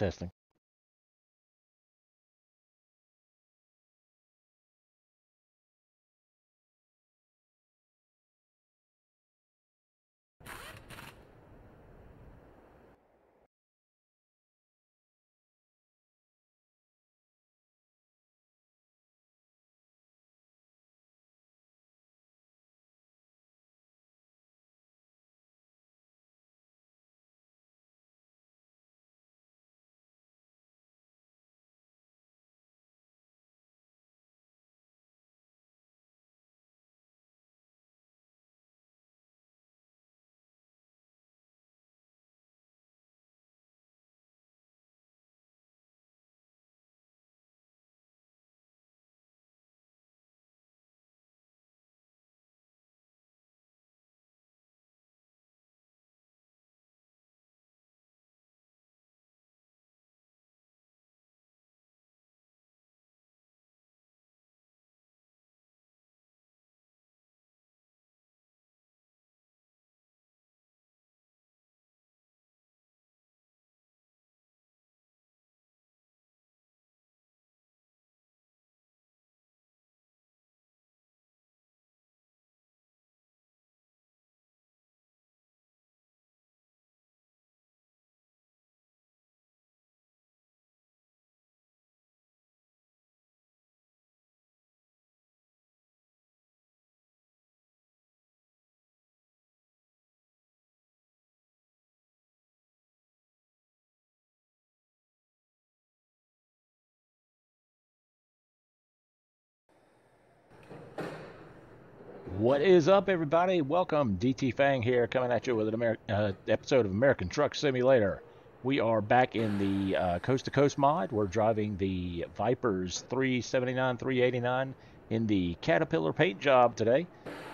Testing. What is up, everybody? Welcome. DTfang here, coming at you with an episode of American Truck Simulator. We are back in the Coast to Coast mod. We're driving the Vipers 379, 389 in the Caterpillar paint job today.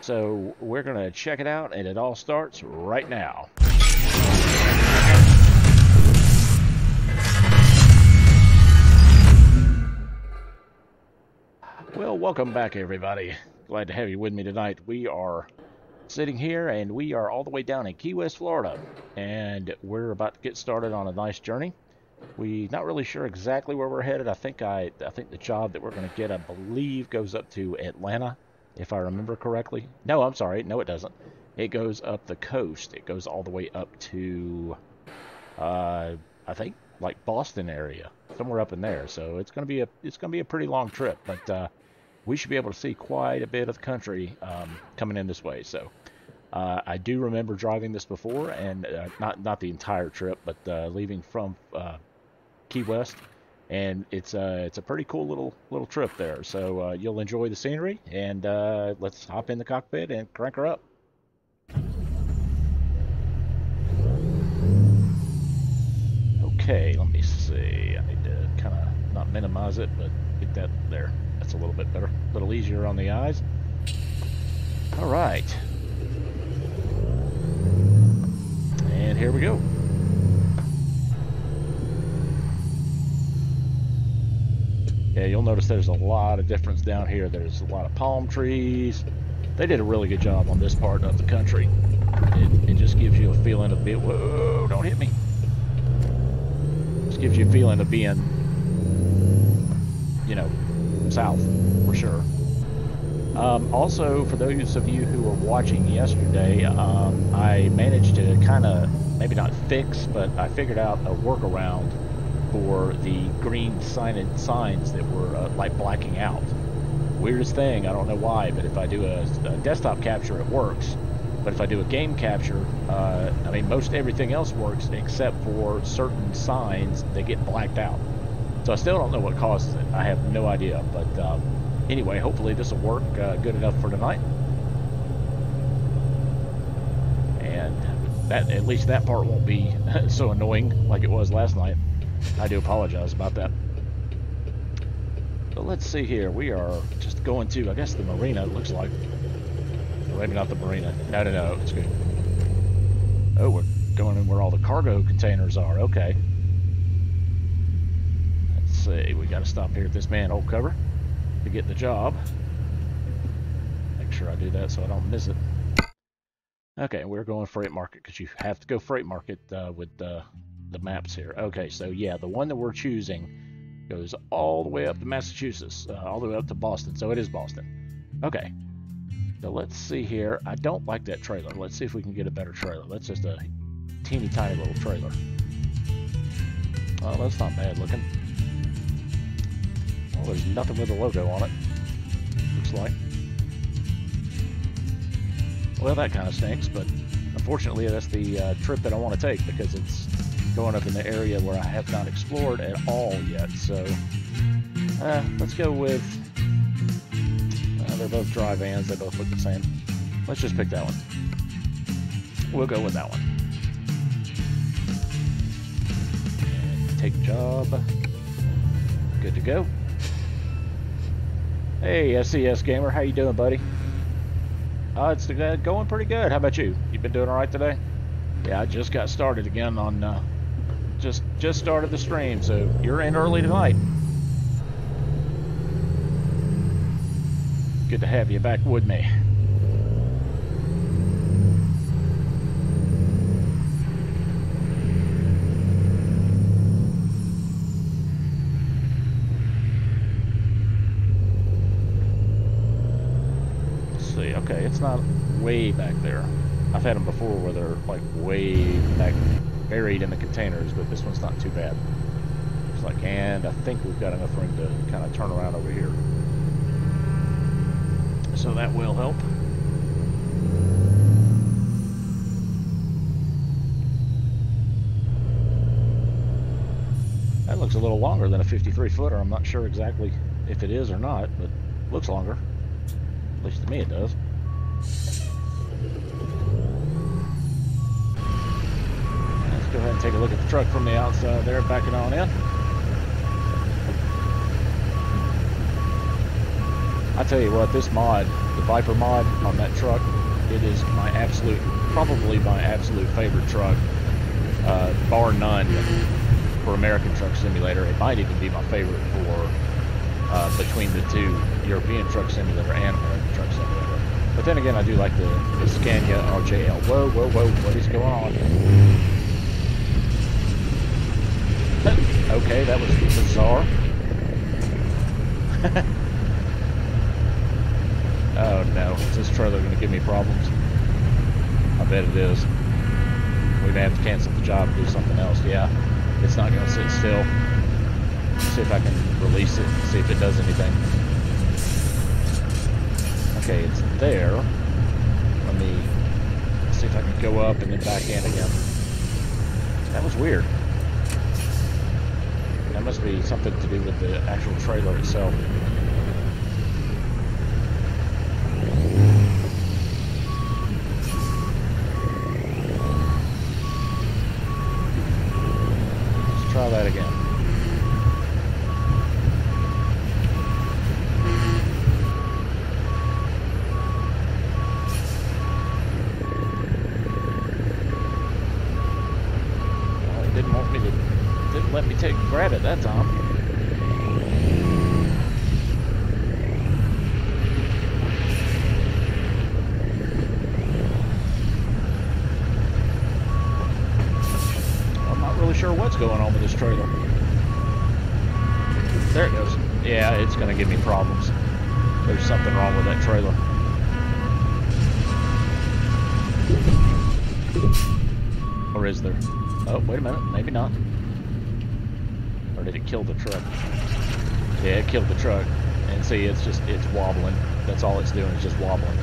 So we're going to check it out, and it all starts right now. Well, welcome back, everybody. Glad to have you with me tonight. We are sitting here, and we are all the way down in Key West, Florida, and we're about to get started on a nice journey. We're not really sure exactly where we're headed. I think the job that we're going to get, I believe, goes up to Atlanta, if I remember correctly. No, I'm sorry. No, it doesn't. It goes up the coast. It goes all the way up to, I think, like Boston area, somewhere up in there. So it's going to be a pretty long trip, but we should be able to see quite a bit of the country coming in this way. So I do remember driving this before, and not the entire trip, but leaving from Key West, and it's a pretty cool little trip there. So you'll enjoy the scenery, and let's hop in the cockpit and crank her up. Okay, let me see. I need to kind of not minimize it, but get that there. That's a little bit better, a little easier on the eyes. All right, and here we go. Yeah, you'll notice there's a lot of difference down here. There's a lot of palm trees. They did a really good job on this part of the country. It just gives you a feeling of being, whoa, don't hit me. Just gives you a feeling of being, you know, south for sure. Also, for those of you who were watching yesterday, I managed to kind of maybe not fix, but I figured out a workaround for the green signs that were like blacking out. Weirdest thing, I don't know why, but if I do a desktop capture, it works. But if I do a game capture, I mean, most everything else works except for certain signs that get blacked out. So I still don't know what causes it. I have no idea. But anyway, hopefully this will work good enough for tonight. And that, at least that part won't be so annoying like it was last night. I do apologize about that. But let's see here. We are just going to, I guess, the marina, it looks like. Or maybe not the marina. No, it's good. Oh, we're going in where all the cargo containers are. Okay. See, we got to stop here at this manhole cover to get the job. Make sure I do that so I don't miss it. Okay, we're going freight market because you have to go freight market with the maps here. Okay, so yeah, the one that we're choosing goes all the way up to Massachusetts, all the way up to Boston. So it is Boston. Okay. So let's see here. I don't like that trailer. Let's see if we can get a better trailer. That's just a teeny tiny little trailer. Oh, that's not bad looking. Well, there's nothing with a logo on it. Looks like. Well, that kind of stinks, but unfortunately that's the trip that I want to take because it's going up in the area where I have not explored at all yet. So let's go with... they're both dry vans. They both look the same. Let's just pick that one. We'll go with that one. And take job. Good to go. Hey, SCS Gamer. How you doing, buddy? It's going pretty good. How about you? You been doing all right today? Yeah, I just got started again on... just started the stream, so you're in early tonight. Good to have you back with me. Let's see, okay, it's not way back there. I've had them before where they're like way back, buried in the containers, but this one's not too bad. It's like, and I think we've got enough room to kind of turn around over here. So that will help. That looks a little longer than a 53 footer. I'm not sure exactly if it is or not, but it looks longer. At least to me it does. Let's go ahead and take a look at the truck from the outside there, backing on in. I tell you what, this mod, the Viper mod on that truck, it is my absolute, probably my absolute favorite truck, bar none, for American Truck Simulator. It might even be my favorite for between the two, European Truck Simulator and American Truck Simulator. But then again, I do like the Scania RJL. Whoa, whoa, whoa, what is going on? Okay, that was bizarre. Oh no, is this trailer going to give me problems? I bet it is. We may have to cancel the job and do something else. Yeah, it's not going to sit still. Let's see if I can release it, see if it does anything. Okay, it's there. Let me see if I can go up and then back in again. That was weird. That must be something to do with the actual trailer itself. Try that again. Well, it didn't want me to, didn't let me grab it that time. Sure what's going on with this trailer. There it goes. Yeah, it's going to give me problems. There's something wrong with that trailer. Or is there? Oh, wait a minute. Maybe not. Or did it kill the truck? Yeah, it killed the truck. And see, it's wobbling. That's all it's doing, is just wobbling.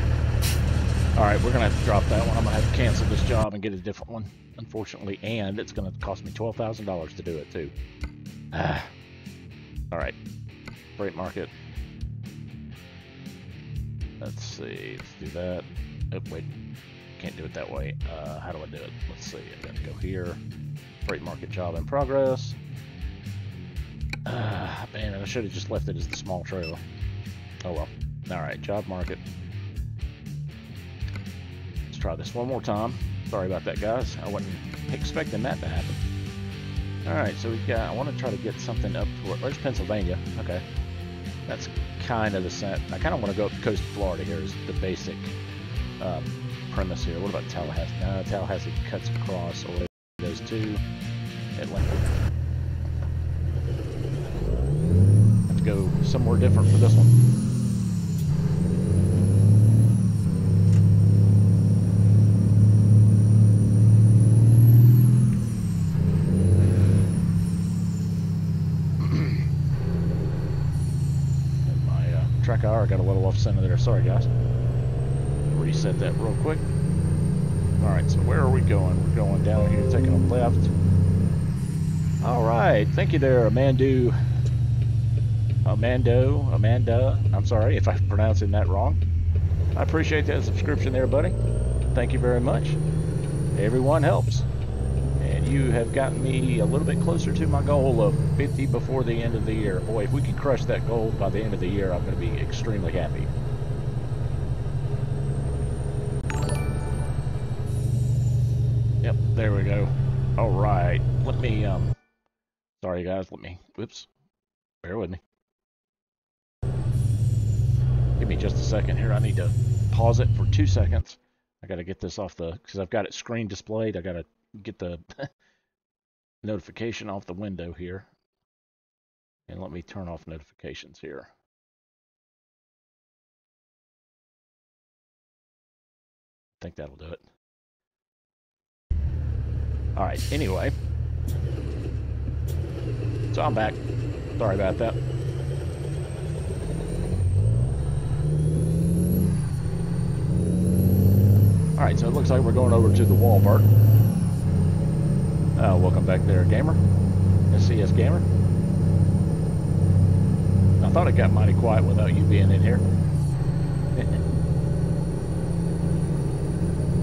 Alright, we're going to have to drop that one. I'm going to have to cancel this job and get a different one, unfortunately, and it's going to cost me $12,000 to do it, too. Alright, freight market. Let's see, let's do that. Oh, wait, can't do it that way. How do I do it? Let's see, I'm going to go here. Freight market job in progress. Man, I should have just left it as the small trailer. Oh well. Alright, job market. Try this one more time. Sorry about that, guys. I wasn't expecting that to happen. Alright, so we've got, I want to try to get something up toward, there's Pennsylvania. Okay. That's kind of the set. I kind of want to go up the coast of Florida here is the basic premise here. What about Tallahassee? Tallahassee cuts across, or it goes to. Atlanta. Have to go somewhere different for this one. And my track hour got a little off center there. Sorry, guys. Reset that real quick. Alright, so where are we going? We're going down here, taking a left. Alright, thank you there, Amanda. I'm sorry if I'm pronouncing that wrong. I appreciate that subscription there, buddy. Thank you very much. Everyone helps. And you have gotten me a little bit closer to my goal of 50 before the end of the year. Boy, if we can crush that goal by the end of the year, I'm going to be extremely happy. Yep, there we go. All right, let me, sorry guys, whoops, bear with me. Give me just a second here. I need to pause it for 2 seconds. I got to get this off because I've got it screen displayed. I got to get the notification off the window here. And let me turn off notifications here. I think that'll do it. All right, anyway. So I'm back. Sorry about that. All right, so it looks like we're going over to the Walmart. Welcome back there, gamer. SCS gamer. I thought it got mighty quiet without you being in here.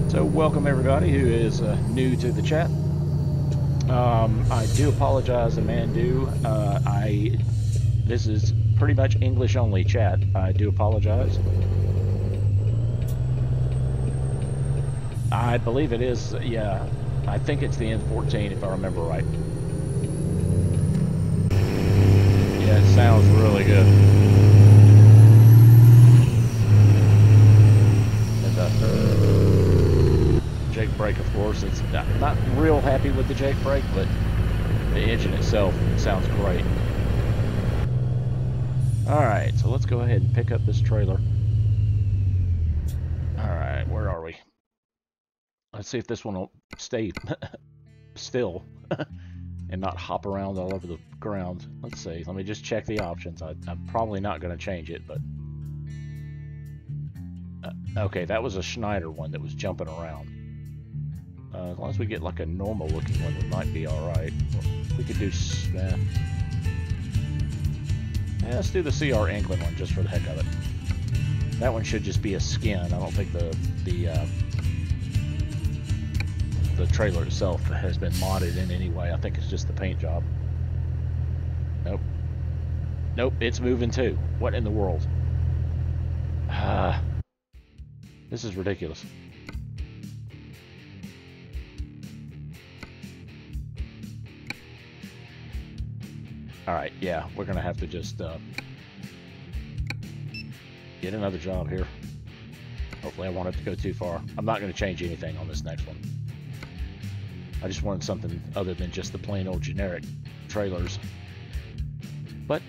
So welcome everybody who is new to the chat. I do apologize, Amandu. This is pretty much English only chat. I do apologize. I believe it is, yeah. I think it's the N14 if I remember right. Yeah, it sounds really good. And Jake brake, of course. It's not real happy with the Jake brake, but the engine itself sounds great. Alright, so let's go ahead and pick up this trailer. Alright, where are we? Let's see if this one will stay still and not hop around all over the ground. Let's see. Let me just check the options. I'm probably not going to change it, but... okay, that was a Schneider one that was jumping around. As long as we get like a normal looking one, we might be alright. We could do... yeah, let's do the CR England one just for the heck of it. That one should just be a skin. I don't think the trailer itself has been modded in any way. I think it's just the paint job. Nope. Nope, it's moving too. What in the world? This is ridiculous. Alright, yeah, we're gonna have to just get another job here. Hopefully I won't have to go too far. I'm not gonna change anything on this next one. I just wanted something other than just the plain old generic trailers. But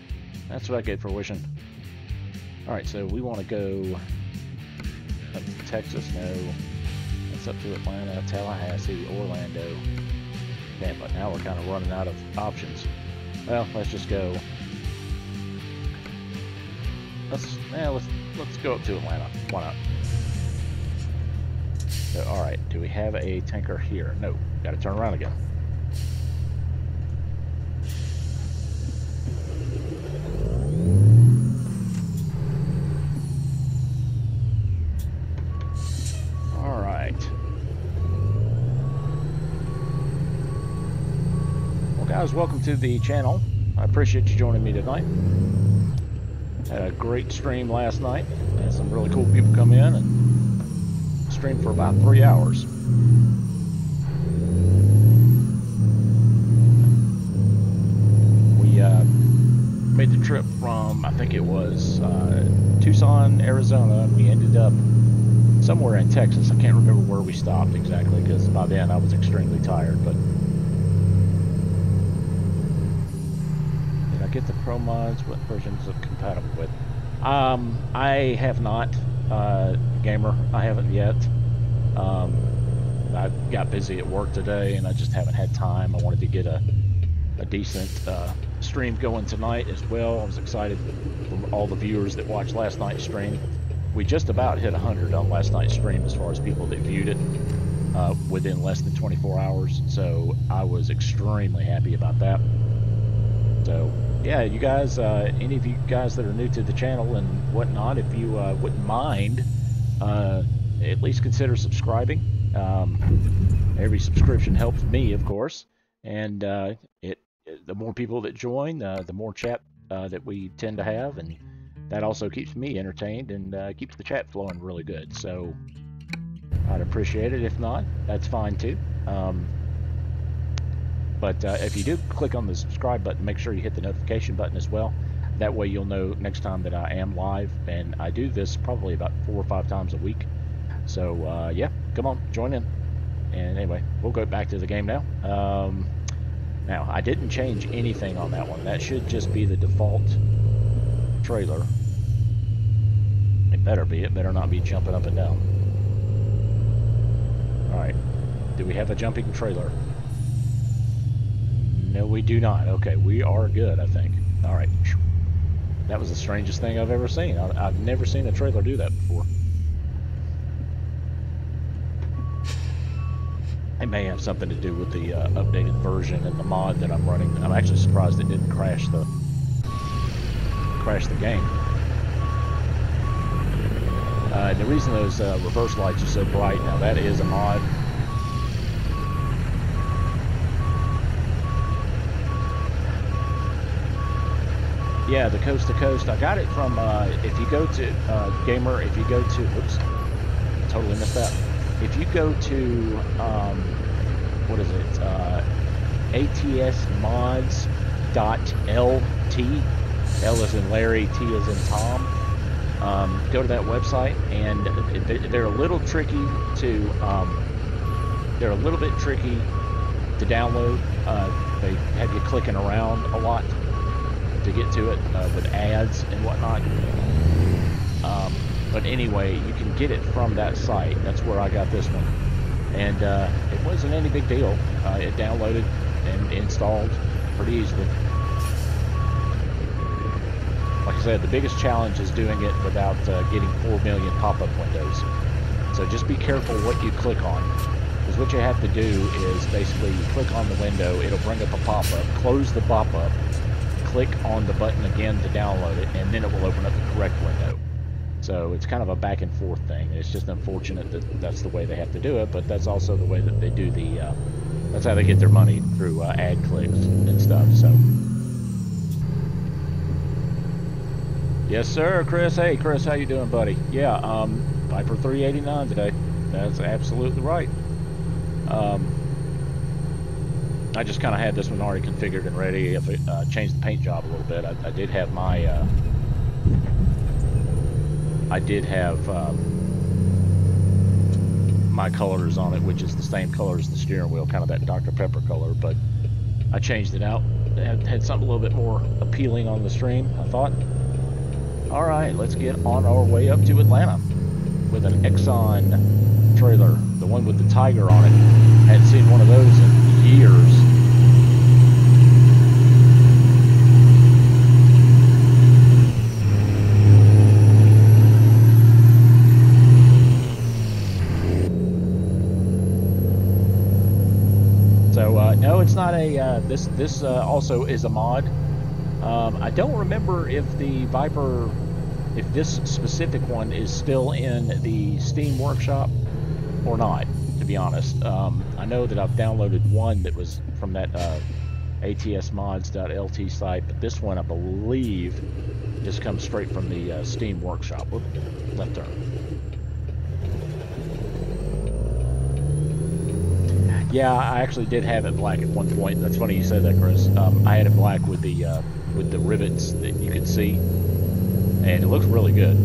that's what I get for wishing. Alright, so we want to go up to Texas. No. That's up to Atlanta, Tallahassee, Orlando. Man, but now we're kind of running out of options. Well, let's just go. Let's go up to Atlanta. Why not? So, alright, do we have a tanker here? No. Gotta turn around again. Alright. Well guys, welcome to the channel. I appreciate you joining me tonight. Had a great stream last night. Had some really cool people come in and streamed for about 3 hours. Made the trip from, I think it was Tucson, Arizona, and we ended up somewhere in Texas. I can't remember where we stopped exactly because by then I was extremely tired, but get the Pro mods. What version is it compatible with? I have not, Gamer. I haven't yet. I got busy at work today, and I just haven't had time. I wanted to get a decent stream going tonight as well. I was excited for all the viewers that watched last night's stream. We just about hit 100 on last night's stream as far as people that viewed it within less than 24 hours. So I was extremely happy about that. So yeah, you guys, any of you guys that are new to the channel and whatnot, if you wouldn't mind, at least consider subscribing. Every subscription helps me, of course, and the more people that join, the more chat that we tend to have, and that also keeps me entertained and keeps the chat flowing really good. So I'd appreciate it. If not, that's fine too. But if you do click on the subscribe button, make sure you hit the notification button as well. That way you'll know next time that I am live, and I do this probably about 4 or 5 times a week. So yeah, come on, join in. And anyway, we'll go back to the game now. Now, I didn't change anything on that one. That should just be the default trailer. It better be. It better not be jumping up and down. Alright. Do we have a jumping trailer? No, we do not. Okay, we are good, I think. Alright. That was the strangest thing I've ever seen. I've never seen a trailer do that before. It may have something to do with the updated version and the mod that I'm running. I'm actually surprised it didn't crash the game. The reason those reverse lights are so bright, now that is a mod. Yeah, the coast to coast. I got it from, if you go to, Gamer, if you go to, oops, totally missed that. If you go to, what is it, atsmods.lt, L as in Larry, T as in Tom, go to that website, and they're a little tricky to, they're a little bit tricky to download. They have you clicking around a lot to get to it with ads and whatnot. But anyway, you can get it from that site. That's where I got this one. And it wasn't any big deal. It downloaded and installed pretty easily. Like I said, the biggest challenge is doing it without getting 4 million pop-up windows. So just be careful what you click on. Because what you have to do is basically you click on the window, it'll bring up a pop-up, close the pop-up, click on the button again to download it, and then it will open up the correct window. So it's kind of a back and forth thing. It's just unfortunate that that's the way they have to do it, but that's also the way that they do the, that's how they get their money, through ad clicks and stuff, so. Yes, sir, Chris. Hey, Chris, how you doing, buddy? Yeah, Viper 389 today. That's absolutely right. I just kind of had this one already configured and ready. If it changed the paint job a little bit, I did have my, my colors on it, which is the same color as the steering wheel, kind of that Dr. Pepper color, but I changed it out. It had something a little bit more appealing on the stream, I thought. All right, let's get on our way up to Atlanta with an Exxon trailer, the one with the tiger on it. Hadn't seen one of those in years. No, it's not a, this also is a mod. I don't remember if the Viper, if this specific one is still in the Steam Workshop or not, to be honest. I know that I've downloaded one that was from that atsmods.lt site, but this one, I believe, just comes straight from the Steam Workshop. Whoop, left turn. Yeah, I actually did have it black at one point. That's funny you said that, Chris. I had it black with the rivets that you could see, and it looks really good.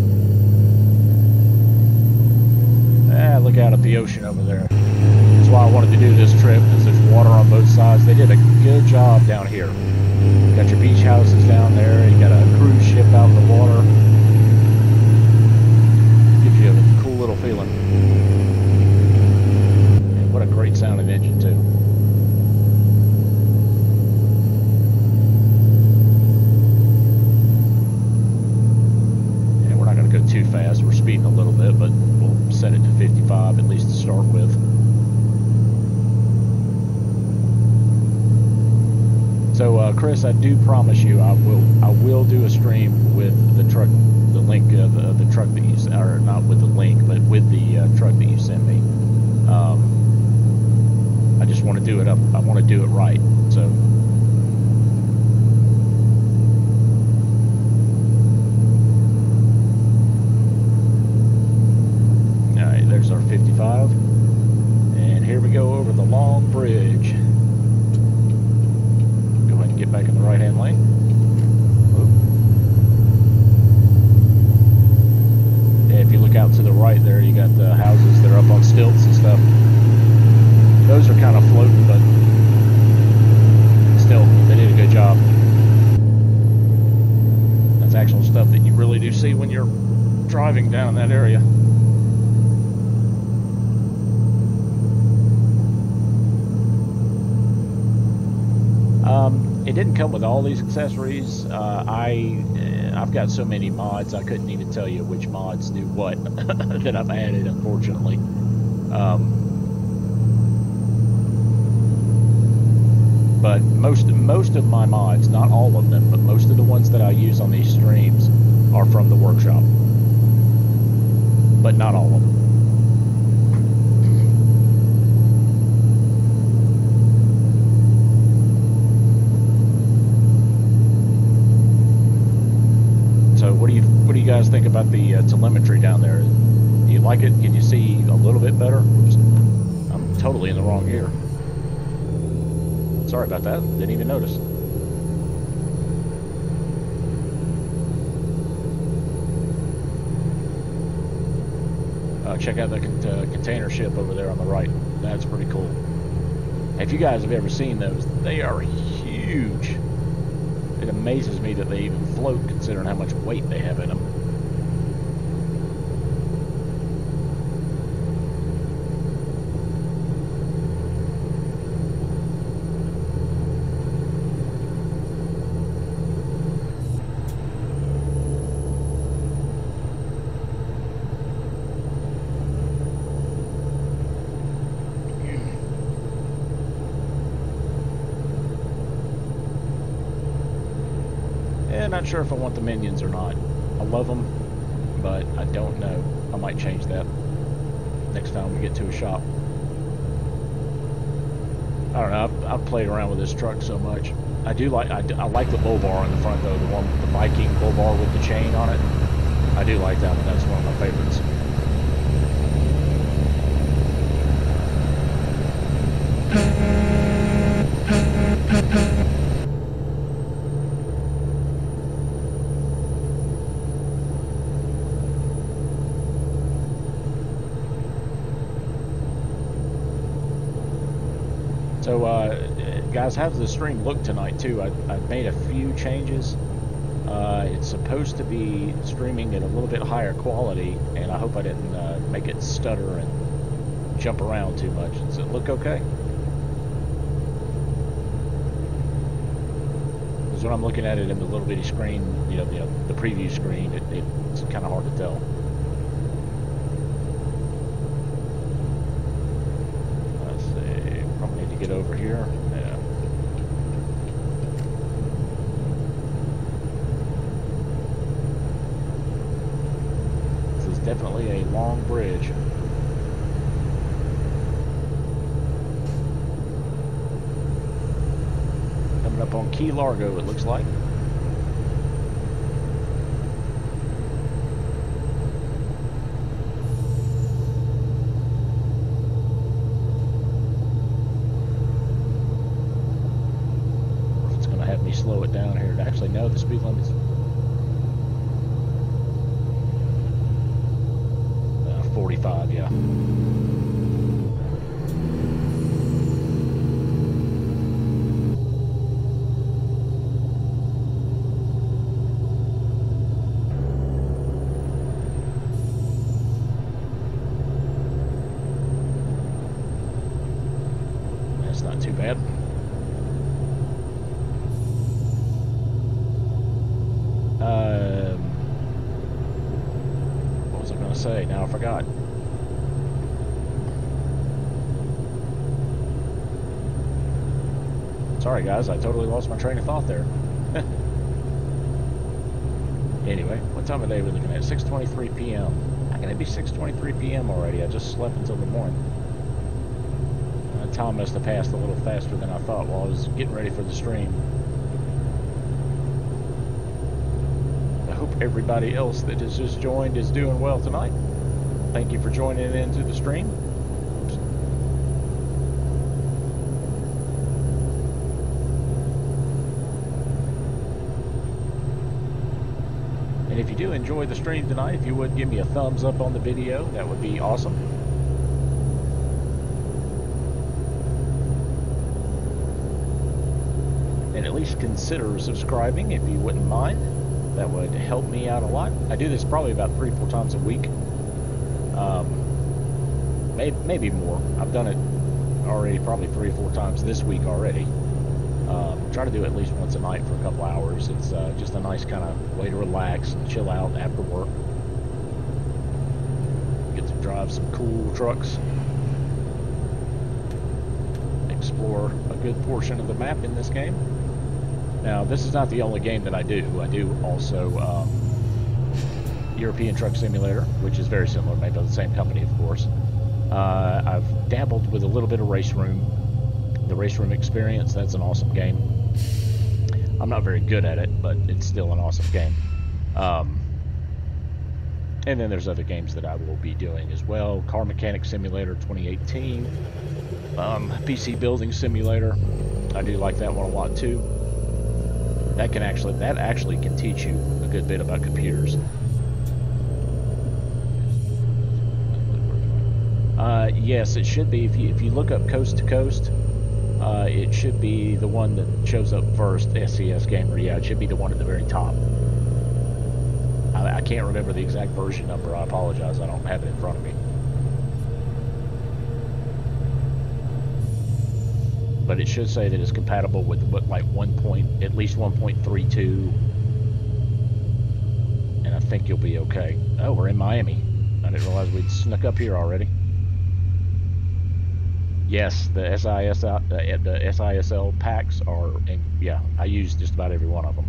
Ah, look out at the ocean over there. That's why I wanted to do this trip, because there's water on both sides. They did a good job down here Got your beach houses down there. You got a cruise ship out in the water. Gives you a cool little feeling. And what a great sounding engine too. And we're not going to go too fast. We're speeding a little bit, but we'll set it to 55 at least to start with. So, Chris, I do promise you, I will do a stream with the truck, the link of the truck that you, or not with the link, but with the truck that you sent me. I just want to do it up. I want to do it right. So. All right, there's our 55, and here we go over the long bridge. Get back in the right-hand lane. Yeah, if you look out to the right there, you got the houses that are up on stilts and stuff. Those are kind of floating, but still, they did a good job. That's actual stuff that you really do see when you're driving down in that area. It didn't come with all these accessories. I've got so many mods, I couldn't even tell you which mods do what that I've added, unfortunately. But most of my mods, not all of them, but most of the ones that I use on these streams are from the workshop. But not all of them. What do you guys think about the telemetry down there? Do you like it? Can you see a little bit better? Oops. I'm totally in the wrong gear. Sorry about that. Didn't even notice. Check out the container ship over there on the right. That's pretty cool. If you guys have ever seen those, they are huge. It amazes me that they even float, considering how much weight they have in them. Not sure if I want the minions or not. I love them, but I don't know. I might change that next time we get to a shop. I don't know. I've played around with this truck so much. I like the bull bar in the front though, the one with the Viking bull bar with the chain on it. I do like that one. That's one of my favorites. So, guys, how's the stream look tonight, too? I've made a few changes. It's supposed to be streaming at a little bit higher quality, and I hope I didn't make it stutter and jump around too much. Does it look okay? Because when I'm looking at it in the little bitty screen, the preview screen, it's kind of hard to tell. Get over here. Yeah. This is definitely a long bridge. Coming up on Key Largo, it looks like. Slow it down here. Actually, no, the speed limit's 45, yeah. ahead. What was I going to say? Now I forgot. Sorry guys, I totally lost my train of thought there. Anyway, what time of day are we looking at? 6:23 p.m. How can it be 6:23 p.m. already? I just slept until the morning. Time must have passed a little faster than I thought while I was getting ready for the stream. I hope everybody else that has just joined is doing well tonight. Thank you for joining into the stream. And if you do enjoy the stream tonight, if you would give me a thumbs up on the video, that would be awesome. And at least consider subscribing if you wouldn't mind. That would help me out a lot. I do this probably about 3-4 times a week. Maybe more. I've done it already probably 3 or 4 times this week already. Try to do it at least once a night for a couple hours. It's just a nice kind of way to relax and chill out after work. Get to drive some cool trucks. Explore a good portion of the map in this game. Now, this is not the only game that I do. I do also European Truck Simulator, which is very similar, made by the same company, of course. I've dabbled with a little bit of Race Room. The Race Room Experience, that's an awesome game. I'm not very good at it, but it's still an awesome game. And then there's other games that I will be doing as well. Car Mechanic Simulator 2018. PC Building Simulator. I do like that one a lot too. That actually can teach you a good bit about computers. Yes, it should be. If you look up Coast to Coast, it should be the one that shows up first. SCS Gamer. Yeah, it should be the one at the very top. I can't remember the exact version number. I apologize. I don't have it in front of me. But it should say that it's compatible with like at least 1.32, and I think you'll be okay. Oh, we're in Miami. I didn't realize we'd snuck up here already. Yes, the SISL packs are, yeah, I use just about every one of them,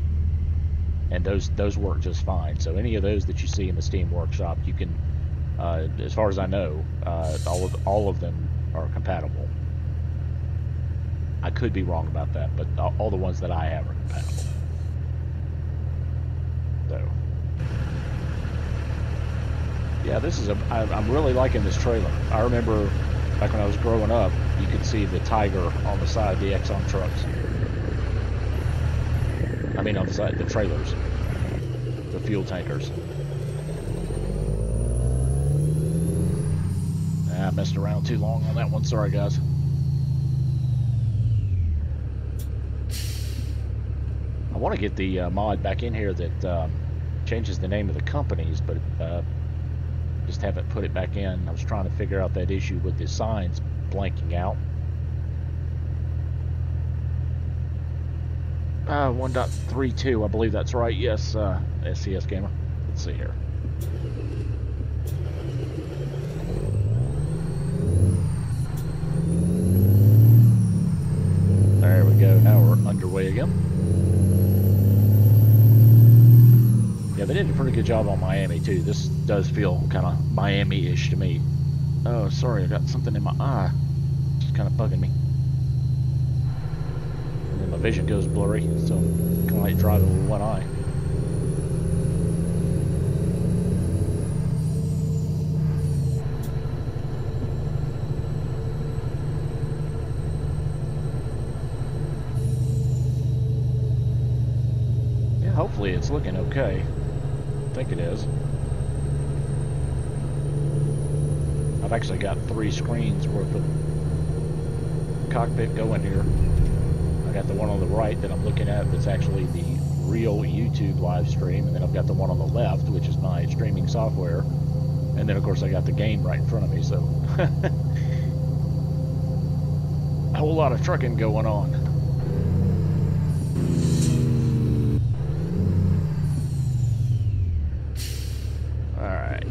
and those work just fine. So any of those that you see in the Steam Workshop, you can, as far as I know, all of them are compatible. I could be wrong about that, but all the ones that I have are compatible. So, yeah, I'm really liking this trailer. I remember back when I was growing up, you could see the Tiger on the side of the Exxon trucks. I mean, on the side, the trailers, the fuel tankers. I messed around too long on that one. Sorry, guys. I want to get the mod back in here that changes the name of the companies, but just haven't put it back in. I was trying to figure out that issue with the signs blanking out. 1.32, I believe that's right. Yes, SCS Gamer. Let's see here. There we go. Now we're underway again. Yeah, they did a pretty good job on Miami too. This does feel kind of Miami-ish to me. Oh, sorry, I got something in my eye. It's kind of bugging me. And then my vision goes blurry, so I'm kind of like driving with one eye. Yeah, hopefully it's looking okay. I think it is. I've actually got 3 screens worth of cockpit going here. I got the one on the right that I'm looking at that's actually the real YouTube live stream, and then I've got the one on the left, which is my streaming software, and then of course I got the game right in front of me. So whole lot of trucking going on. All right.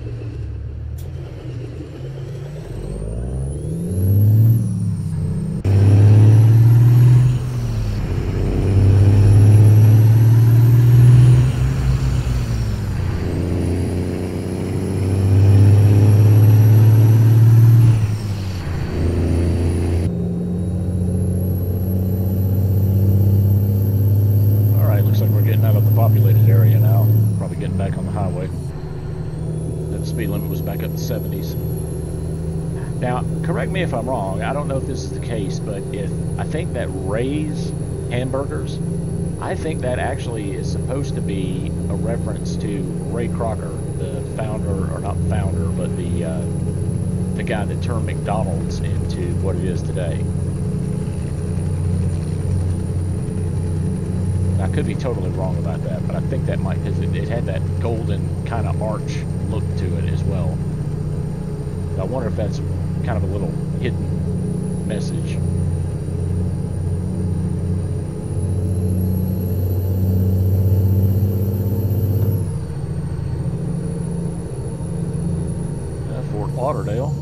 Populated area now. Probably getting back on the highway. The speed limit was back up to 70s. Now, correct me if I'm wrong. I don't know if this is the case, but I think that Ray's hamburgers, I think that actually is supposed to be a reference to Ray Kroc, the founder, or not founder, but the guy that turned McDonald's into what it is today. I could be totally wrong about that, but I think that might, because it had that golden kind of arch look to it as well. I wonder if that's kind of a little hidden message. Fort Lauderdale.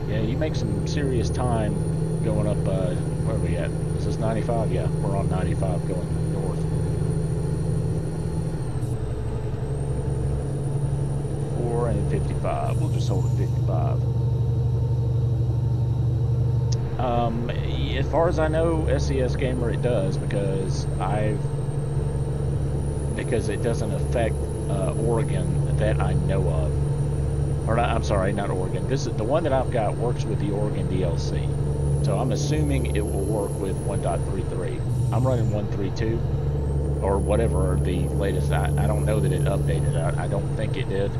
Yeah, you make some serious time going up, where are we at? Is this 95? Yeah, we're on 95 going north. 4 and 55. We'll just hold it 55. As far as I know, SCS Gamer, it does, because it doesn't affect Oregon that I know of. Or not, I'm sorry, not Oregon. This is the one that I've got works with the Oregon DLC. So I'm assuming it will work with 1.33. I'm running 1.32 or whatever the latest. I don't know that it updated. I don't think it did.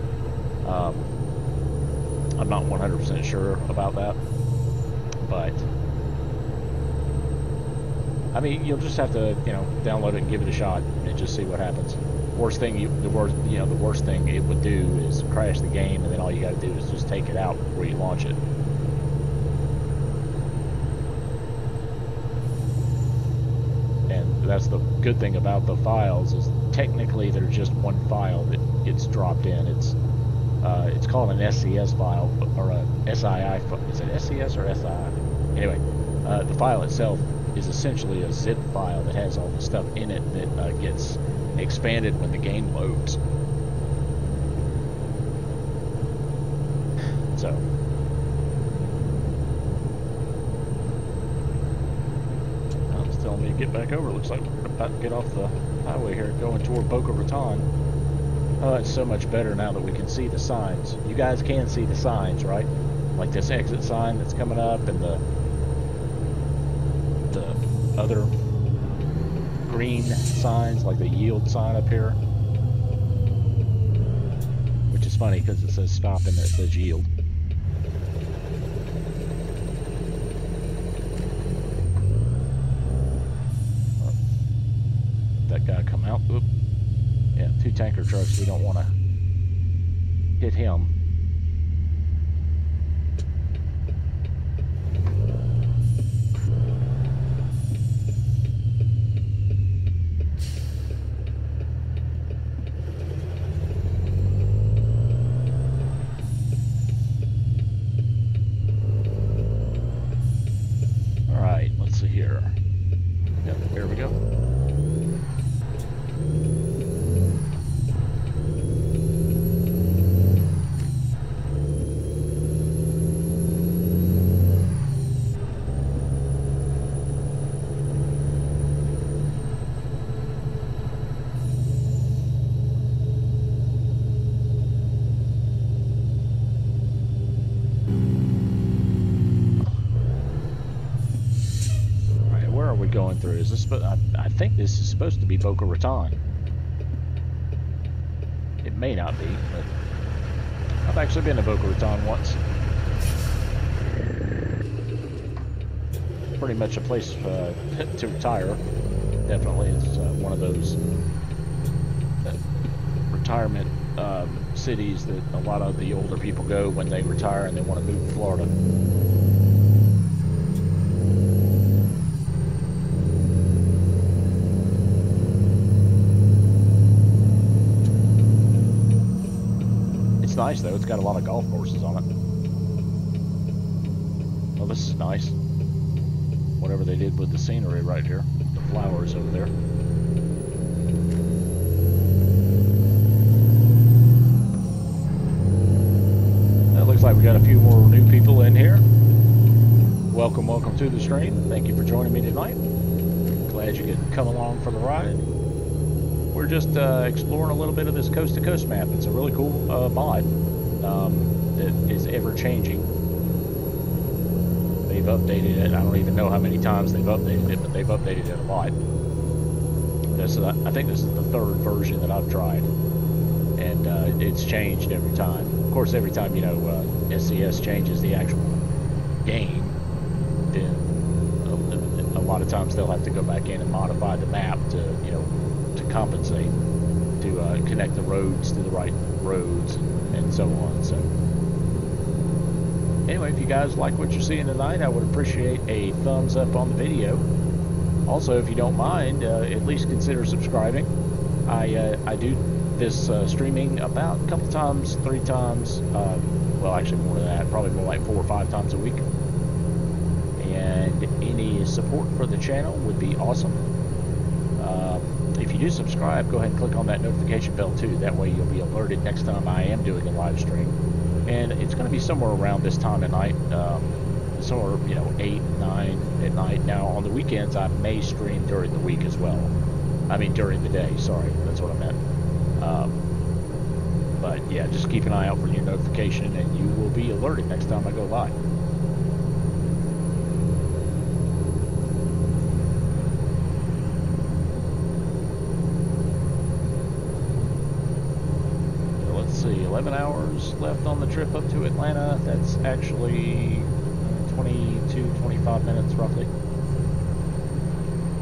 I'm not 100% sure about that. But I mean, you'll just have to, download it and give it a shot and just see what happens. The worst thing it would do is crash the game, and then all you got to do is just take it out before you launch it. And that's the good thing about the files, is technically they're just one file that gets dropped in. It's called an SCS file, or a SII. Is it SCS or SI? Anyway, the file itself is essentially a zip file that has all the stuff in it that gets expanded when the game loads. So it's telling me to get back over. Looks like we're about to get off the highway here, going toward Boca Raton. Oh, it's so much better now that we can see the signs. You guys can see the signs, right? Like this exit sign that's coming up, and the other green signs, like the yield sign up here, which is funny because it says stop and it says yield. Oh, that guy come out. Oop. Yeah, 2 tanker trucks. We don't want to hit him. Let's see here. Yep, here we go. Going through, is this? I think this is supposed to be Boca Raton. It may not be, but I've actually been to Boca Raton once. Pretty much a place to retire. Definitely, it's one of those retirement cities that a lot of the older people go when they retire and they want to move to Florida. It's nice though, it's got a lot of golf courses on it. Well, this is nice. Whatever they did with the scenery right here, the flowers over there. Looks like we got a few more new people in here. Welcome to the stream. Thank you for joining me tonight. Glad you could come along for the ride. We're just exploring a little bit of this coast to coast map. It's a really cool mod that is ever changing. They've updated it. I don't even know how many times they've updated it, but they've updated it a lot. I think this is the third version that I've tried, and it's changed every time. Of course, every time, you know, SCS changes the actual game, then a lot of times they'll have to go back in and modify the map to, you know, to compensate, to connect the roads to the right roads and so on. So anyway, if you guys like what you're seeing tonight, I would appreciate a thumbs up on the video. Also, if you don't mind, at least consider subscribing. I do this streaming about a couple times, 3 times, well, actually more than that, probably more like 4 or 5 times a week. And any support for the channel would be awesome. If you do subscribe, go ahead and click on that notification bell too. That way you'll be alerted next time I am doing a live stream. And it's going to be somewhere around this time at night, somewhere, you know, 8, 9 at night. Now, on the weekends, I may stream during the week as well. I mean, during the day, sorry, that's what I meant. But yeah, just keep an eye out for your notification and you will be alerted next time I go live. So let's see, 11 hours left on the trip up to Atlanta. That's actually 22, 25 minutes roughly.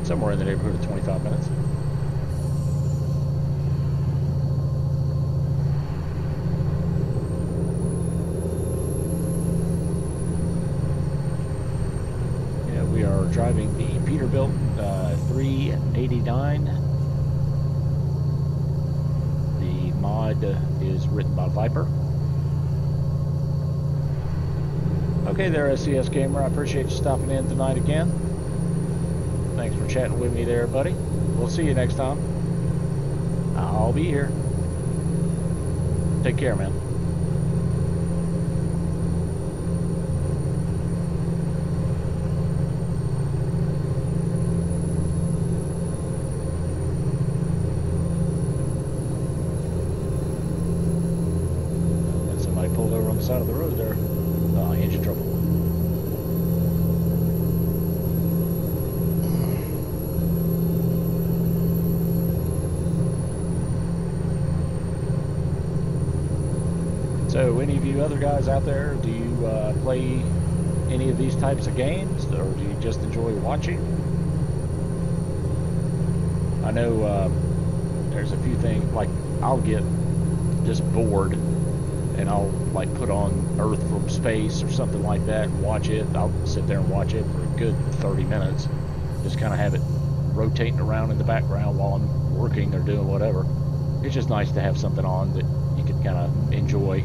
Somewhere in the neighborhood of 25 minutes. Driving the Peterbilt 389. The mod is written by Viper. Okay there, SCS Gamer. I appreciate you stopping in tonight again. Thanks for chatting with me there, buddy. We'll see you next time. I'll be here. Take care, man. Side of the road there. Engine trouble. So, any of you other guys out there, do you play any of these types of games, or do you just enjoy watching? I know there's a few things, like I'll get just bored and I'll like put on Earth from Space or something like that and watch it. I'll sit there and watch it for a good 30 minutes. Just kind of have it rotating around in the background while I'm working or doing whatever. It's just nice to have something on that you can kind of enjoy.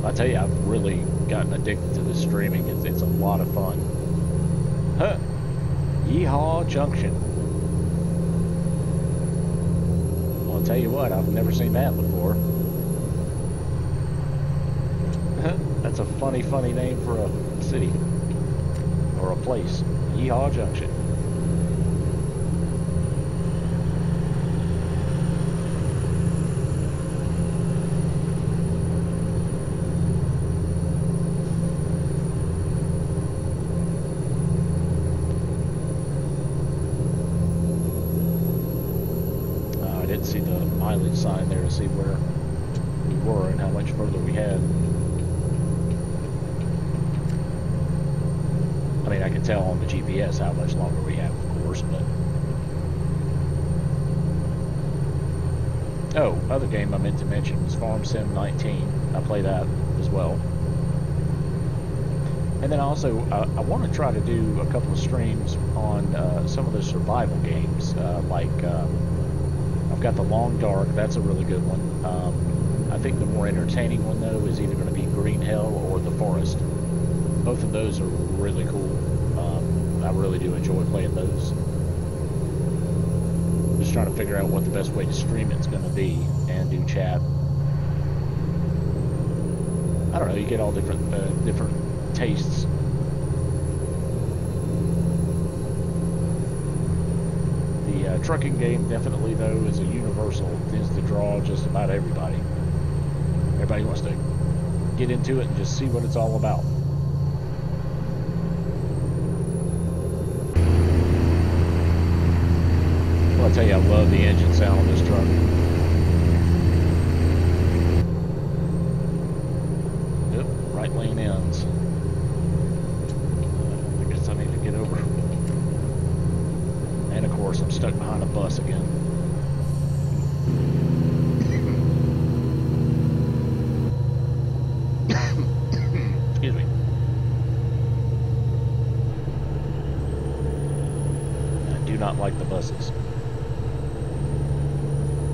I tell you, I've really gotten addicted to this streaming. It's a lot of fun. Huh. Yeehaw Junction. Well, I'll tell you what, I've never seen that before. That's a funny name for a city or a place. Yeehaw Junction. See the mileage sign there to see where we were and how much further we had. I mean, I can tell on the GPS how much longer we have, of course, but... Oh, other game I meant to mention was Farm Sim 19. I play that as well. And then also, I want to try to do a couple of streams on some of the survival games. I've got The Long Dark, that's a really good one. I think the more entertaining one, though, is either going to be Green Hell or The Forest. Both of those are really cool. I really do enjoy playing those. Just trying to figure out what the best way to stream it's going to be and do chat. I don't know, you get all different tastes. The trucking game definitely, though, is a universal. It tends to draw just about everybody. Everybody wants to get into it and just see what it's all about. Well, I'll tell you, I love the engine sound on this truck. Yep, right lane ends. I guess I need to get over. And of course, I'm stuck behind a bus again. Excuse me. I do not like the buses.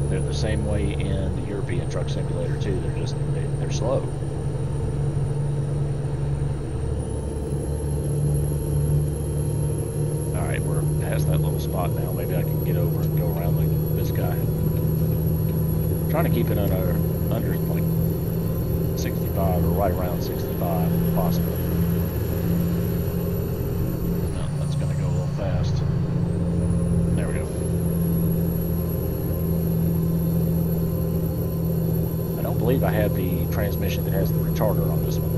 They're the same way in the European Truck Simulator too. They're slow. All right, we're past that little spot now. Maybe I can get over and go around like this guy. I'm trying to keep it under like 65 or right around 65 if possible. No, that's going to go a little fast. There we go. I don't believe I have the transmission that has the retarder on this one.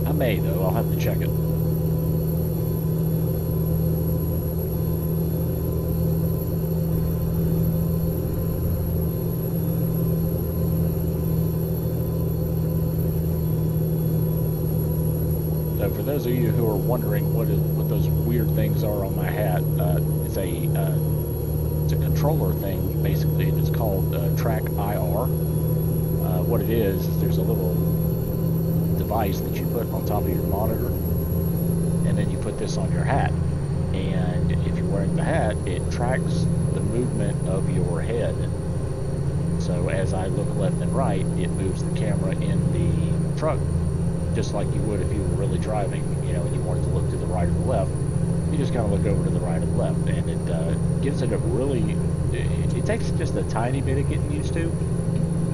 I may, though. I'll have to check it. So for those of you who are wondering what those weird things are on my hat, it's a controller thing, basically. It's called Track IR. What it is there's a little device that you put on top of your monitor, and then you put this on your hat. And if you're wearing the hat, it tracks the movement of your head. So as I look left and right, it moves the camera in the truck, just like you would if you were really driving, you know, and you wanted to look to the right or the left. You just kind of look over to the right or the left, and it gives it a really, it takes just a tiny bit of getting used to,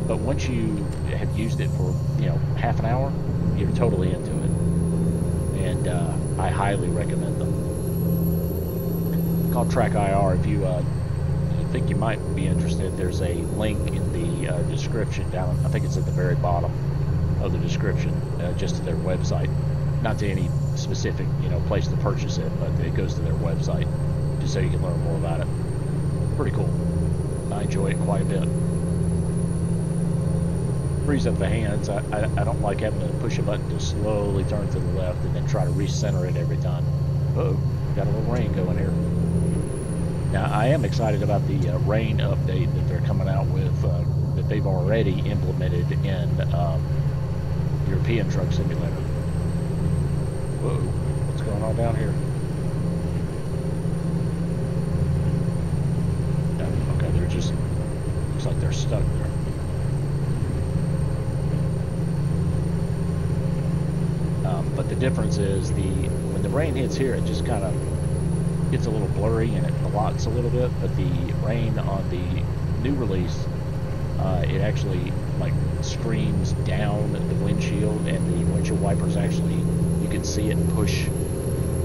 but once you have used it for, you know, half an hour, you're totally into it. And I highly recommend them. It's called Track IR. If you think you might be interested, there's a link in the description down, I think it's at the very bottom of the description, just to their website. Not to any specific, you know, place to purchase it, but it goes to their website just so you can learn more about it. Pretty cool. I enjoy it quite a bit. Frees up the hands. I don't like having to push a button to slowly turn to the left and then try to recenter it every time. Uh-oh, got a little rain going here. Now, I am excited about the rain update that they're coming out with, that they've already implemented in European Truck Simulator. Whoa, what's going on down here? Okay, they're just, looks like they're stuck there. But the difference is when the rain hits here, it just kind of gets a little blurry and it blots a little bit. But the rain on the new release, it actually like screams down the windshield, and the windshield wipers actually, you can see it push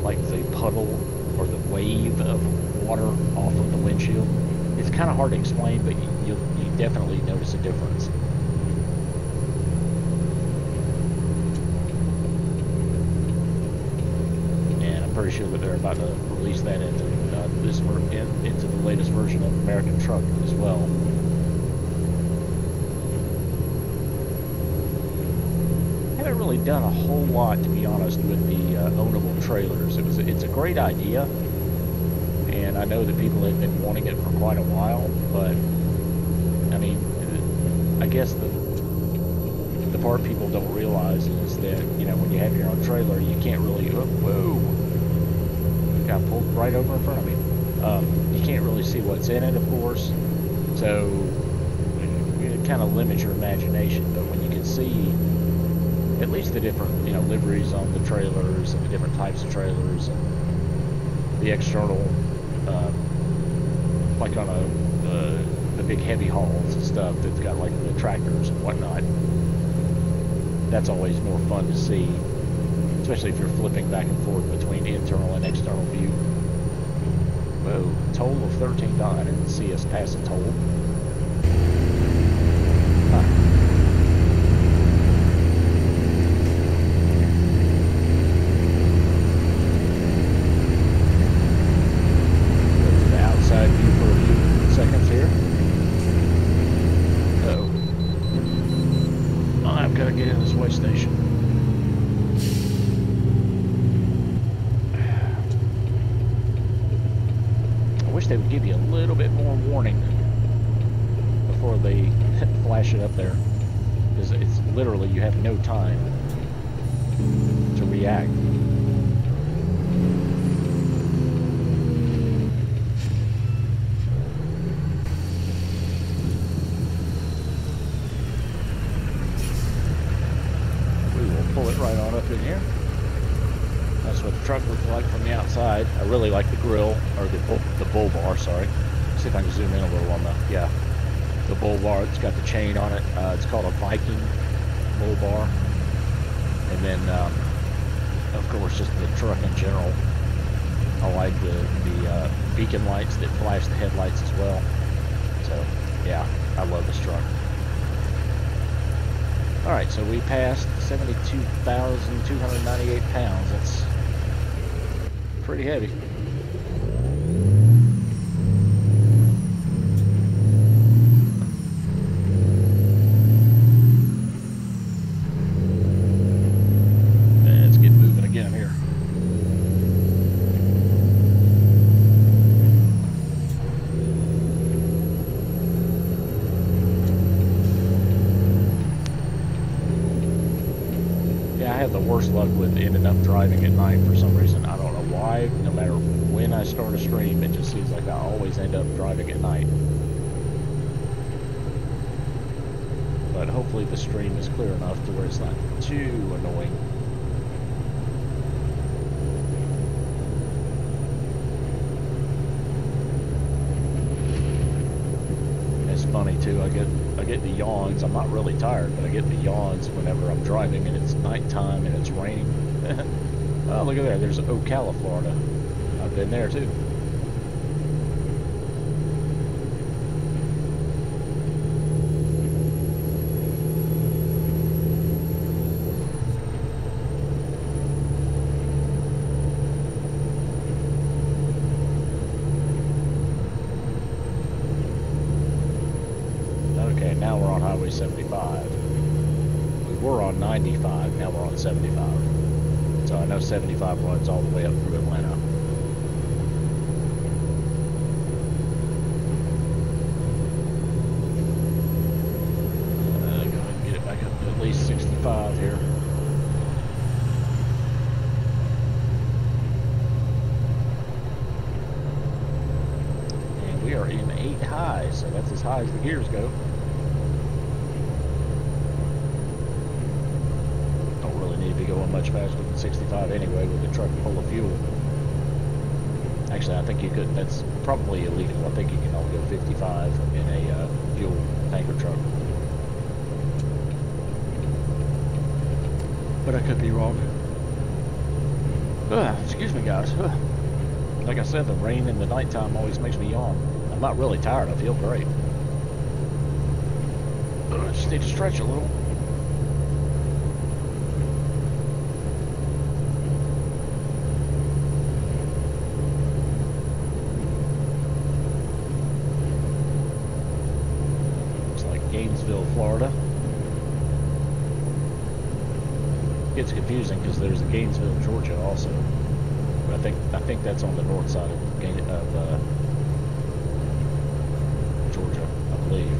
like the puddle or the wave of water off of the windshield. It's kind of hard to explain, but you definitely notice a difference. Pretty sure that they're about to release that into into the latest version of American Truck as well. I haven't really done a whole lot, to be honest, with the ownable trailers. It's a great idea, and I know that people have been wanting it for quite a while. But I mean, I guess the part people don't realize is that, you know, when you have your own trailer, you can't really, whoa, got pulled right over in front of me. You can't really see what's in it, of course, so it kind of limits your imagination. But when you can see at least the different, you know, liveries on the trailers and the different types of trailers and the external, like on the big heavy hauls and stuff that's got like the tractors and whatnot, that's always more fun to see, especially if you're flipping back and forth between internal and external view. Whoa, toll of $13. I didn't see us pass a toll. Huh. Go to the outside view for a few seconds here. Uh-oh. I've got to get in this way station. I wish they would give you a little bit more warning before they flash it up there, because it's literally, you have no time to react. We will pull it right on up in here. That's what the truck looks like from the outside. I really like the grill, or the bull bar, sorry. See if I can zoom in a little on the bull bar. It's got the chain on it. It's called a Viking bull bar. And then, of course, just the truck in general. I like the beacon lights that flash the headlights as well. So, yeah, I love this truck. Alright, so we passed 72,298 pounds. That's pretty heavy. Let's get moving again here. Yeah, I have the worst luck with ending up driving at night for some reason. I don't know why. No matter when I start a stream, it just seems like I always end up driving at night. But hopefully the stream is clear enough to where it's not too annoying. It's funny too, I get the yawns. I'm not really tired, but I get the yawns whenever I'm driving and it's nighttime and it's raining. Oh, look at that, there's Ocala, Florida. I've been there too. Okay, now we're on Highway 75. We were on 95, now we're on 75. So I know 75 runs all the way up through Atlanta. Go ahead and get it back up to at least 65 here. And we are in 8 high, so that's as high as the gears go. Going much faster than 65 anyway with the truck full of fuel. Actually, I think you could, that's probably illegal. I think you can only go 55 in a fuel tanker truck. But I could be wrong. Excuse me, guys. Like I said, the rain in the nighttime always makes me yawn. I'm not really tired. I feel great. I just need to stretch a little. Gainesville, Florida. gets confusing because there's the Gainesville, Georgia also. But I think that's on the north side of Georgia, I believe.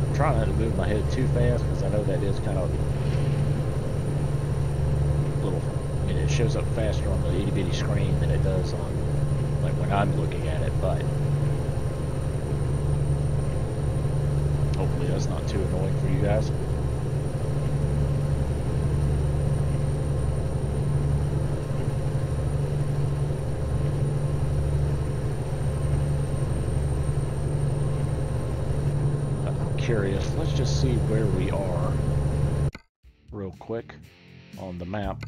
I'm trying not to move my head too fast because I know that is kind of little. I mean, it shows up faster on the itty bitty screen than it does on like when I'm looking at it, but hopefully that's not too annoying for you guys. I'm curious. Let's just see where we are real quick on the map.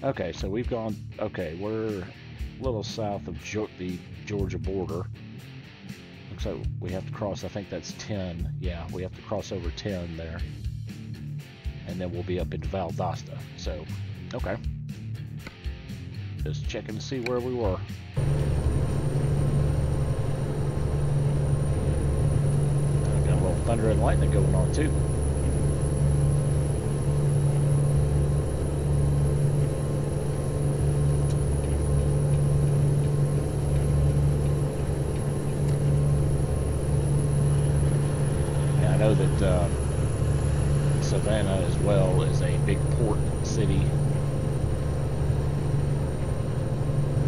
Okay, so we've gone, okay, we're a little south of the Georgia border. Looks like we have to cross, I think that's 10. Yeah, we have to cross over 10 there. And then we'll be up in Valdosta. So, okay. Just checking to see where we were. Got a little thunder and lightning going on too. I know that Savannah as well is a big port city.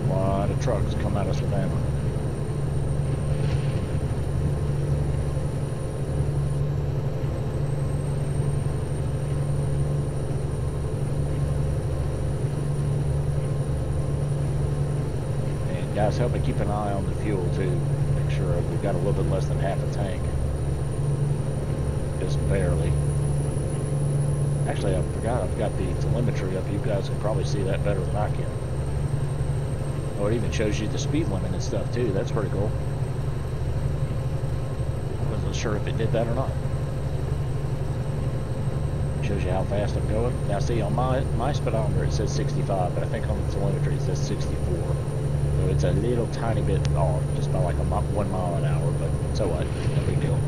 A lot of trucks come out of Savannah. And guys, help me keep an eye on the fuel too. Make sure we've got a little bit less than half a tank. Just barely. Actually, I forgot I've got the telemetry up. You guys can probably see that better than I can. Oh, it even shows you the speed limit and stuff too. That's pretty cool. I wasn't sure if it did that or not. Shows you how fast I'm going. Now see, on my speedometer it says 65, but I think on the telemetry it says 64. So it's a little tiny bit off, just by like 1 mile an hour, but so what? No big deal.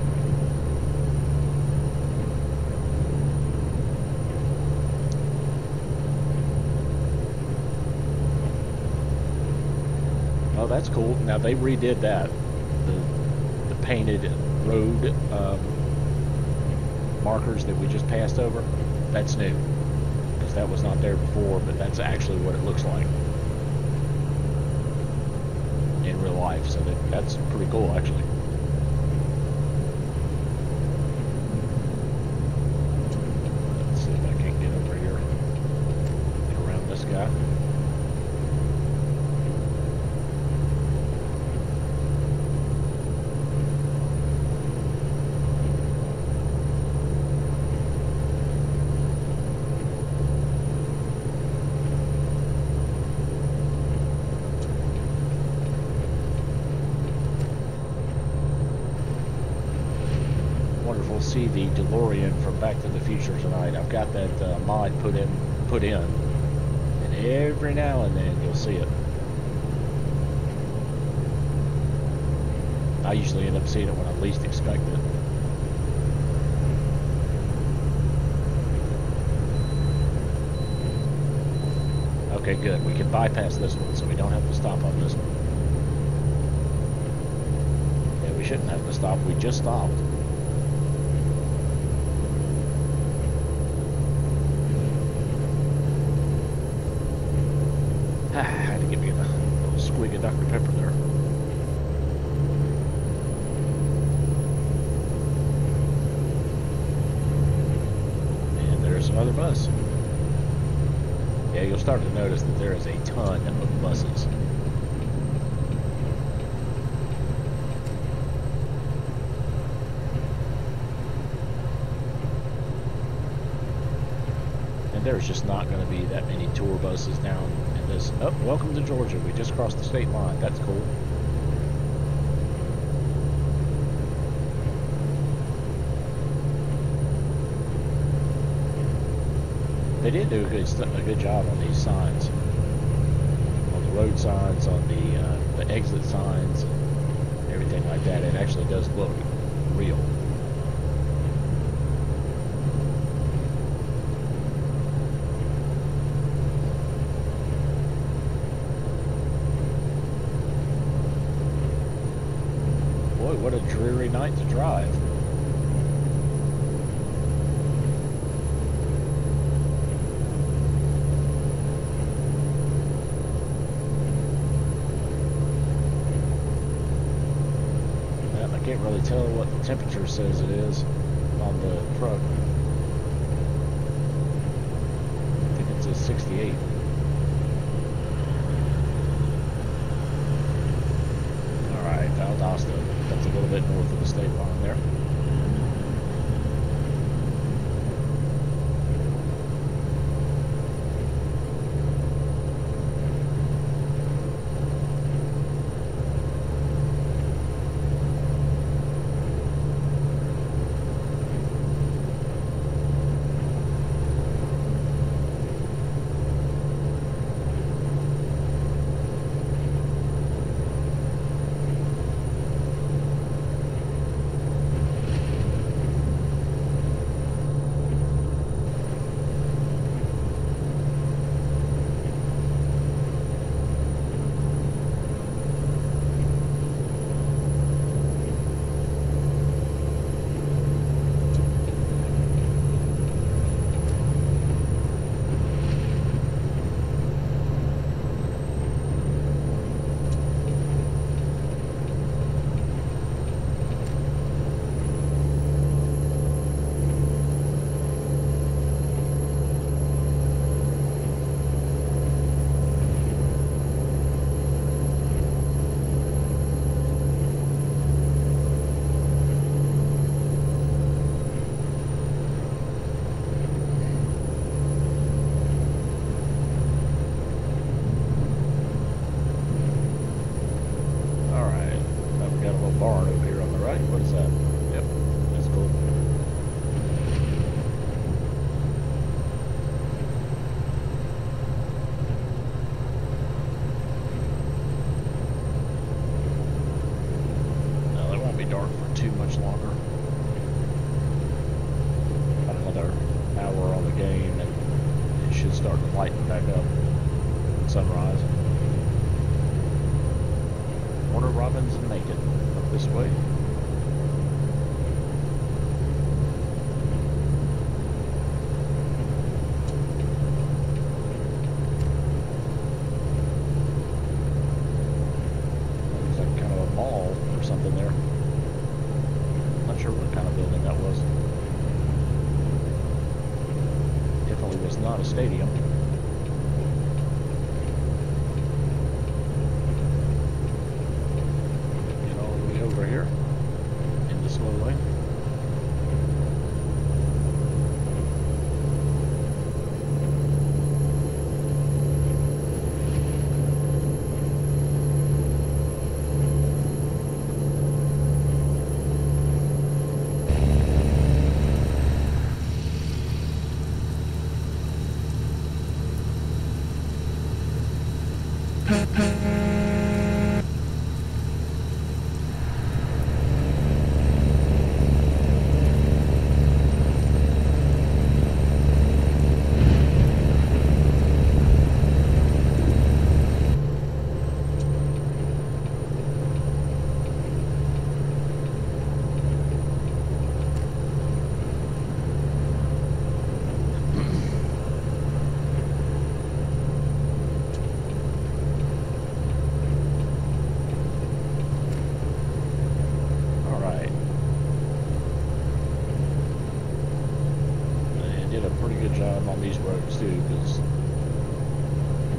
Oh, that's cool. Now they redid that. The painted road markers that we just passed over, that's new. Because that was not there before, but that's actually what it looks like in real life. So that's pretty cool, actually. Let's see if I can get over here. Get around this guy. See the DeLorean from Back to the Future tonight. I've got that mod put in, and every now and then you'll see it. I usually end up seeing it when I least expect it. Okay, good. We can bypass this one, so we don't have to stop on this one. Yeah, we shouldn't have to stop. We just stopped. I had to give you a little squig of Dr. Pepper there. And there's another bus. Yeah, you'll start to notice that there is a ton of buses. And there's just not going to be that many tour buses down in this. Oh, welcome to Georgia. We just crossed the state line. That's cool. They did do a good job on these signs. road signs, on the exit signs, and everything like that. It actually does look real. Boy, what a dreary night to drive. I can't really tell what the temperature says it is on the truck. I think it says 68. Alright, Valdosta. That's a little bit north of the state line there. Barn over here on the right. What is that? Yep, that's cool. No, that won't be dark for too much longer. About another hour on the game, and it should start to lighten back up. Sunrise. Warner Robins and Macon. This way. Looks like kind of a mall or something there. Not sure what kind of building that was. Definitely was not a stadium. Over here in the slow lane. On these roads too, because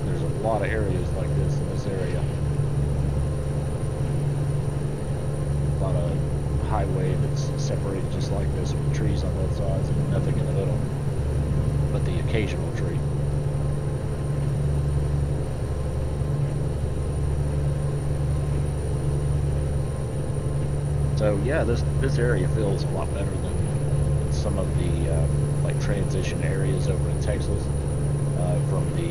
there's a lot of areas like this in this area. A lot of highway that's separated just like this with trees on both sides and nothing in the middle but the occasional tree. So yeah, this area feels a lot better than some of the like transition areas over in Texas from the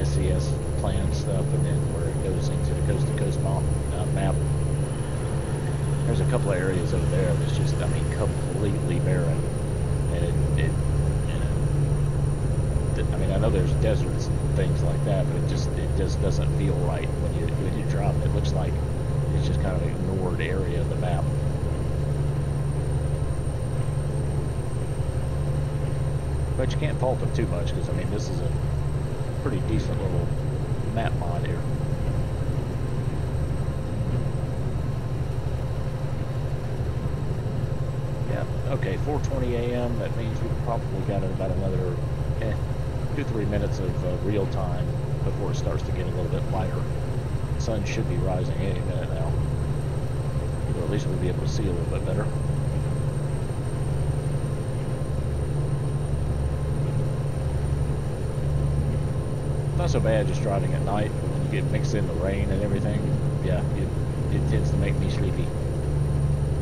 SCS plant stuff, and then where it goes into the coast-to-coast map. There's a couple of areas over there that's just, I mean, completely barren, and it I mean, I know there's deserts and things like that, but it just doesn't feel right when you drop. It looks like it's just kind of an ignored area of the map. But you can't fault them too much, because I mean, this is a pretty decent little map mod here. Yeah, okay, 4:20 a.m. That means we've probably got about another 2-3 minutes of real time before it starts to get a little bit lighter. The sun should be rising any minute now, or at least we'll be able to see a little bit better. Not so bad just driving at night, but when you get mixed in the rain and everything, yeah, it tends to make me sleepy.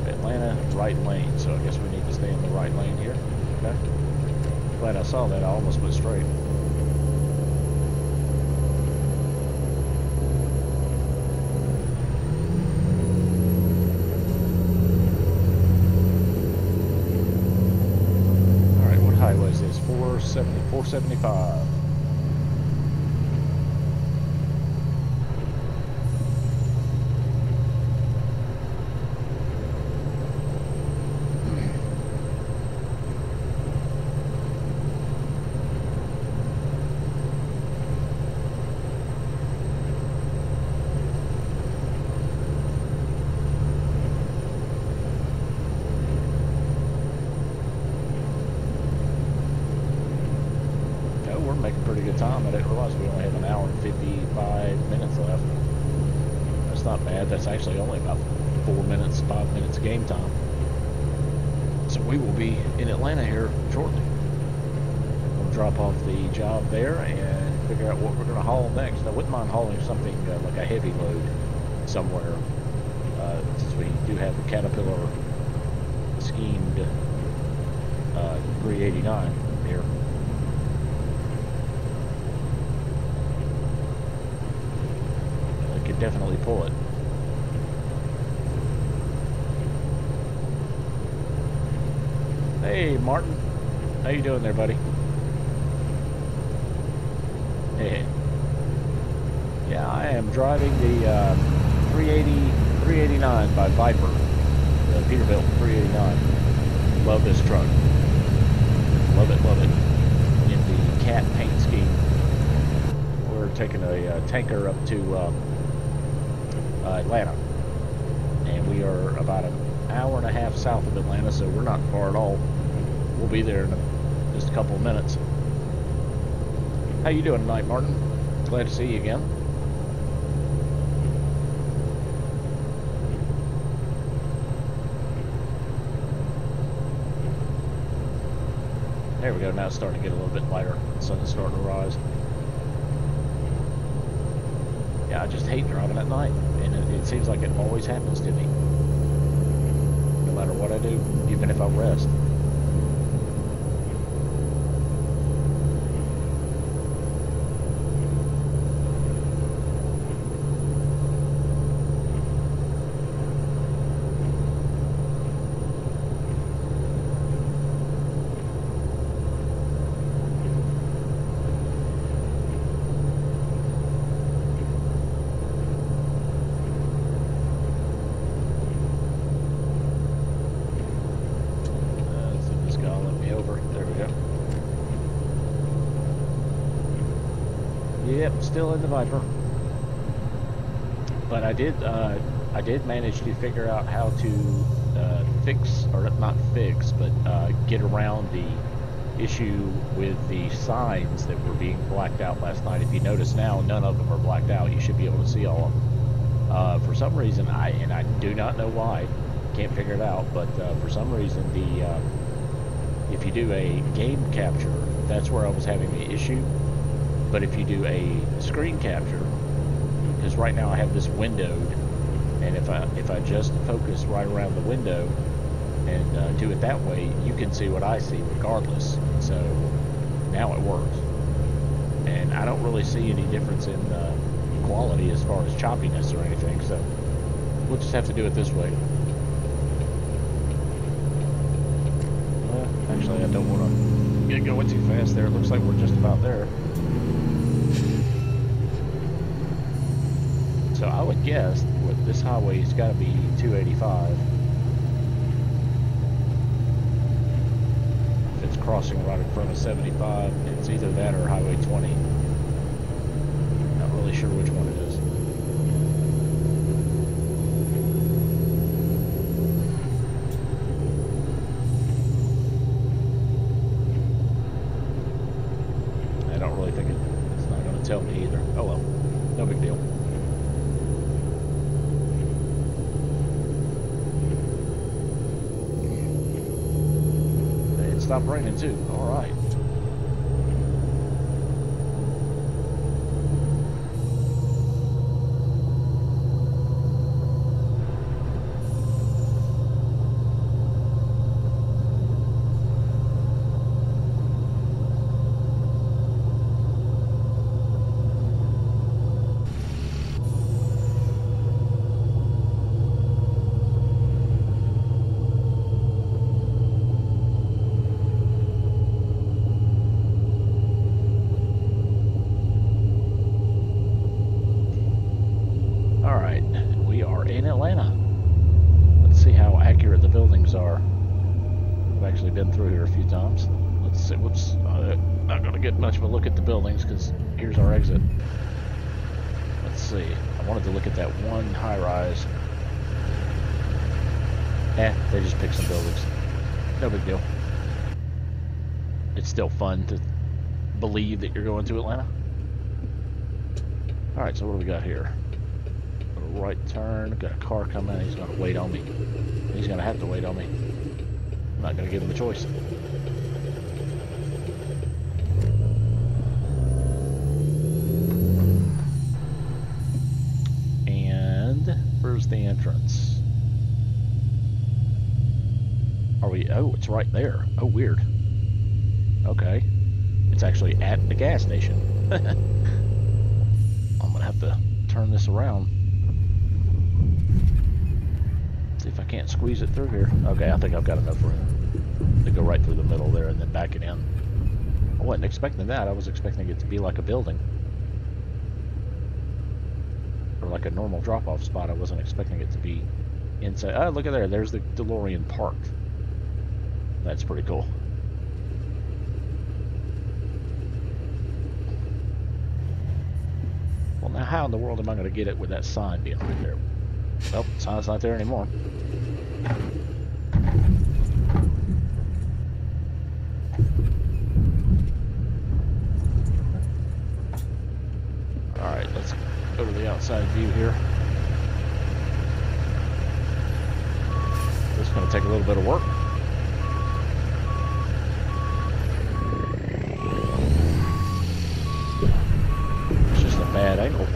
Atlanta, right lane, so I guess we need to stay in the right lane here. Okay. Glad I saw that. I almost went straight. Alright, what highway is this? 475. Making pretty good time. I didn't realize we only have an hour and 55 minutes left. That's not bad. That's actually only about 5 minutes game time. So we will be in Atlanta here shortly. We'll drop off the job there and figure out what we're going to haul next. I wouldn't mind hauling something like a heavy load somewhere, since we do have the Caterpillar schemed 389 here. Definitely pull it. Hey Martin, how you doing there, buddy? Hey. Yeah, I am driving the 389 by Viper, the Peterbilt 389. Love this truck. Love it. In the cat paint scheme. We're taking a tanker up to Atlanta, and we are about an hour and a half south of Atlanta, so we're not far at all. We'll be there in just a couple of minutes. How you doing tonight, Martin? Glad to see you again. There we go. Now it's starting to get a little bit lighter. The sun is starting to rise. Yeah, I just hate driving at night, and it seems like it always happens to me, no matter what I do, even if I rest. Yep, still in the Viper. But I did manage to figure out how to fix, or not fix, but get around the issue with the signs that were being blacked out last night. If you notice now, none of them are blacked out. You should be able to see all of them. For some reason, I do not know why, can't figure it out, but for some reason, if you do a game capture, that's where I was having the issue. But if you do a screen capture, because right now I have this windowed, and if I just focus right around the window and do it that way, you can see what I see regardless. So now it works. and I don't really see any difference in quality as far as choppiness or anything, so we'll just have to do it this way. Well, actually, I don't want to get going too fast there. It looks like we're just about there. So I would guess with this highway, it's got to be 285. If it's crossing right in front of 75, it's either that or Highway 20. Not really sure which one it is. I don't really think it's not going to tell me either. Oh well, no big deal. It stopped raining too. All right. Been through here a few times. Let's see. Whoops. Not going to get much of a look at the buildings because here's our exit. Let's see. I wanted to look at that one high-rise. They just picked some buildings. No big deal. It's still fun to believe that you're going to Atlanta. Alright, so what do we got here? A right turn. Got a car coming. He's going to wait on me. He's going to have to wait on me. I'm not going to give him a choice. And where's the entrance? Are we? Oh, it's right there. Oh, weird. Okay. It's actually at the gas station. I'm going to have to turn this around. See if I can't squeeze it through here. Okay, I think I've got enough room to go right through the middle there and then back it in. I wasn't expecting that. I was expecting it to be like a building. Or like a normal drop-off spot. I wasn't expecting it to be inside. Oh, look at there. There's the DeLorean parked. That's pretty cool. Well, now how in the world am I going to get it with that sign being right there? Well, the sign's not there anymore. Alright, let's go to the outside view here. This is going to take a little bit of work. It's just a bad angle.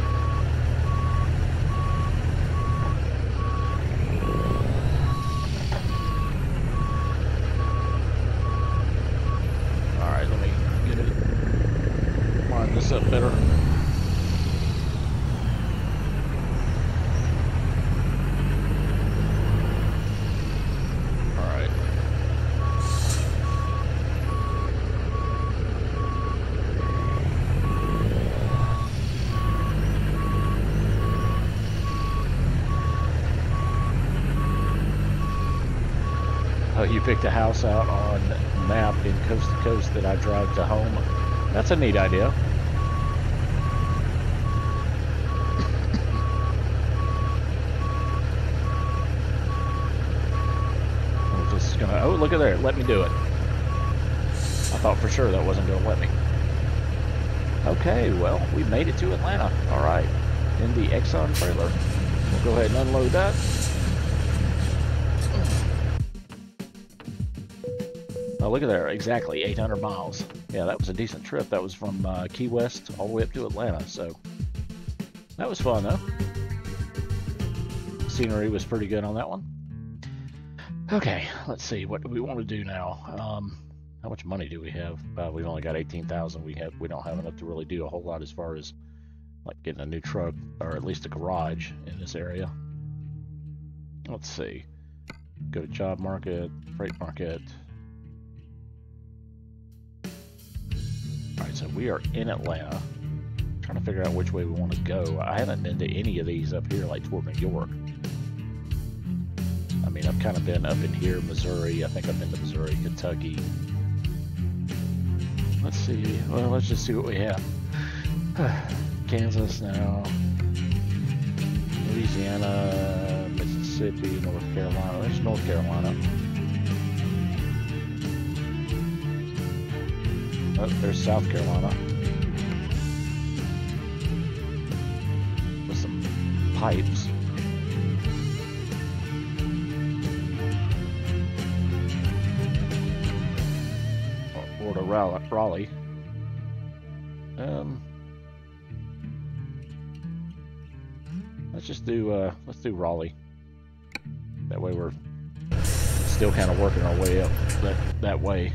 Up better. Alright. Oh, you picked a house out on map in Coast to Coast that I drive to home. That's a neat idea. Oh, look at there. Let me do it. I thought for sure that wasn't going to let me. Okay, well, we made it to Atlanta. All right. In the Exxon trailer. We'll go ahead and unload that. Oh, look at there. Exactly 800 miles. Yeah, that was a decent trip. That was from Key West all the way up to Atlanta. So that was fun, though. Scenery was pretty good on that one. Okay, let's see. What do we want to do now? I think we're going to go ahead and unload this. We'll go ahead and unload that. All right, let's go to the outside view here. This is going to take a little bit of work. Just a bad angle. How much money do we have? We've only got 18,000. We don't have enough to really do a whole lot as far as like getting a new truck or at least a garage in this area. Let's see. Go to job market, freight market. All right, so we are in Atlanta. Trying to figure out which way we want to go. I haven't been to any of these up here, like toward New York. I mean, I've kind of been up in here, Missouri. I think I've been to Missouri, Kentucky. Let's see. Well, let's just see what we have. Kansas now. Louisiana, Mississippi, North Carolina. There's North Carolina. Oh, there's South Carolina. With some pipes. Or to Raleigh. Let's do Raleigh. That way we're still kind of working our way up that way.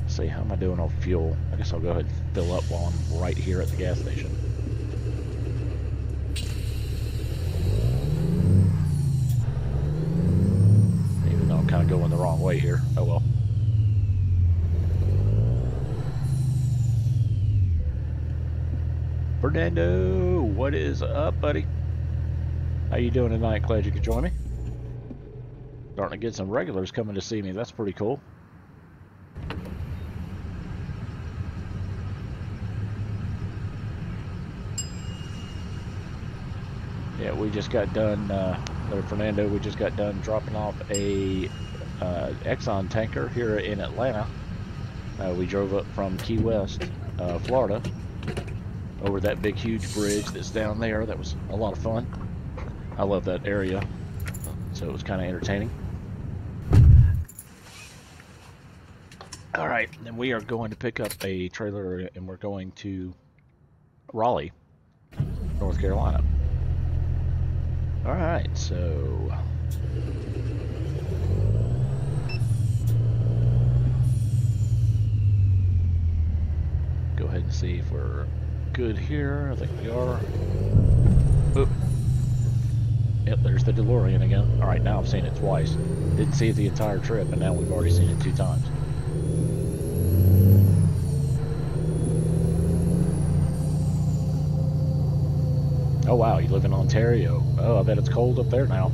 Let's see, how am I doing on fuel? I guess I'll go ahead and fill up while I'm right here at the gas station. Even though I'm kind of going the wrong way here. Oh well. Fernando, what is up, buddy? How you doing tonight? Glad you could join me. Starting to get some regulars coming to see me. That's pretty cool. Yeah, we just got done, Fernando, we just got done dropping off a Exxon tanker here in Atlanta. We drove up from Key West, Florida, over that big huge bridge that's down there. That was a lot of fun. I love that area, so it was kind of entertaining. All right, then we are going to pick up a trailer and we're going to Raleigh, North Carolina. All right, so go ahead and see if we're good here. I think we are. Oop. Yep, there's the DeLorean again. All right, now I've seen it twice. Didn't see it the entire trip, and now we've already seen it 2 times. Oh wow, you live in Ontario. Oh, I bet it's cold up there now.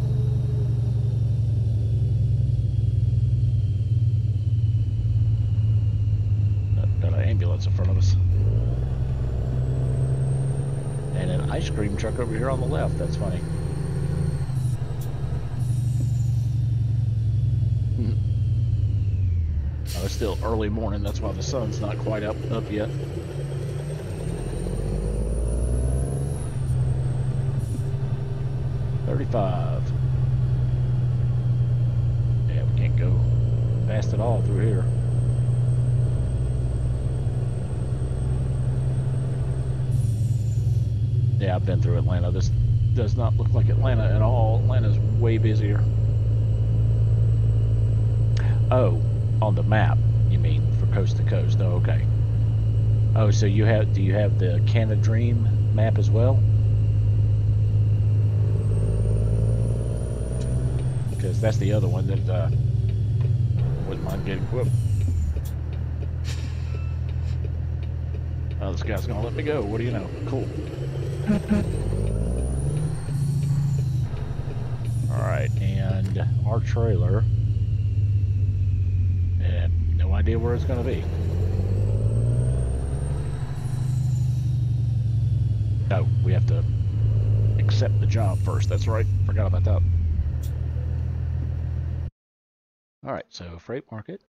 Got an ambulance in front of us. And an ice cream truck over here on the left. That's funny. Oh, it's still early morning. That's why the sun's not quite up yet. $35. Yeah, we can't go fast at all through here. Yeah, I've been through Atlanta. This does not look like Atlanta at all. Atlanta's way busier. Oh, on the map, you mean, for coast to coast. Oh, okay. Oh, so do you have the Canada Dream map as well? Because that's the other one that wouldn't mind getting. Whoop. Oh, this guy's gonna let me go. What do you know? Cool. Alright, and our trailer, and no idea where it's going to be. No, we have to accept the job first. That's right. Forgot about that. Alright, so freight market.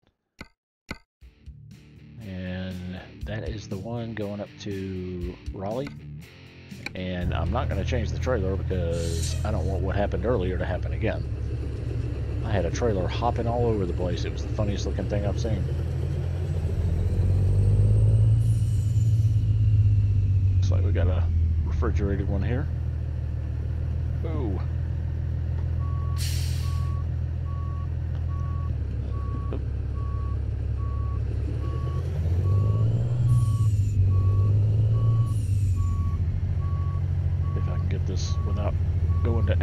And that is the one going up to Raleigh. And I'm not going to change the trailer because I don't want what happened earlier to happen again. I had a trailer hopping all over the place. It was the funniest looking thing I've seen. Looks like we got a refrigerated one here. Ooh.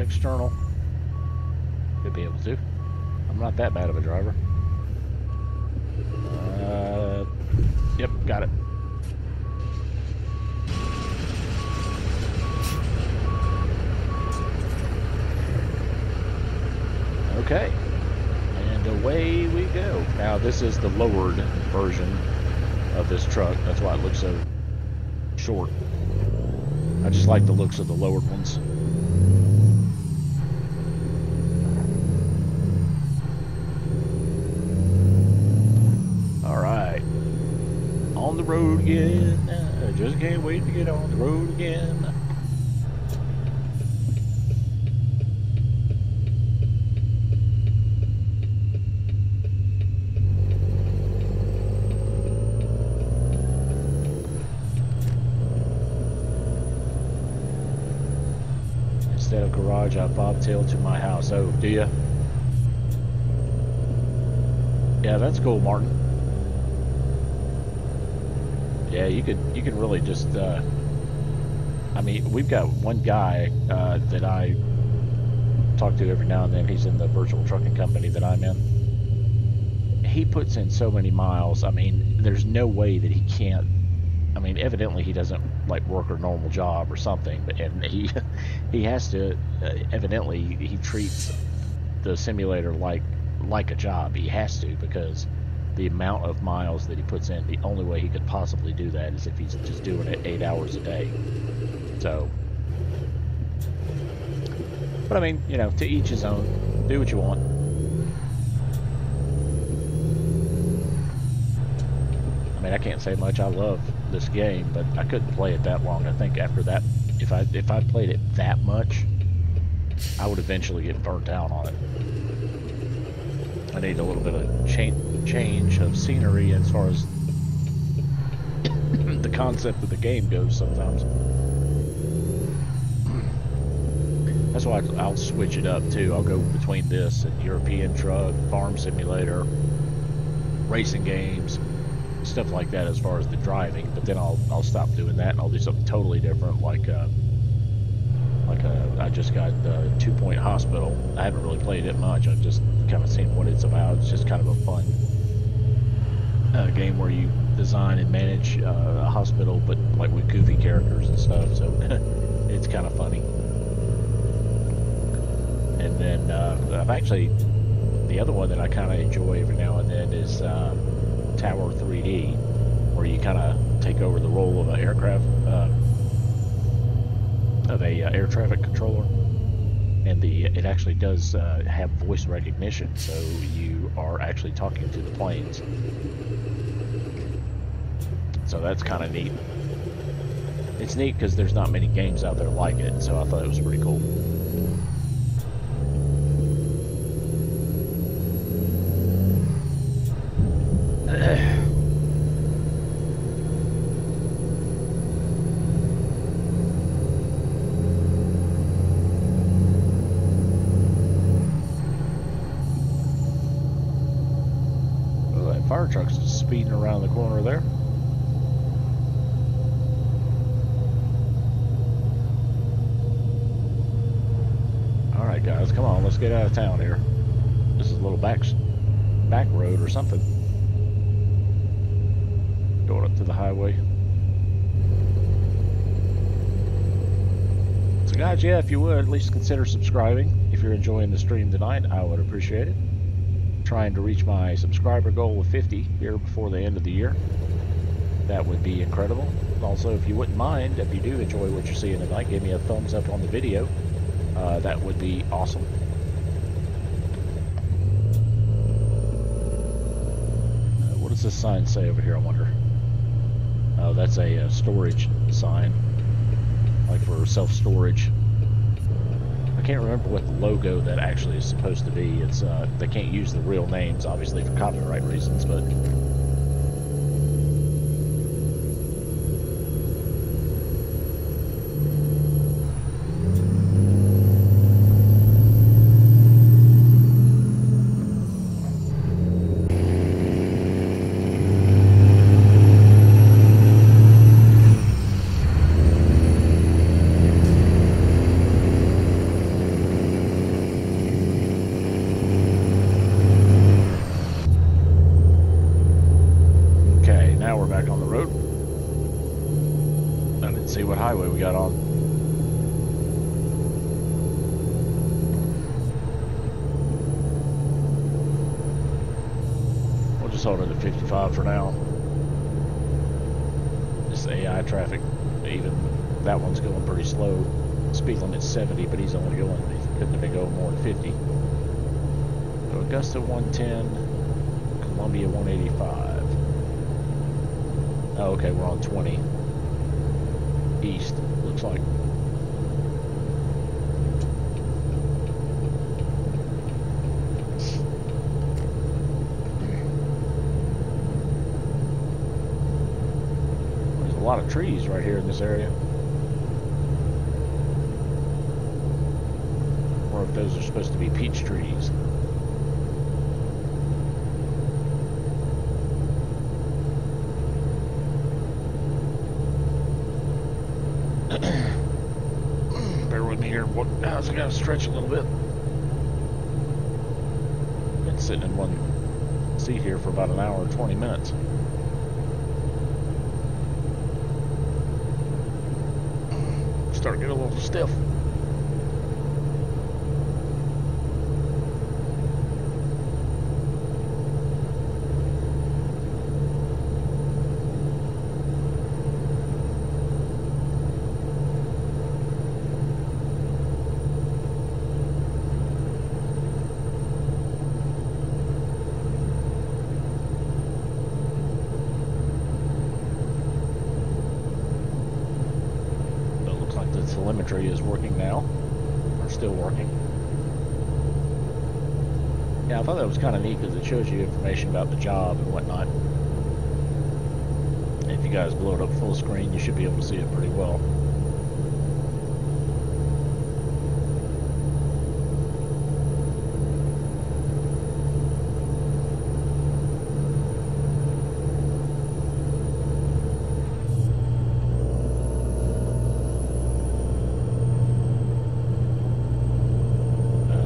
external. Could be able to. I'm not that bad of a driver. Yep, got it. Okay, and away we go. Now this is the lowered version of this truck. That's why it looks so short. I just like the looks of the lowered ones. Alright, on the road again. I just can't wait to get on the road again. Instead of garage, I bobtail to my house. Oh, do ya? Yeah, that's cool, Martin. Yeah, you can really just. I mean, we've got one guy that I talk to every now and then. He's in the virtual trucking company that I'm in. He puts in so many miles. I mean, there's no way that he can't. I mean, evidently he doesn't like work a normal job or something, but and he has to. Evidently, he treats the simulator like a job. He has to, because the amount of miles that he puts in, the only way he could possibly do that is if he's just doing it 8 hours a day. So, but I mean, you know, to each his own. Do what you want. I mean, I can't say much. I love this game, but I couldn't play it that long. I think after that, if I played it that much, I would eventually get burnt out on it. I need a little bit of change of scenery as far as the concept of the game goes sometimes. That's why I'll switch it up too. I'll go between this and European Truck, Farm Simulator, racing games, stuff like that as far as the driving. But then I'll stop doing that and I'll do something totally different, like I just got Two Point Hospital. I haven't really played it much. I've just kind of seen what it's about. It's just kind of a fun game where you design and manage a hospital, but like with goofy characters and stuff. So it's kind of funny. And then I've actually, the other one that I kind of enjoy every now and then is Tower 3D, where you kind of take over the role of an aircraft. Of a air traffic controller, and it actually does have voice recognition, so you are actually talking to the planes. So that's kind of neat. It's neat because there's not many games out there like it, so I thought it was pretty cool. Fire truck's just speeding around the corner there. Alright guys, come on, let's get out of town here. This is a little back road or something. Going up to the highway. So guys, yeah, if you would, at least consider subscribing. If you're enjoying the stream tonight, I would appreciate it. Trying to reach my subscriber goal of 50 here before the end of the year. That would be incredible. Also, if you wouldn't mind, if you do enjoy what you're seeing tonight, give me a thumbs up on the video. That would be awesome. What does this sign say over here, I wonder? Oh, that's a storage sign, like for self-storage. I can't remember what the logo that actually is supposed to be. It's they can't use the real names, obviously, for copyright reasons, but we're back on the road. I didn't see what highway we got on. We'll just hold it at 55 for now. This AI traffic, even that one's going pretty slow. Speed limit's 70, but he's only going, he couldn't have been going more than 50. So Augusta 110, Columbia 185. Oh, okay, we're on 20. East, looks like. There's a lot of trees right here in this area. Or if those are supposed to be peach trees. Bear with me here. How's I gotta stretch a little bit. Been sitting in one seat here for about an hour and 20 minutes. Start getting a little stiff. Telemetry is working now, or still working. Yeah, I thought that was kind of neat because it shows you information about the job and whatnot. And if you guys blow it up full screen, you should be able to see it pretty well.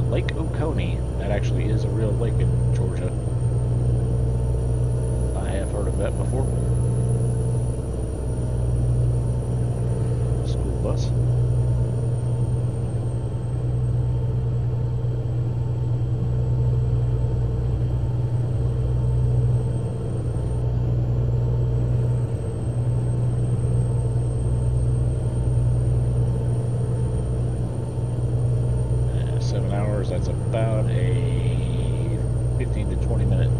Lake Oconee, that actually is a real lake in Georgia. I have heard of that before. School bus. That's about a 15 to 20 minute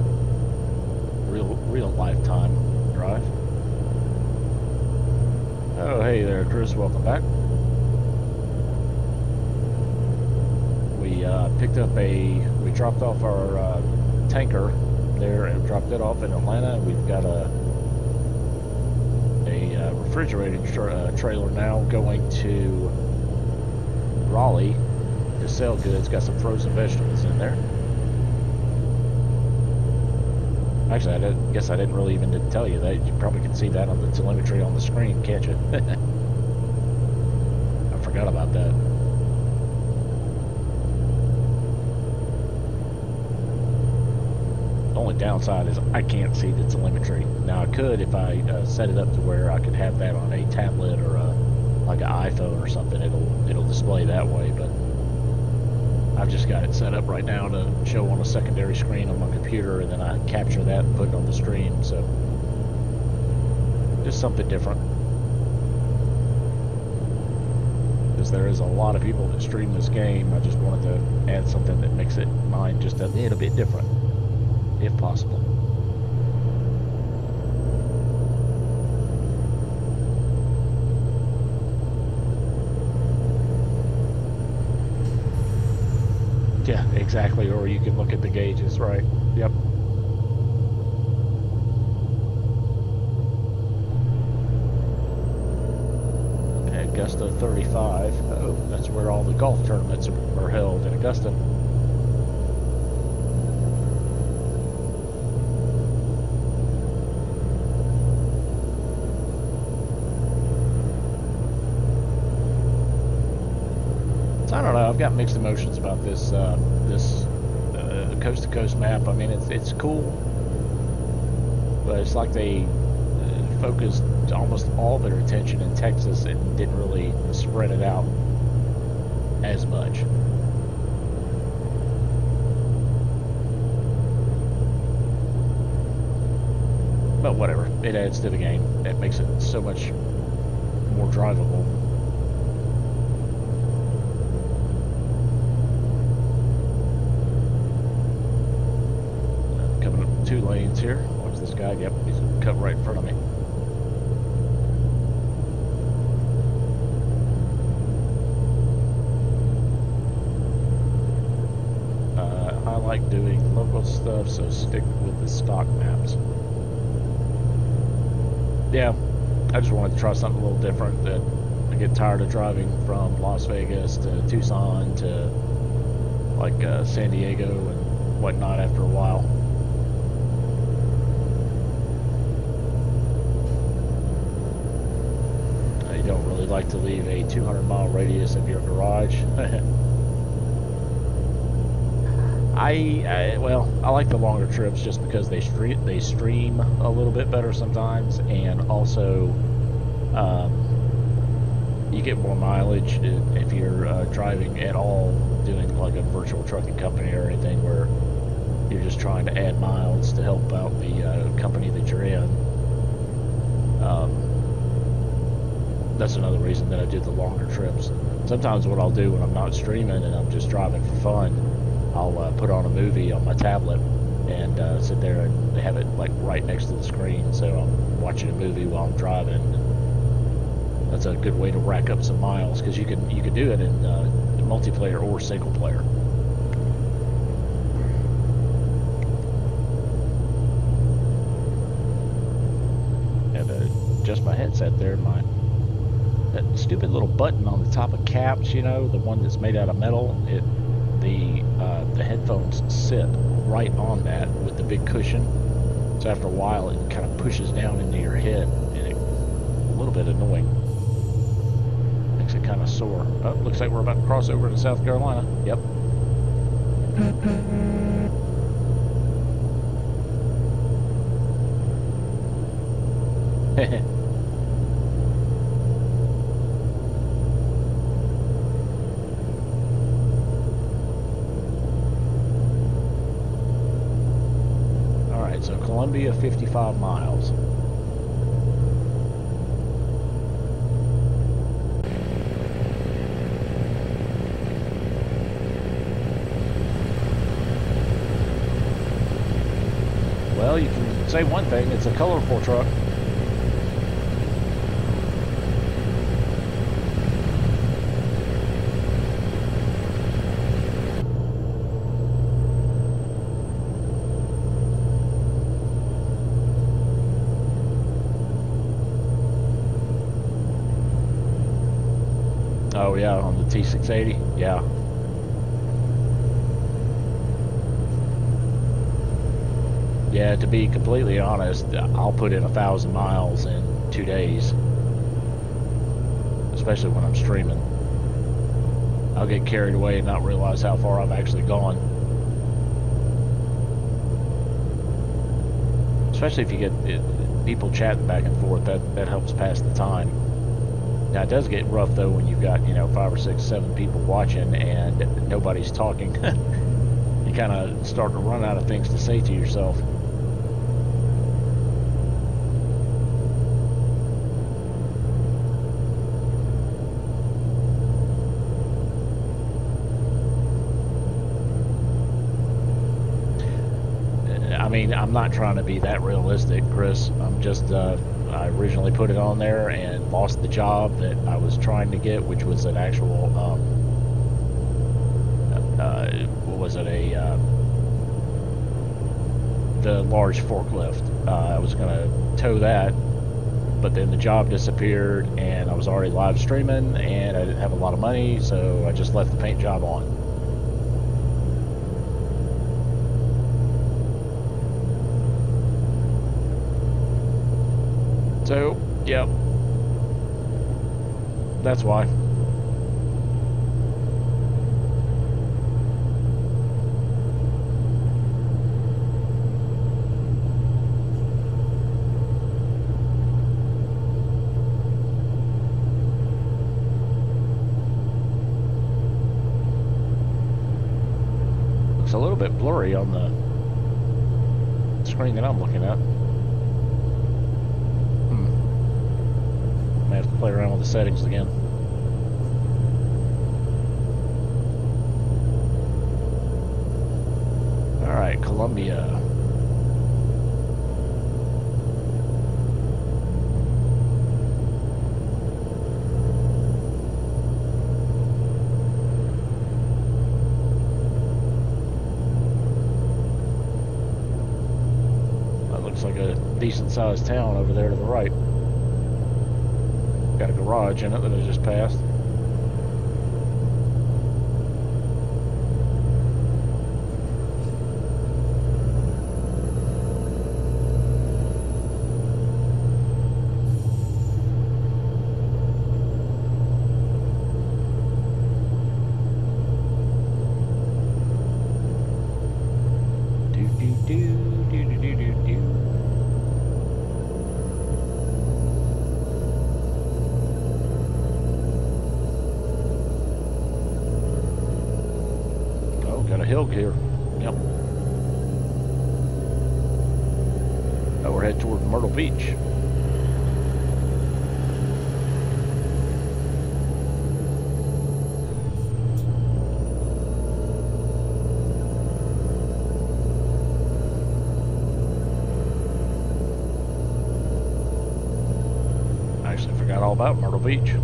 real lifetime drive. Oh, hey there, Chris. Welcome back. We we dropped off our tanker there and dropped it off in Atlanta. We've got a refrigerated trailer now going to Raleigh to sell goods. Got some frozen vegetables in there. Actually, I guess I didn't really even tell you that. You probably can see that on the telemetry on the screen, can't you? I forgot about that. The only downside is I can't see the telemetry. Now I could if I set it up to where I could have that on a tablet or like an iPhone or something. It'll display that way, but I've just got it set up right now to show on a secondary screen on my computer, and then I capture that and put it on the stream, so just something different. Because there is a lot of people that stream this game, I just wanted to add something that makes it mine just a little bit different, if possible. Yeah, exactly, or you can look at the gauges, right? Yep. Okay, Augusta 35. Oh, that's where all the golf tournaments are held in Augusta. I don't know. I've got mixed emotions about this coast-to-coast map. I mean, it's cool, but it's like they focused almost all their attention in Texas and didn't really spread it out as much. But whatever, it adds to the game. It makes it so much more drivable. Coming up 2 lanes here. Watch this guy. Yep, he's cut right in front of me. I like doing local stuff, so stick with the stock maps. Yeah, I just wanted to try something a little different. That I get tired of driving from Las Vegas to Tucson to like San Diego and whatnot after a while. You don't really like to leave a 200-mile radius of your garage. Well, I like the longer trips just because they stream a little bit better sometimes, and also you get more mileage if you're driving at all, doing like a virtual trucking company or anything where you're just trying to add miles to help out the company that you're in. That's another reason that I did the longer trips. Sometimes what I'll do when I'm not streaming and I'm just driving for fun, I'll put on a movie on my tablet and sit there and have it like right next to the screen, so I'm watching a movie while I'm driving. That's a good way to rack up some miles, because you can do it in multiplayer or single player. Had to adjust my headset there. That stupid little button on the top of caps, you know, the one that's made out of metal. The headphones sit right on that with the big cushion, so after a while it kind of pushes down into your head, and it's a little bit annoying. Makes it kind of sore. Oh, looks like we're about to cross over to South Carolina. Yep. So Columbia, 55 miles. Well, you can say one thing, it's a colorful truck. Oh yeah, on the T680, yeah. Yeah, to be completely honest, I'll put in 1,000 miles in 2 days, especially when I'm streaming. I'll get carried away and not realize how far I've actually gone. Especially if you get people chatting back and forth, that helps pass the time. Now it does get rough though when you've got, 5 or 6, 7 people watching and nobody's talking. You kind of start to run out of things to say to yourself. I mean, I'm not trying to be that realistic, Chris. I'm just, I originally put it on there and lost the job that I was trying to get, which was an actual, what was it, the large forklift. I was going to tow that, but then the job disappeared and I was already live streaming and I didn't have a lot of money, so I just left the paint job on. So, yep, that's why. little bit blurry on the screen that I'm looking at. I may have to play around with the settings again. Alright, Columbia. Like a decent sized town over there to the right. Got a garage in it that I just passed. Hill here. Yep. We're headed toward Myrtle Beach. I actually forgot all about Myrtle Beach.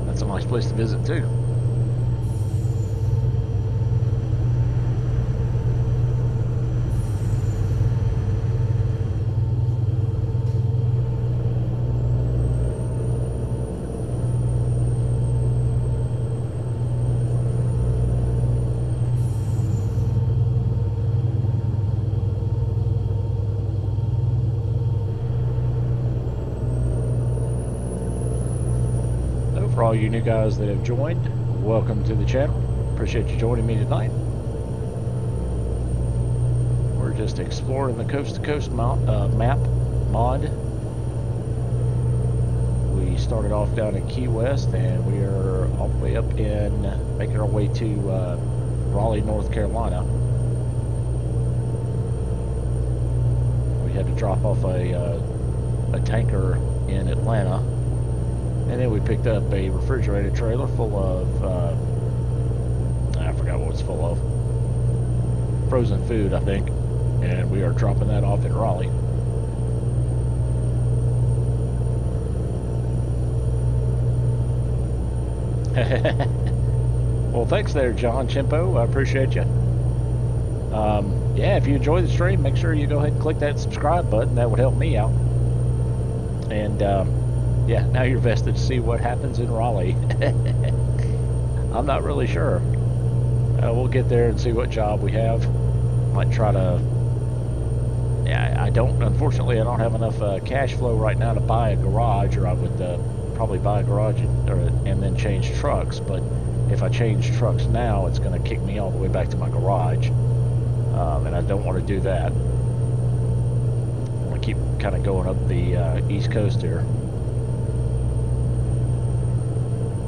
That's a nice place to visit too. For all you new guys that have joined, welcome to the channel. Appreciate you joining me tonight. We're just exploring the coast-to-coast map mod. We started off down in Key West, and we are all the way up in, making our way to Raleigh, North Carolina. We had to drop off a tanker in Atlanta. And then we picked up a refrigerated trailer full of, I forgot what it's full of. Frozen food, I think. And we are dropping that off in Raleigh. Well, thanks there, John Chimpo. I appreciate you. Yeah, if you enjoy the stream, make sure you go ahead and click that subscribe button. That would help me out. And, yeah, now you're vested to see what happens in Raleigh. I'm not really sure. We'll get there and see what job we have. Might try to... Yeah, unfortunately, I don't have enough cash flow right now to buy a garage, or I would probably buy a garage and then change trucks. But if I change trucks now, it's going to kick me all the way back to my garage. And I don't want to do that. I want to keep kind of going up the East Coast here.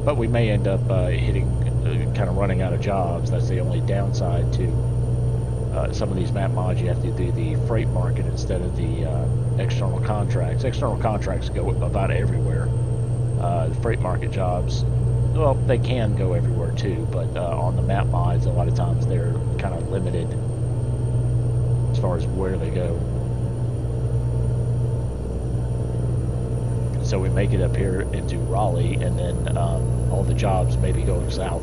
But we may end up kind of running out of jobs. That's the only downside to some of these map mods. You have to do the freight market instead of the external contracts. External contracts go about everywhere. The freight market jobs, well, they can go everywhere too, but on the map mods, a lot of times they're kind of limited as far as where they go. So we make it up here into Raleigh, and then all the jobs may be going south.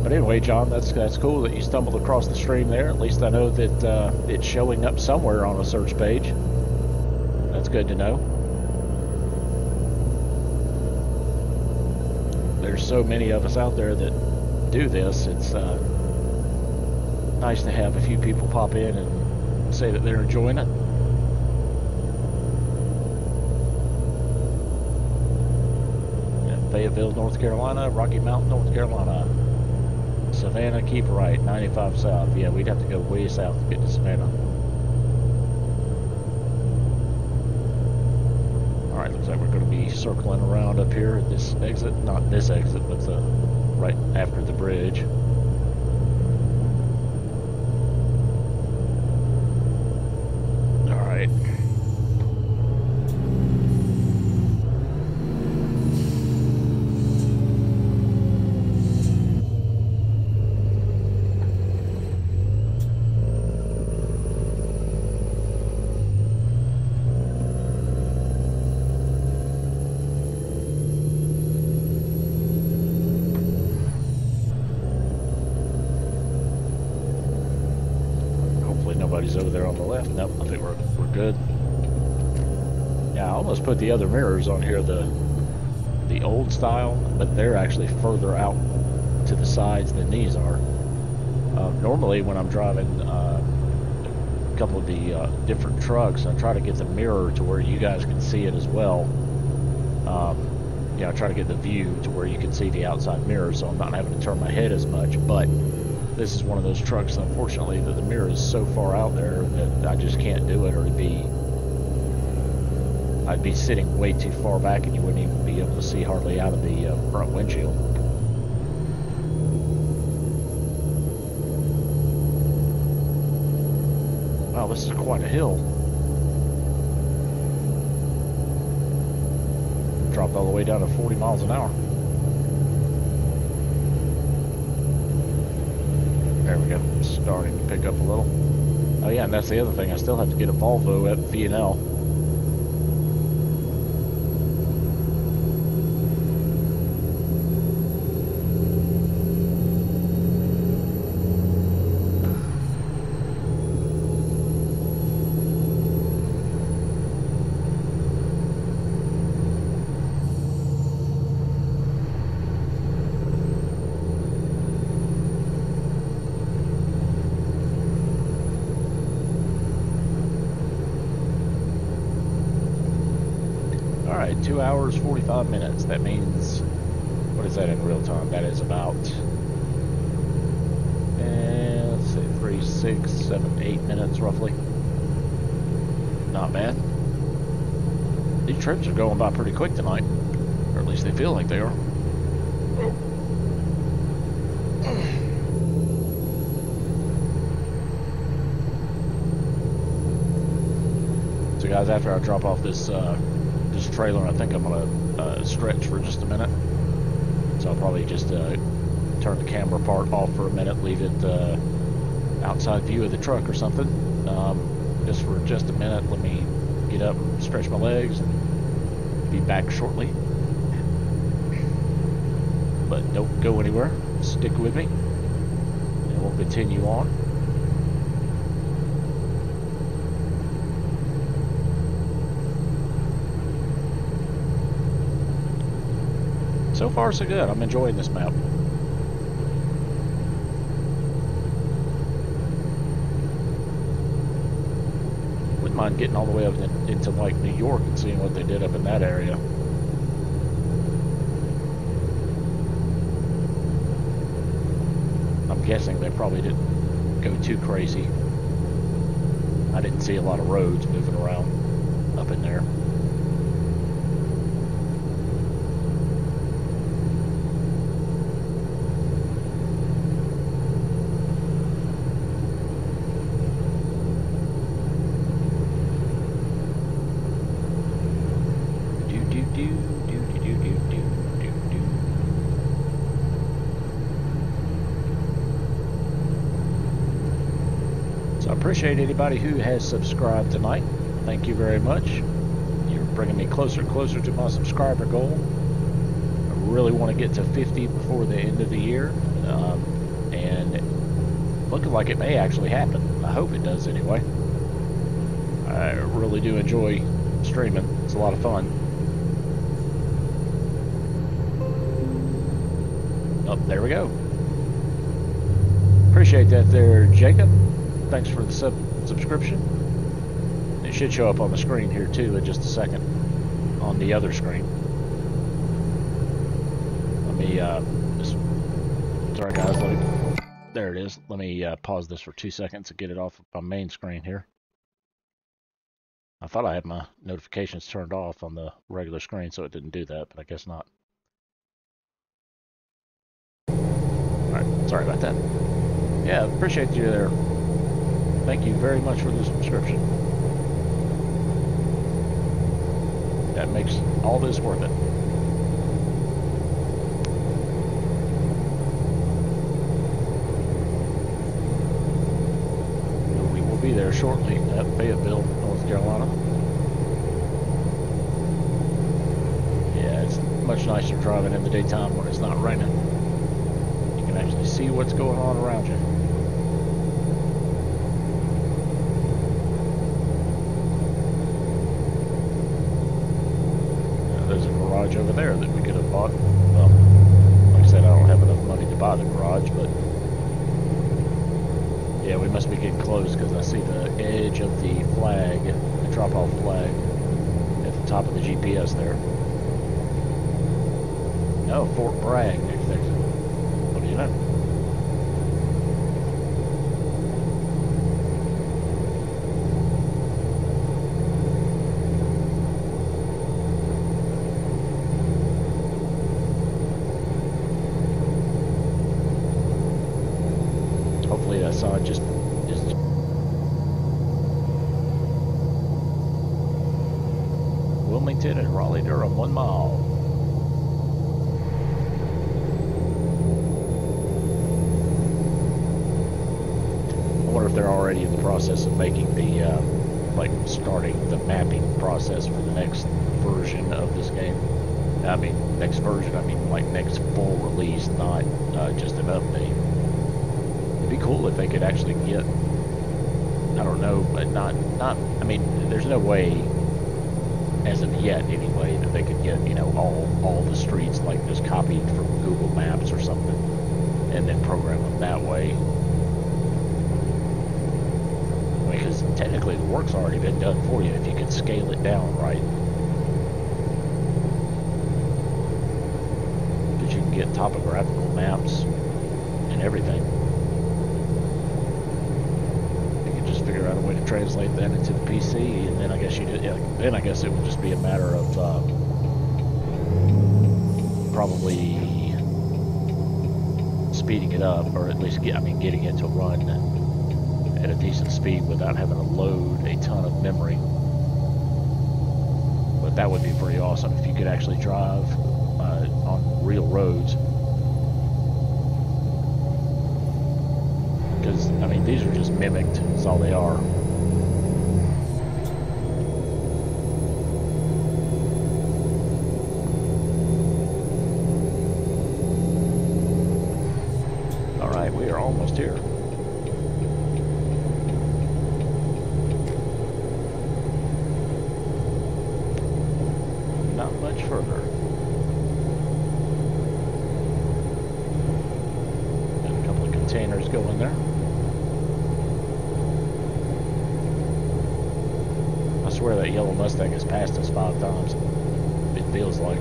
But anyway, John, that's cool that you stumbled across the stream there. At least I know that it's showing up somewhere on a search page. That's good to know. There's so many of us out there that do this. It's nice to have a few people pop in and say that they're enjoying it. Yeah, Fayetteville, North Carolina, Rocky Mountain, North Carolina. Savannah, keep right, 95 south. Yeah, we'd have to go way south to get to Savannah. Alright, looks like we're going to be circling around up here at this exit. Not this exit, but the right after the bridge. Alright. Nobody's over there on the left. Nope, I think we're good. Yeah, I almost put the other mirrors on here, the old style, but they're actually further out to the sides than these are. Normally when I'm driving a couple of the different trucks, I try to get the mirror to where you guys can see it as well. You know, I try to get the view to where you can see the outside mirror, so I'm not having to turn my head as much. But this is one of those trucks, unfortunately, that the mirror is so far out there that I just can't do it, or I'd be sitting way too far back and you wouldn't even be able to see hardly out of the front windshield. Wow, this is quite a hill. Dropped all the way down to 40 miles an hour. There we go, starting to pick up a little. Oh yeah, and that's the other thing, I still have to get a Volvo at V&L. Alright, 2 hours, 45 minutes. That means, what is that in real time? That is about, let's say 3, 6, 7, 8 minutes roughly. Not bad. These trips are going by pretty quick tonight. Or at least they feel like they are. So guys, after I drop off this trailer, I think I'm gonna stretch for just a minute. So I'll probably just turn the camera part off for a minute, leave it outside view of the truck or something, just for just a minute. Let me get up, stretch my legs, and be back shortly. But don't go anywhere, stick with me, and we'll continue on. So far, so good. I'm enjoying this map. Wouldn't mind getting all the way up into like New York and seeing what they did up in that area. I'm guessing they probably didn't go too crazy. I didn't see a lot of roads moving around up in there. So I appreciate anybody who has subscribed tonight. Thank you very much. You're bringing me closer and closer to my subscriber goal. I really want to get to 50 before the end of the year, and looking like it may actually happen. I hope it does anyway. I really do enjoy streaming. It's a lot of fun. Oh, there we go. Appreciate that there, Jacob. Thanks for the subscription. It should show up on the screen here too in just a second on the other screen. Let me just Sorry guys, there it is. Let me pause this for 2 seconds to get it off of my main screen here. I thought I had my notifications turned off on the regular screen, so it didn't do that, but I guess not. Alright, sorry about that. Yeah, appreciate you there. Thank you very much for the subscription. That makes all this worth it. We will be there shortly at Fayetteville, North Carolina. Yeah, it's much nicer driving in the daytime when it's not raining. You can actually see what's going on around you. There's a garage over there that we could have bought. Well, like I said, I don't have enough money to buy the garage, but yeah, we must be getting close because I see the edge of the flag, the drop-off flag, at the top of the GPS there. Oh, Fort Bragg next to it. What do you know? Hopefully that sign just is. Wilmington and Raleigh-Durham, 1 mile. I wonder if they're already in the process of making the, like starting the mapping process for the next version of this game. I mean, next version, I mean like next full release, not just an update. It'd be cool if they could actually get, I don't know, but not, I mean, there's no way, as of yet anyway, that they could get, you know, all the streets like just copied from Google Maps or something, and then program them that way. I mean, because technically the work's already been done for you if you could scale it down right. Because you can get topographical maps and everything. Figure out a way to translate that into the PC, and then I guess then I guess it would just be a matter of probably speeding it up, or at least getting it to run at a decent speed without having to load a ton of memory. But that would be pretty awesome if you could actually drive on real roads. Because, I mean, these are just mimicked, that's all they are. Alright, we are almost here. Not much further. Got a couple of containers going there. I swear that yellow Mustang has passed us 5 times. It feels like.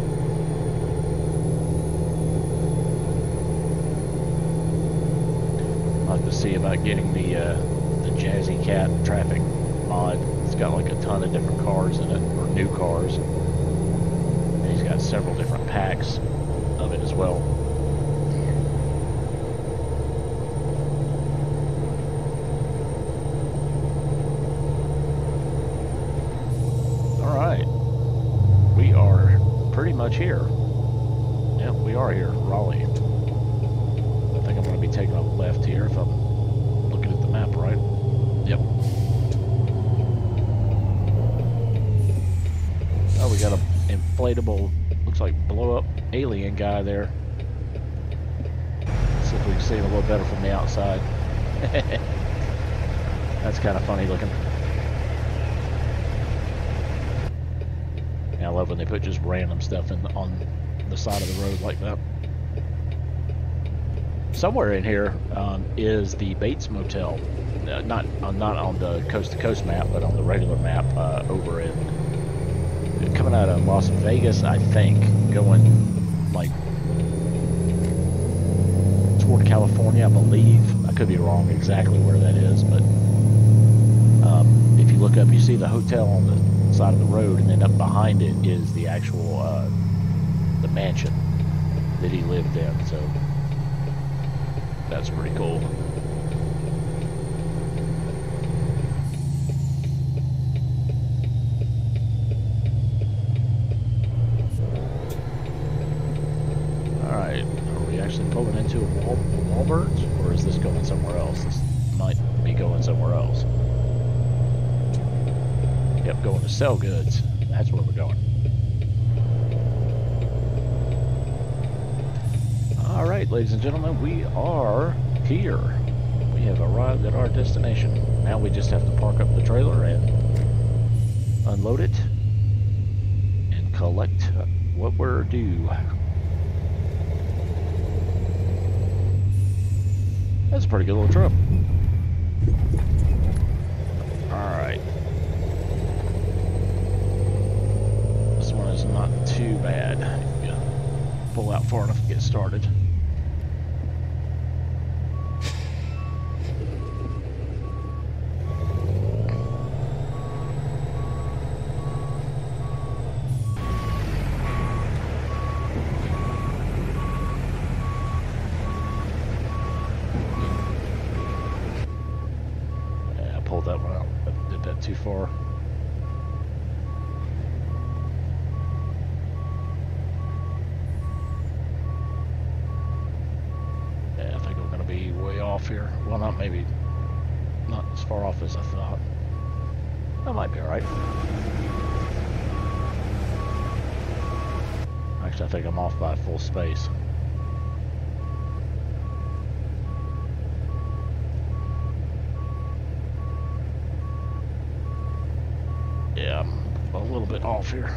I'd like to see about getting the Jazzy Cat traffic mod. It's got like a ton of different cars in it, or new cars. And he's got several different packs of it as well. We are pretty much here. Yep, we are here, Raleigh. I think I'm going to be taking a left here if I'm looking at the map right. Yep. Oh, we got an inflatable, looks like blow-up alien guy there. Let's see if we can see him a little better from the outside. That's kind of funny looking. I love when they put just random stuff on the side of the road like that. Somewhere in here is the Bates Motel. Not on the coast-to-coast map, but on the regular map over in coming out of Las Vegas, I think, going like toward California, I believe. I could be wrong exactly where that is, but if you look up, you see the hotel on the side of the road, and then up behind it is the actual the mansion that he lived in. So that's pretty cool. Alright, are we actually pulling into a Walmart's, or is this going somewhere else? This might be going somewhere else. Yep, going to sell goods. That's where we're going. Alright, ladies and gentlemen, we are here. We have arrived at our destination. Now we just have to park up the trailer and unload it and collect what we're due. That's a pretty good little truck. Alright. This one is not too bad. If you pull out far enough to get started. That one out. I did that too far. Yeah, I think we're going to be way off here. Well, not as far off as I thought. That might be alright. Actually, I think I'm off by full space. Yeah, I'm a little bit off here.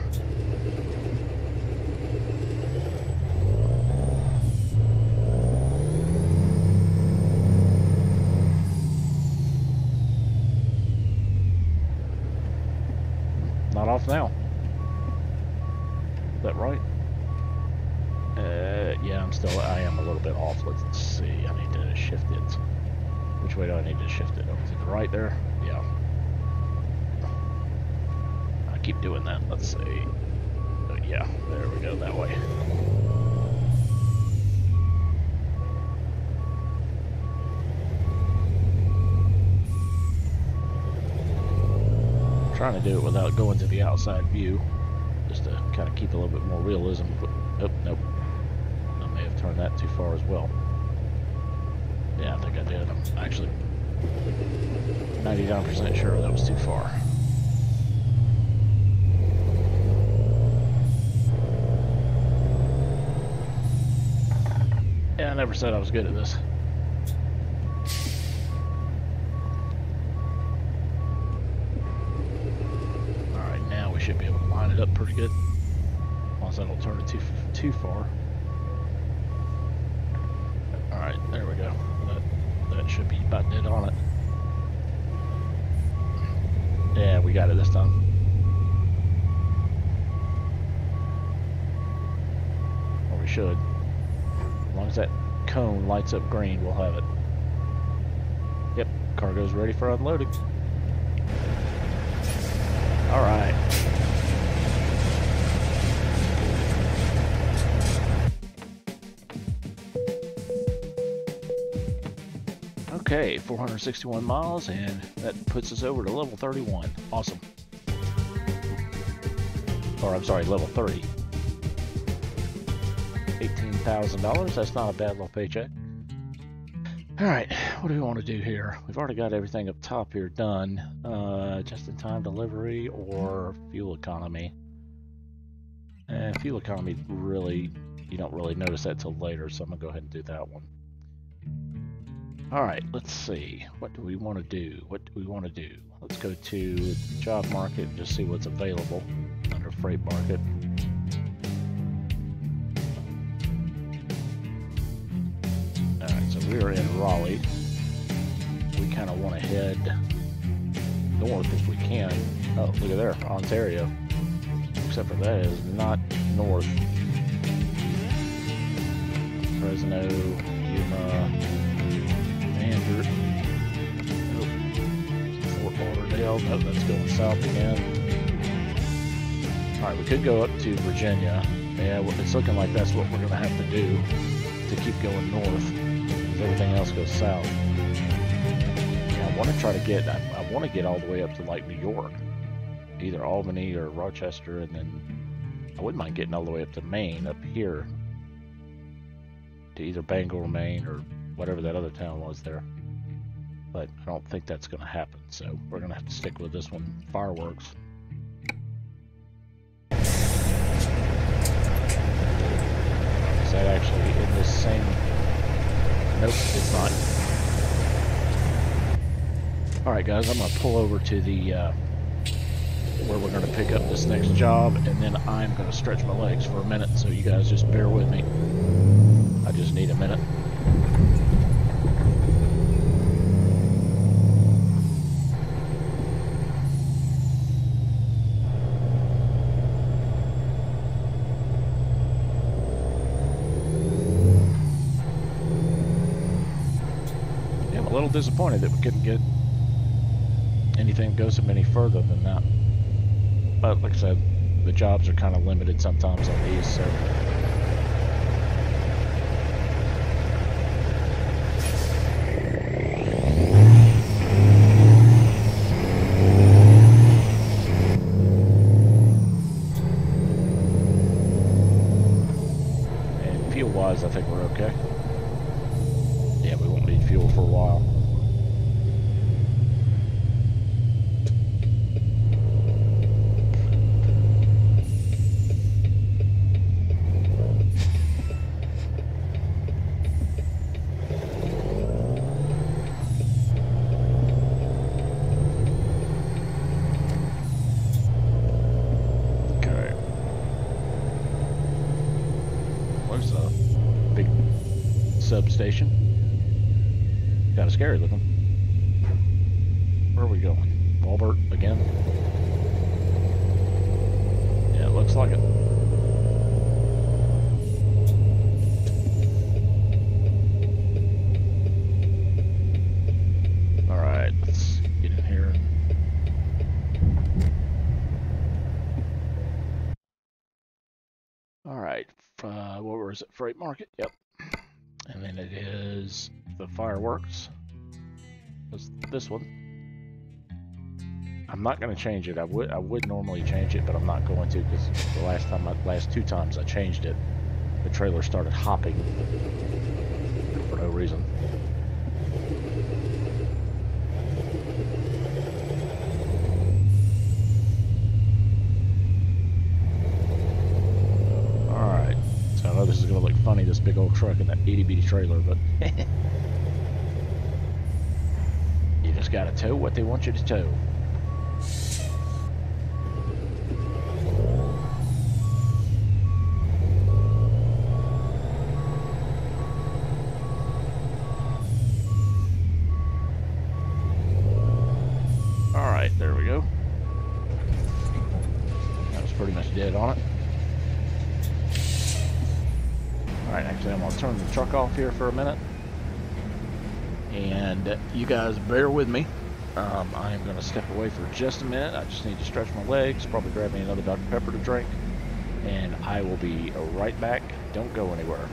Not off now. Is that right? Yeah, I am a little bit off. Let's see. I need to shift it. Which way do I need to shift it? Oh, is it right there? Yeah. Keep doing that. Let's see. Oh, yeah, there we go, that way. I'm trying to do it without going to the outside view, just to kind of keep a little bit more realism. Oh, nope. I may have turned that too far as well. Yeah, I think I did. I'm actually 99% sure that was too far. Yeah, I never said I was good at this. Alright, now we should be able to line it up pretty good. As long as I don't turn it too far. Alright, there we go. That should be about dead on it. Yeah, we got it this time. Or we should. As long as that cone lights up green, we'll have it. Yep, cargo's ready for unloading. Alright. Okay, 461 miles, and that puts us over to level 31. Awesome. Or, I'm sorry, level 30. $18,000, that's not a bad little paycheck. Alright, what do we want to do here? We've already got everything up top here done. Just-in-time delivery or fuel economy. Fuel economy, really, you don't really notice that till later, so I'm going to go ahead and do that one. Alright, let's see. What do we want to do? Let's go to job market and just see what's available under freight market. Alright, so we are in Raleigh. We kind of want to head north if we can. Oh, look at there, Ontario. Except for that is not north. Fresno. Yuma, Andrew. Fort Lauderdale. Nope, that's going south again. Alright, we could go up to Virginia. Yeah, it's looking like that's what we're going to have to do to keep going north, because everything else goes south. Yeah, I want to try to get, I want to get all the way up to like New York, either Albany or Rochester, and then I wouldn't mind getting all the way up to Maine, up here, to either Bangor, Maine, or whatever that other town was there. But I don't think that's going to happen, so we're going to have to stick with this one, Fireworks. Is that actually in this same... Nope, it's not. Alright guys, I'm going to pull over to the where we're going to pick up this next job, and then I'm going to stretch my legs for a minute, so you guys just bear with me. I just need a minute. A little disappointed that we couldn't get anything go some any further than that. But like I said, the jobs are kind of limited sometimes on these, so. And fuel-wise, I think we're okay. Yeah, we won't need fuel for a while. Okay. Where's the big substation? Kind of scary looking. Where are we going? Walbert again? Yeah, it looks like it. Alright, let's get in here. Alright, what was it? Freight Market? Yep. And then it is the Fireworks. This one. I'm not going to change it. I would normally change it, but I'm not going to, because the last two times I changed it, the trailer started hopping for no reason. Alright, so I know this is going to look funny, this big old truck and that itty bitty trailer, but you just got to tow what they want you to tow. Alright, there we go. That was pretty much dead on it. Alright, actually I'm going to turn the truck off here for a minute. And you guys bear with me. I am going to step away for just a minute. I just need to stretch my legs, probably grab me another Dr. Pepper to drink. And I will be right back. Don't go anywhere.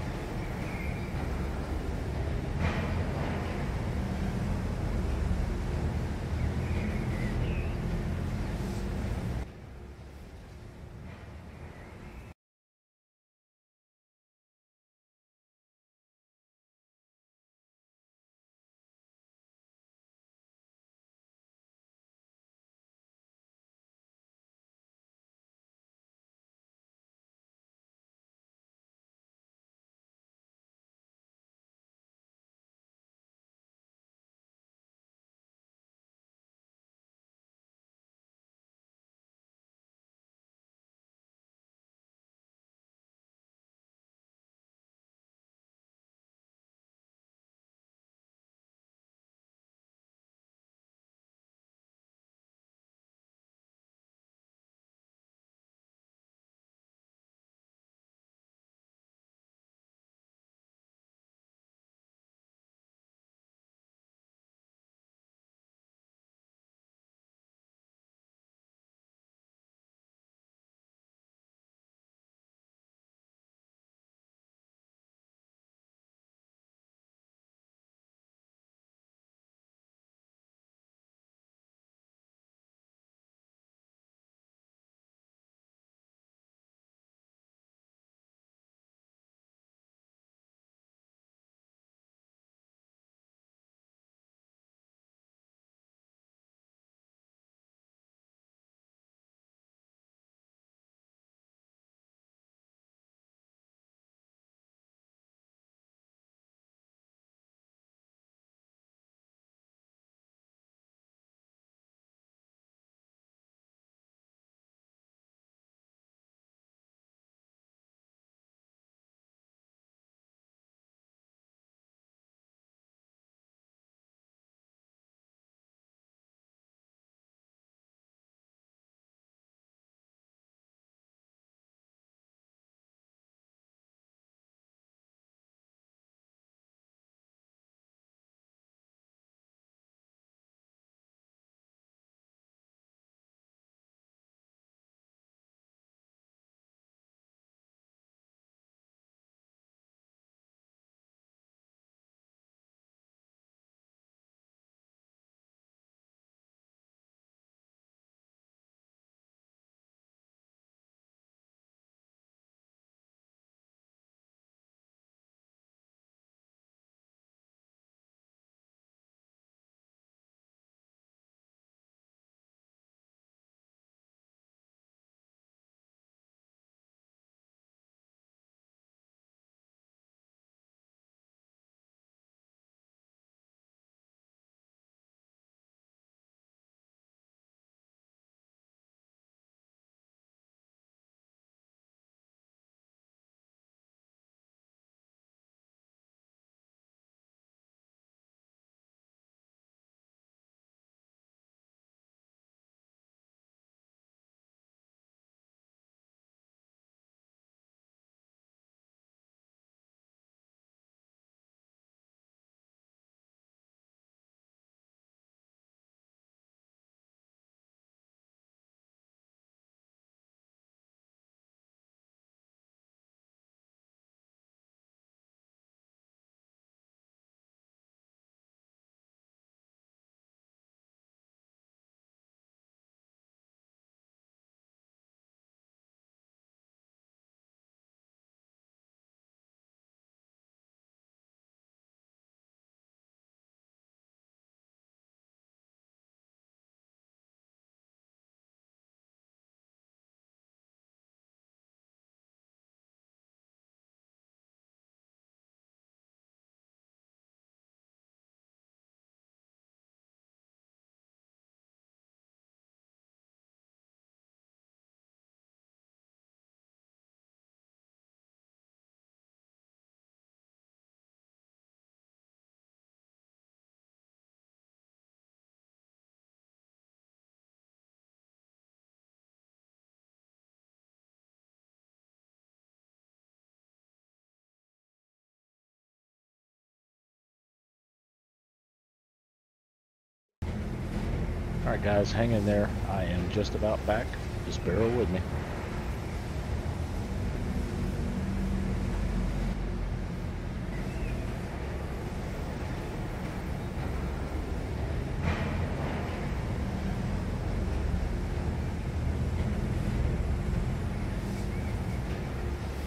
Alright guys, hang in there. I am just about back. Just bear with me.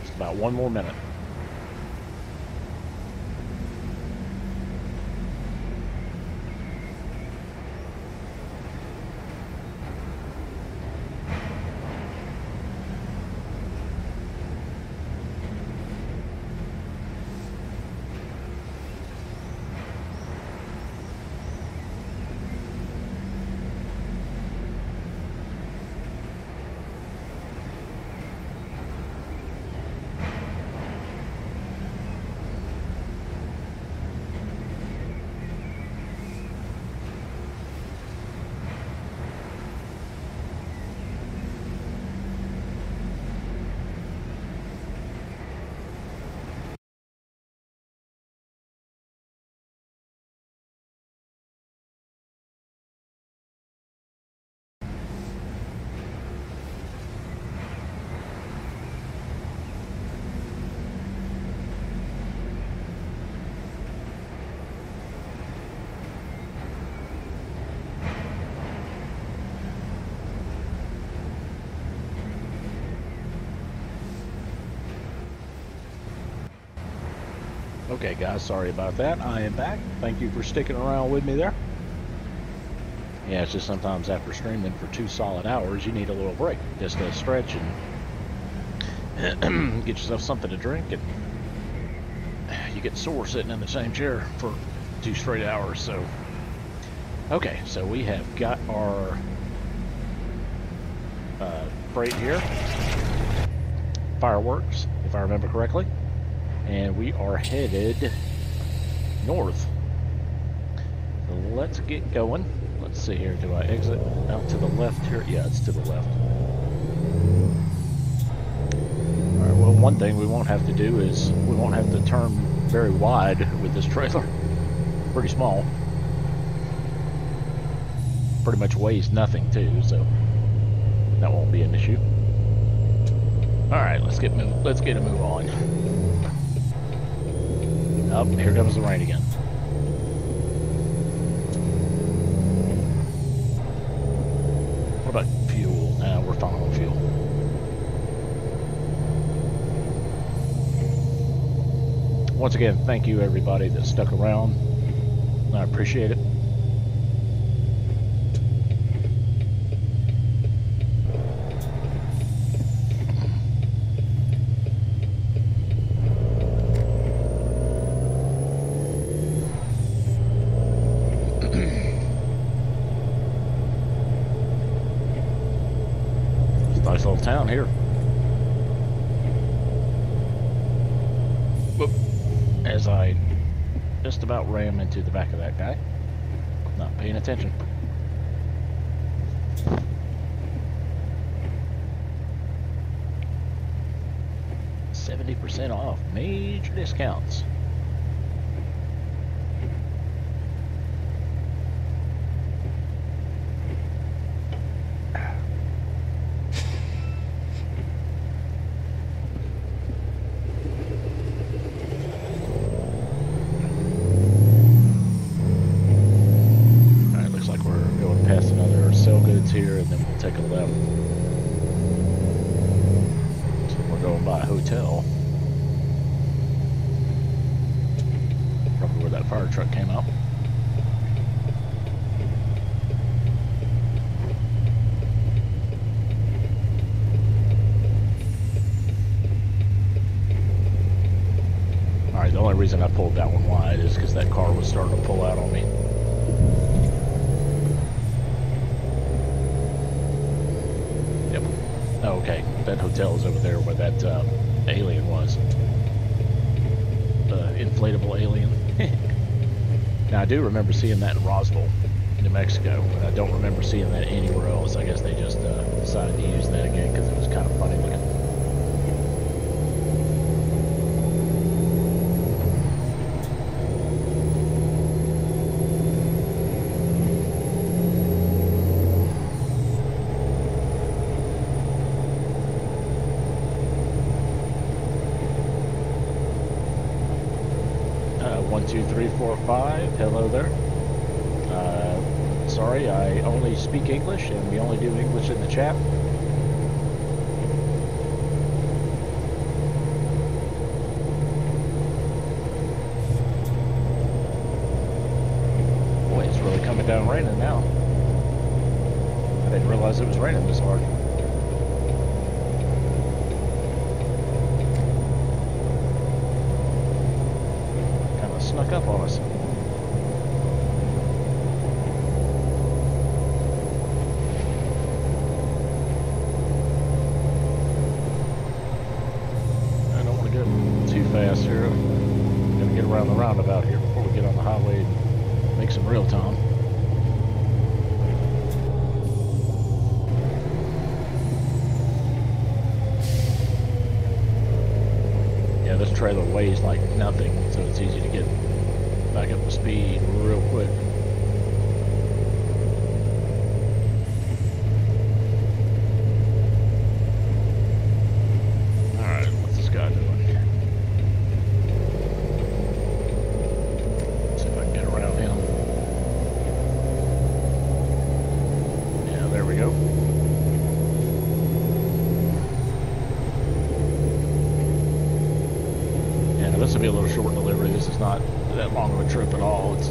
Just about one more minute. Okay guys, sorry about that. I am back. Thank you for sticking around with me there. Yeah, it's just sometimes after streaming for 2 solid hours, you need a little break. Just to stretch and get yourself something to drink, and you get sore sitting in the same chair for 2 straight hours. So, okay, so we have got our freight here. Fireworks, if I remember correctly. And we are headed north. So let's get going. Let's see here. Do I exit out to the left here? Yeah, it's to the left. Alright, well, one thing we won't have to do is we won't have to turn very wide with this trailer. Pretty small. Pretty much weighs nothing too, so that won't be an issue. Alright, let's get a move on. Oh, here comes the rain again. What about fuel? We're fine on fuel. Once again, thank you everybody that stuck around. I appreciate it. Nice little town here. Whoop. As I just about ram into the back of that guy. Not paying attention. %70 off. Major discounts. Here, and then we'll take a left. So we're going by a hotel. Probably where that fire truck came out. Alright, the only reason I pulled that one wide is because that car was starting to pull out on me. Okay, that hotel is over there where that alien was. The inflatable alien. Now, I do remember seeing that in Roswell, New Mexico, but I don't remember seeing that anywhere else. I guess they just decided to use that again because it was kind of funny looking. 12345. Hello there. Sorry, I only speak English, and we only do English in the chat. Boy, it's really coming down raining now. I didn't realize it was raining this hard. Kind of snuck up on us. Fast here. Gonna get around the roundabout here before we get on the highway and make some real time. Yeah, this trailer weighs like nothing, so it's easy to get back up to speed real quick. This will be a little short delivery. This is not that long of a trip at all. It's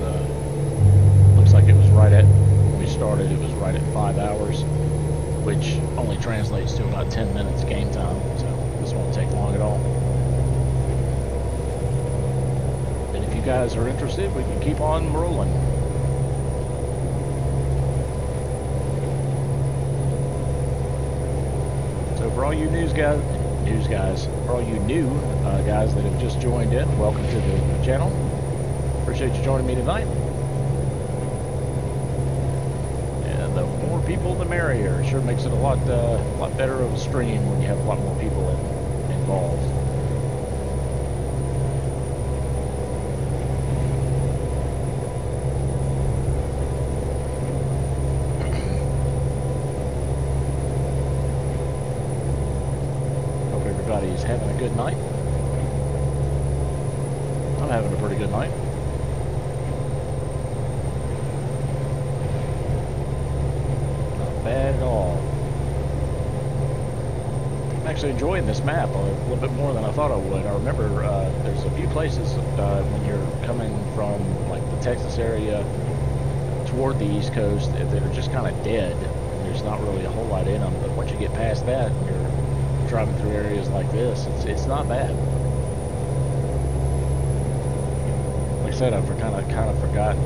looks like it was right at, when we started, it was right at 5 hours, which only translates to about 10 minutes game time. So this won't take long at all. And if you guys are interested, we can keep on rolling. So for all you for all you new guys that have just joined in, welcome to the channel. Appreciate you joining me tonight. And the more people, the merrier. Sure makes it a lot better of a stream when you have a lot more people involved. Everybody's having a good night. I'm having a pretty good night. Not bad at all. I'm actually enjoying this map a little bit more than I thought I would. I remember there's a few places when you're coming from like the Texas area toward the East Coast that are just kind of dead. There's not really a whole lot in them, but once you get past that, you're driving through areas like this, it's not bad. Like I said, I kind of forgot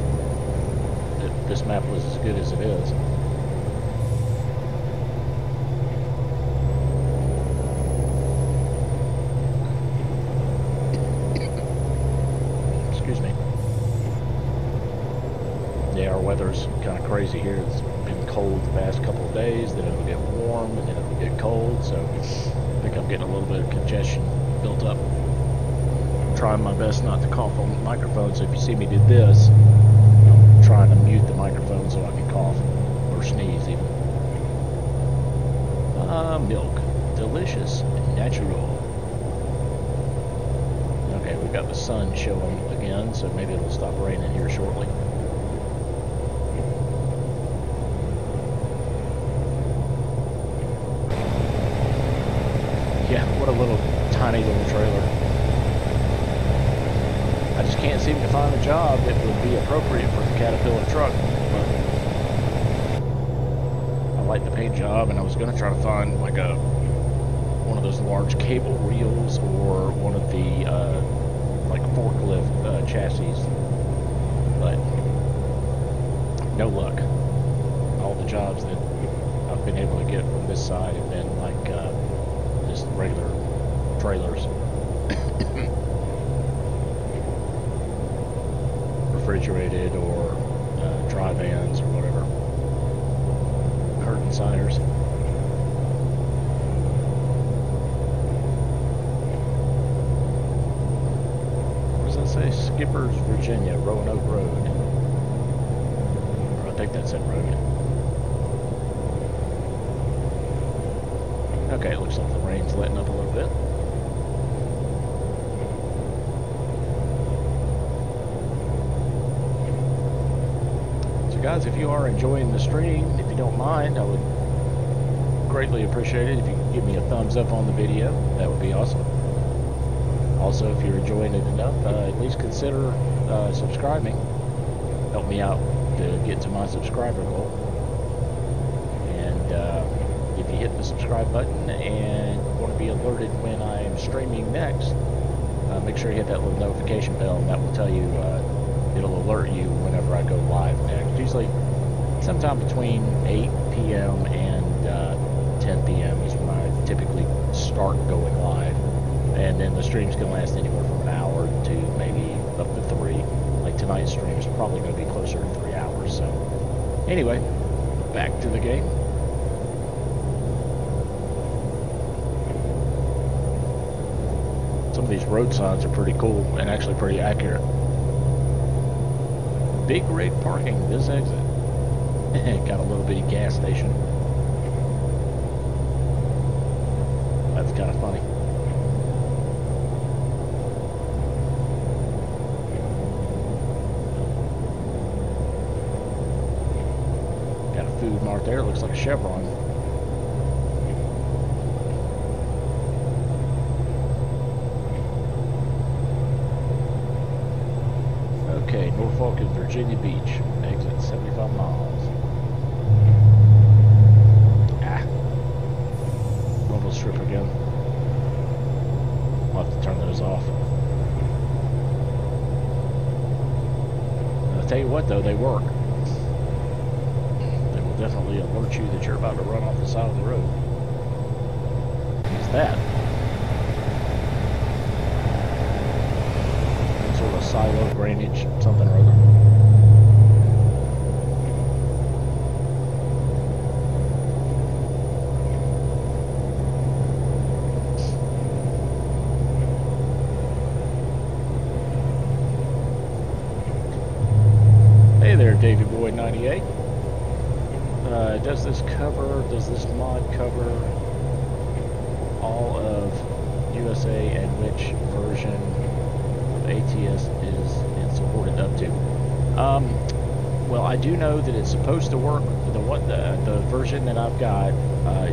that this map was as good as it is. Excuse me. Yeah, our weather's kind of crazy here. It's been cold the past couple of days, then it'll get warm, and then it'll get cold, so I think I'm getting a little bit of congestion built up. I'm trying my best not to cough on the microphone, so if you see me do this, I'm trying to mute the microphone so I can cough, or sneeze even. Milk. Delicious. Natural. Okay, we've got the sun showing again, so maybe it'll stop raining here shortly. Yeah, what a tiny little trailer. I just can't seem to find a job that would be appropriate for the Caterpillar truck. But I like the paint job, and I was going to try to find like one of those large cable reels or one of the like forklift chassis, but no luck. All the jobs that I've been able to get from this side have been like just regular trailers. Refrigerated or dry vans or whatever. Curtain siders. What does that say? Skippers, Virginia, Roanoke Road. Or I think that's that road. Okay, it looks like the rain's letting up a little bit. guys, if you are enjoying the stream, if you don't mind, I would greatly appreciate it if you could give me a thumbs up on the video. That would be awesome. Also, if you're enjoying it enough, at least consider subscribing. Help me out to get to my subscriber goal. And if you hit the subscribe button and want to be alerted when I am streaming next, make sure you hit that little notification bell, and that will tell you, it'll alert you whenever I go live next. Usually sometime between 8 p.m. and 10 p.m. is when I typically start going live. And then the streams can last anywhere from an hour to maybe up to 3. Like tonight's stream is probably going to be closer to 3 hours. So anyway, back to the game. Some of these road signs are pretty cool and actually pretty accurate. Big rig parking, this exit. Got a little bitty gas station. That's kind of funny. Got a food mart there, looks like a Chevron. Okay, Norfolk and Virginia Beach, exit 75 miles. Rumble strip again. I'll have to turn those off. I'll tell you what though, they work. They will definitely alert you that you're about to run off the side of the road. What's that? Sort of silo drainage, something or other. Hey there, Davy Boy 98. Does this mod cover all of USA, and which version ATS is it supported up to? Well, I do know that it's supposed to work. The version that I've got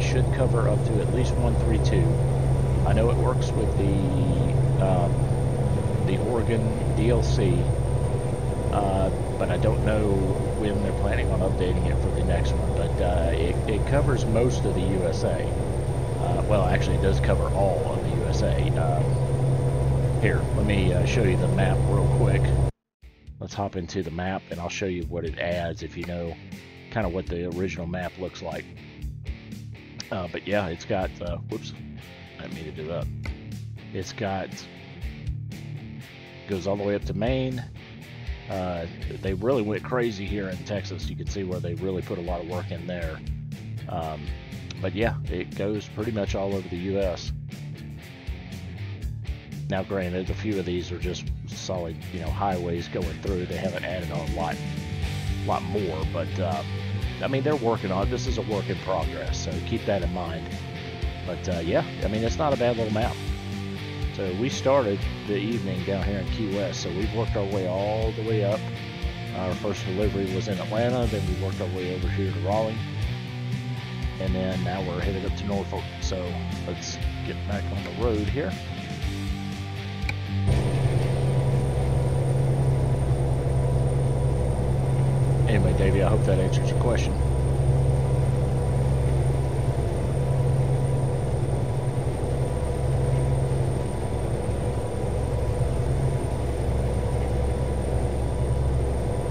should cover up to at least 132. I know it works with the Oregon DLC, but I don't know when they're planning on updating it for the next one. But it covers most of the USA. Well, actually, it does cover all of the USA. Here, let me show you the map real quick. Let's hop into the map and I'll show you what it adds if you know kind of what the original map looks like. But yeah, it's got, whoops, I didn't mean to do that. It's got, goes all the way up to Maine. They really went crazy here in Texas. You can see where they really put a lot of work in there. But yeah, it goes pretty much all over the U.S. Now, granted, a few of these are just solid, highways going through. They haven't added on a lot more, but I mean, they're working on it. This is a work in progress, so keep that in mind. But yeah, I mean, it's not a bad little map. So we started the evening down here in Key West, so we've worked our way all the way up. Our first delivery was in Atlanta, then we worked our way over here to Raleigh, and then now we're headed up to Norfolk. So let's get back on the road here. Anyway, Davey, I hope that answers your question.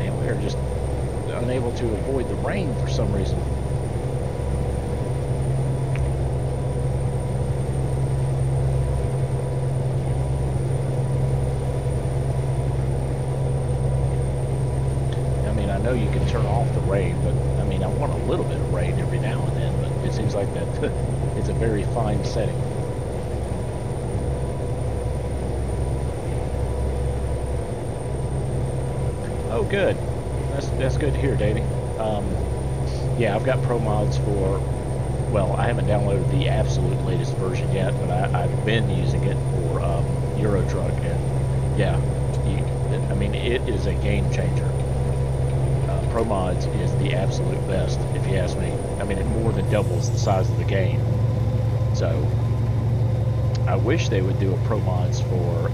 And we are just unable to avoid the rain for some reason. I know you can turn off the rain, but I mean, I want a little bit of rain every now and then, but it seems like that it's a very fine setting. Oh, good. That's good to hear, Davey. Yeah, I've got pro mods for, well, I haven't downloaded the absolute latest version yet, but I've been using it for Euro Truck, and yeah, I mean, it is a game changer. Pro Mods is the absolute best, if you ask me. I mean, it more than doubles the size of the game. So I wish they would do a Pro Mods for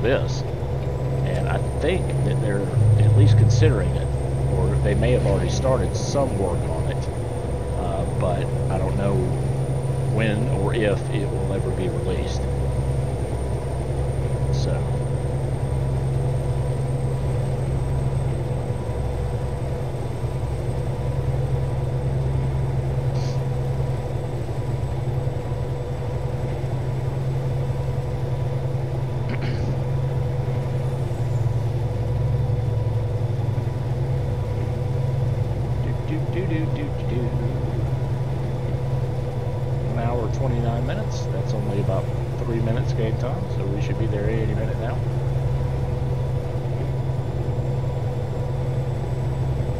this, and I think that they're at least considering it, or they may have already started some work on it, but I don't know when or if it will ever be released. So game time, so we should be there any minute now.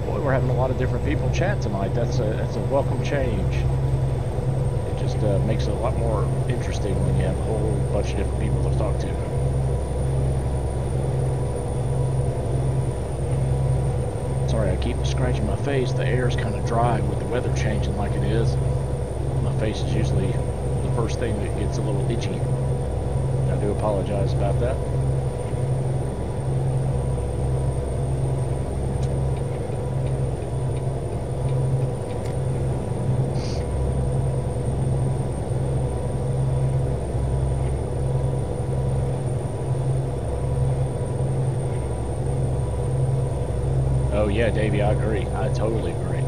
Boy, we're having a lot of different people chat tonight. That's a welcome change. It just makes it a lot more interesting when you have a whole bunch of different people to talk to. Sorry, I keep scratching my face. The air's kind of dry with the weather changing like it is. My face is usually the first thing that gets a little itchy. I do apologize about that. Oh yeah, Davey, I agree. I totally agree.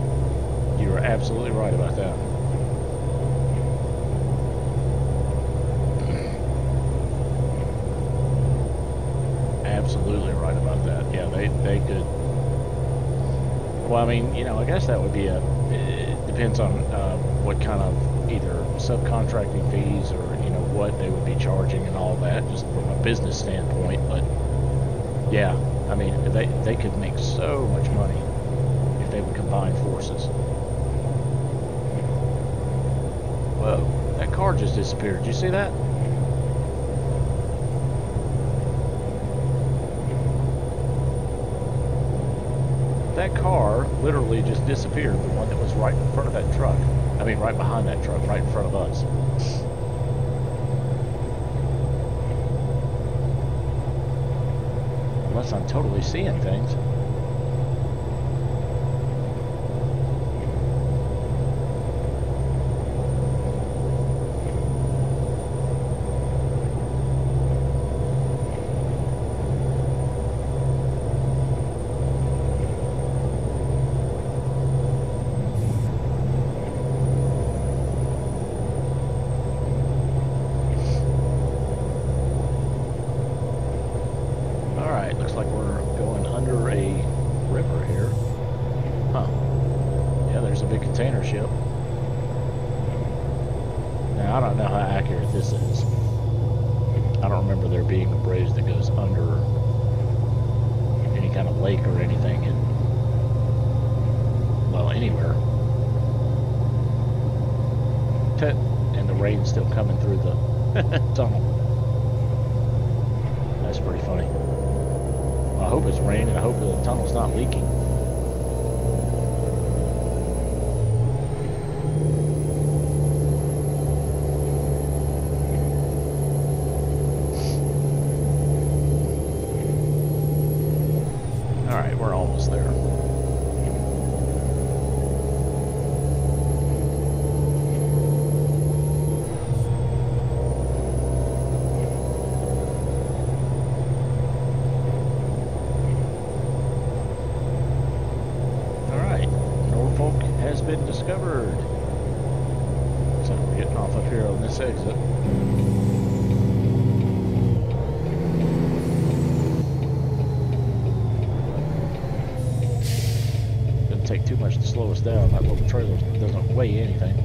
You are absolutely right about that. Absolutely right about that. Yeah, they could. Well, I mean, you know, I guess that would be it depends on what kind of either subcontracting fees or, you know, what they would be charging and all that, just from a business standpoint. But yeah, I mean, they could make so much money if they would combine forces. Whoa, that car just disappeared. Did you see that? That car literally just disappeared, the one that was right in front of that truck. I mean, right behind that truck, right in front of us. Unless I'm totally seeing things. Still coming through the tunnel. That's pretty funny. Well, I hope it's raining. I hope the tunnel's not leaking. All right, we're almost there. Been discovered. So we're getting off up here on this exit. Doesn't take too much to slow us down. That little trailer doesn't weigh anything.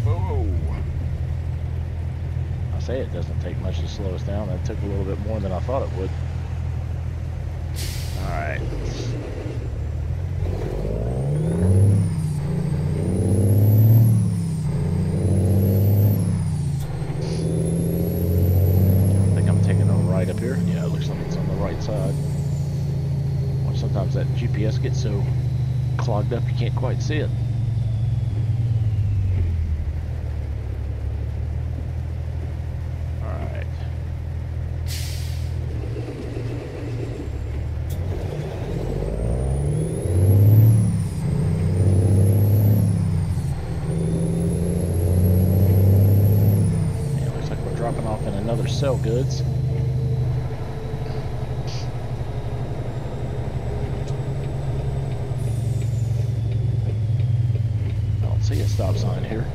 Whoa! I say it doesn't take much to slow us down. That took a little bit more than I thought it would. Alright. I think I'm GPS gets so clogged up you can't quite see it. Alright. Yeah, looks like we're dropping off in another sell goods. See a stop sign here.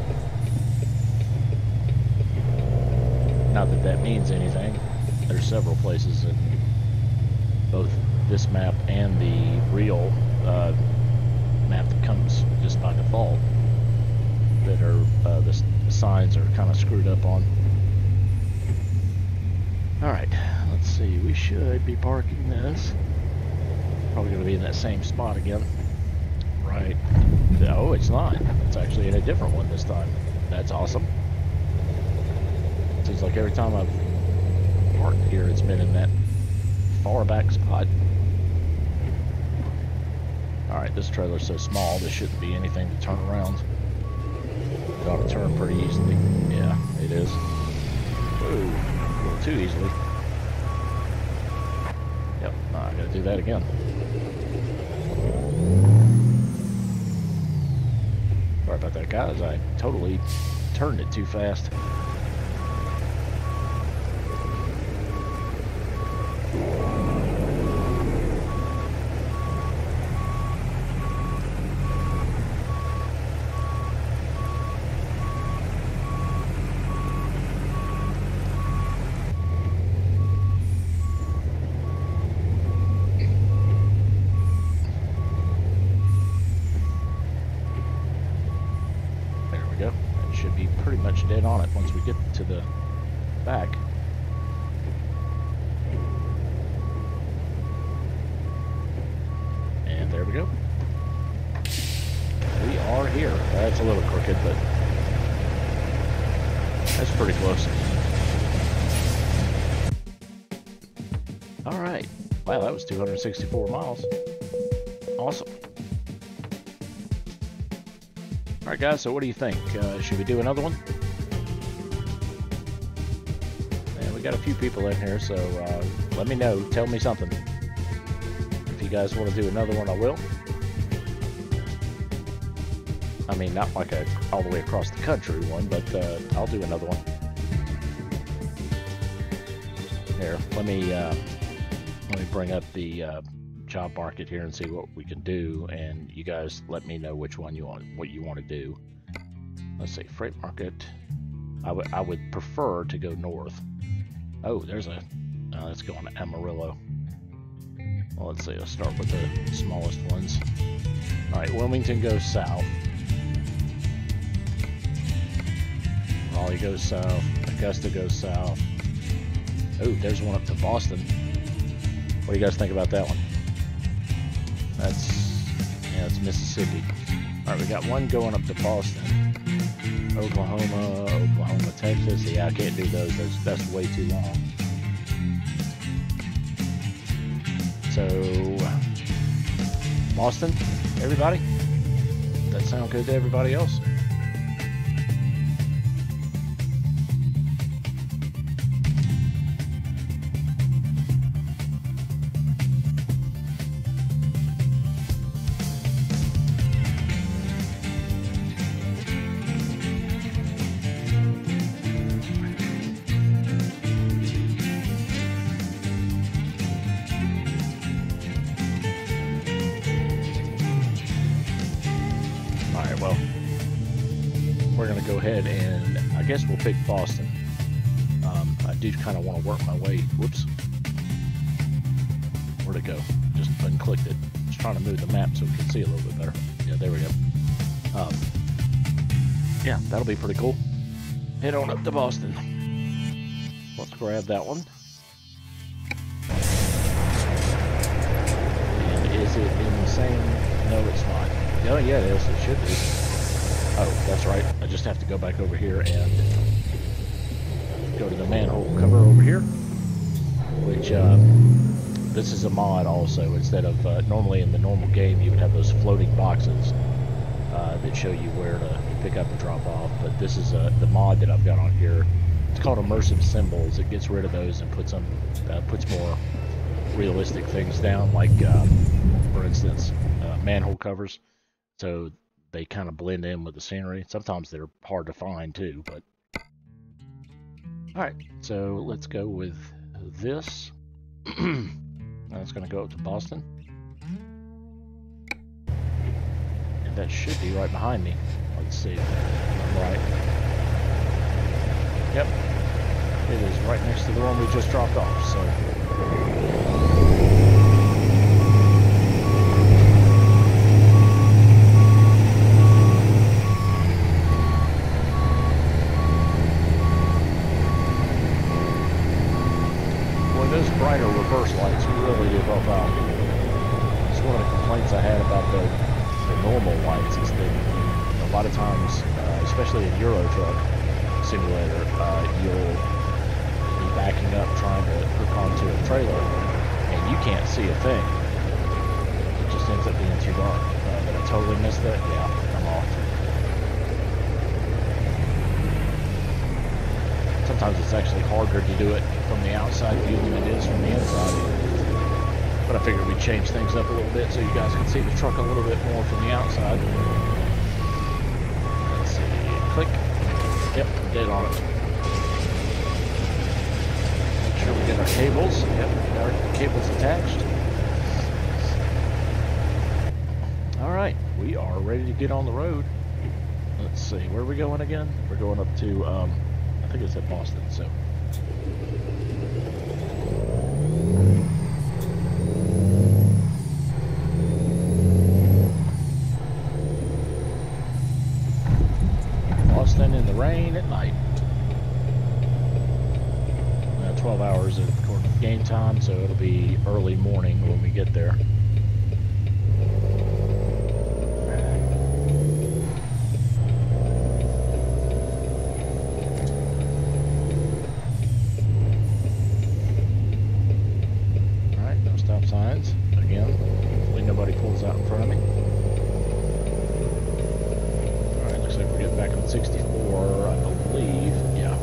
Not that that means anything. There's several places in both this map and the real map that comes just by default that are the signs are kind of screwed up on. Alright, let's see. We should be parking this. Probably going to be in that same spot again. Right. Oh, it's not. It's actually in a different one this time. That's awesome. Seems like every time I've parked here, it's been in that far back spot. Alright, this trailer's so small, there shouldn't be anything to turn around. It ought to turn pretty easily. Yeah, it is. Ooh, a little too easily. Yep, I gotta do that again. Sorry about that, guys. I totally turned it too fast. Should be pretty much dead on it once we get to the back. And there we go. We are here. That's a little crooked, but that's pretty close. Alright. Wow, that was 264 miles. Awesome. Alright guys, so what do you think? Should we do another one? And we got a few people in here, so let me know. Tell me something. If you guys want to do another one, I will. I mean, not like a all the way across the country one, but I'll do another one. Here, let me bring up the job market here and see what we can do, and you guys let me know which one you want, what you want to do. Let's see, freight market. I would prefer to go north. Oh, there's a let's go on to Amarillo. Well, let's see, let's start with the smallest ones. All right, Wilmington goes south. Raleigh goes south. Augusta goes south. Oh, there's one up to Boston. What do you guys think about that one? That's Mississippi. All right, we got one going up to Boston. Oklahoma, Texas. Yeah, I can't do those. That's way too long. So, Boston, everybody? Does that sound good to everybody else? Well, we're going to go ahead and I guess we'll pick Boston. I do kind of want to work my way. Whoops. Where'd it go? Just unclicked it. Just trying to move the map so we can see a little bit better. Yeah, there we go. Yeah, that'll be pretty cool. Head on up to Boston. Let's grab that one. And is it in the same? No, it's not. Oh, yeah, it is. It should be. Oh, that's right. I just have to go back over here and go to the manhole cover over here, which this is a mod also. Instead of normally in the normal game you would have those floating boxes that show you where to pick up and drop off, but this is the mod that I've got on here. It's called Immersive Symbols. It gets rid of those and puts more realistic things down, like for instance manhole covers, so they kind of blend in with the scenery. Sometimes they're hard to find too, but alright, so let's go with this. That's going to go up to Boston, and that should be right behind me. Let's see. Right. Yep. It is right next to the one we just dropped off, so. Boy, those brighter reverse lights really do help out. It's one of the complaints I had about the normal lights is that a lot of times, especially in Euro Truck Simulator, you'll be backing up trying to hook onto a trailer and you can't see a thing. It just ends up being too dark. But I totally missed that. Yeah, I'm off. Sometimes it's actually harder to do it from the outside view than it is from the inside. But I figured we'd change things up a little bit so you guys can see the truck a little bit more from the outside. Let's see. Click. Yep, dead on it. Make sure we get our cables. Yep, got our cables attached. Alright, we are ready to get on the road. Let's see, where are we going again? We're going up to, I think it's at Boston, so. Boston in the rain at night. 12 hours according to game time, so it'll be early morning when we get there. Alright, no stop signs. Again, hopefully nobody pulls out in front of me. Alright, looks like we're getting back on 64, I believe. Yeah.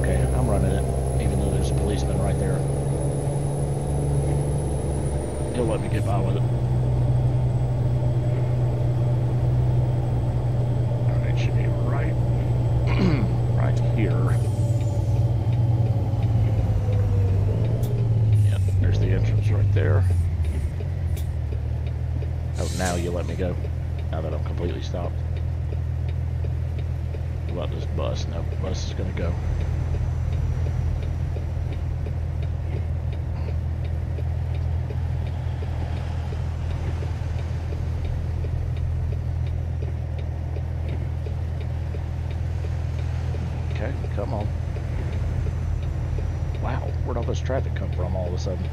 Okay, I'm running it, even though there's a policeman right there. He'll let me get by with it. Alright, should be right, right here. Yep, there's the entrance right there. Oh, now you let me go, now that I'm completely stopped. What about this bus? No, the bus is going to go. Okay, come on. Wow, where'd all this traffic come from all of a sudden?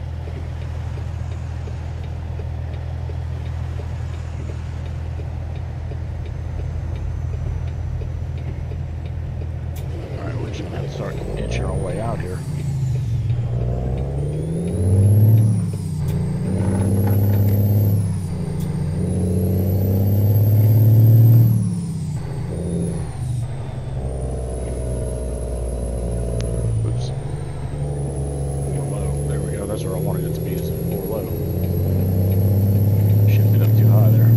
Start inching our way out here. Oops. 4 low. There we go. That's where I wanted it to be, is 4 low. Shifted up too high there.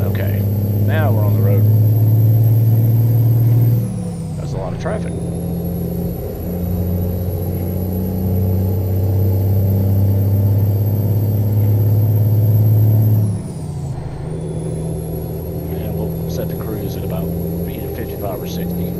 Okay. Now we're on the road. A lot of traffic. And we'll set the cruise at about either 55 or 60.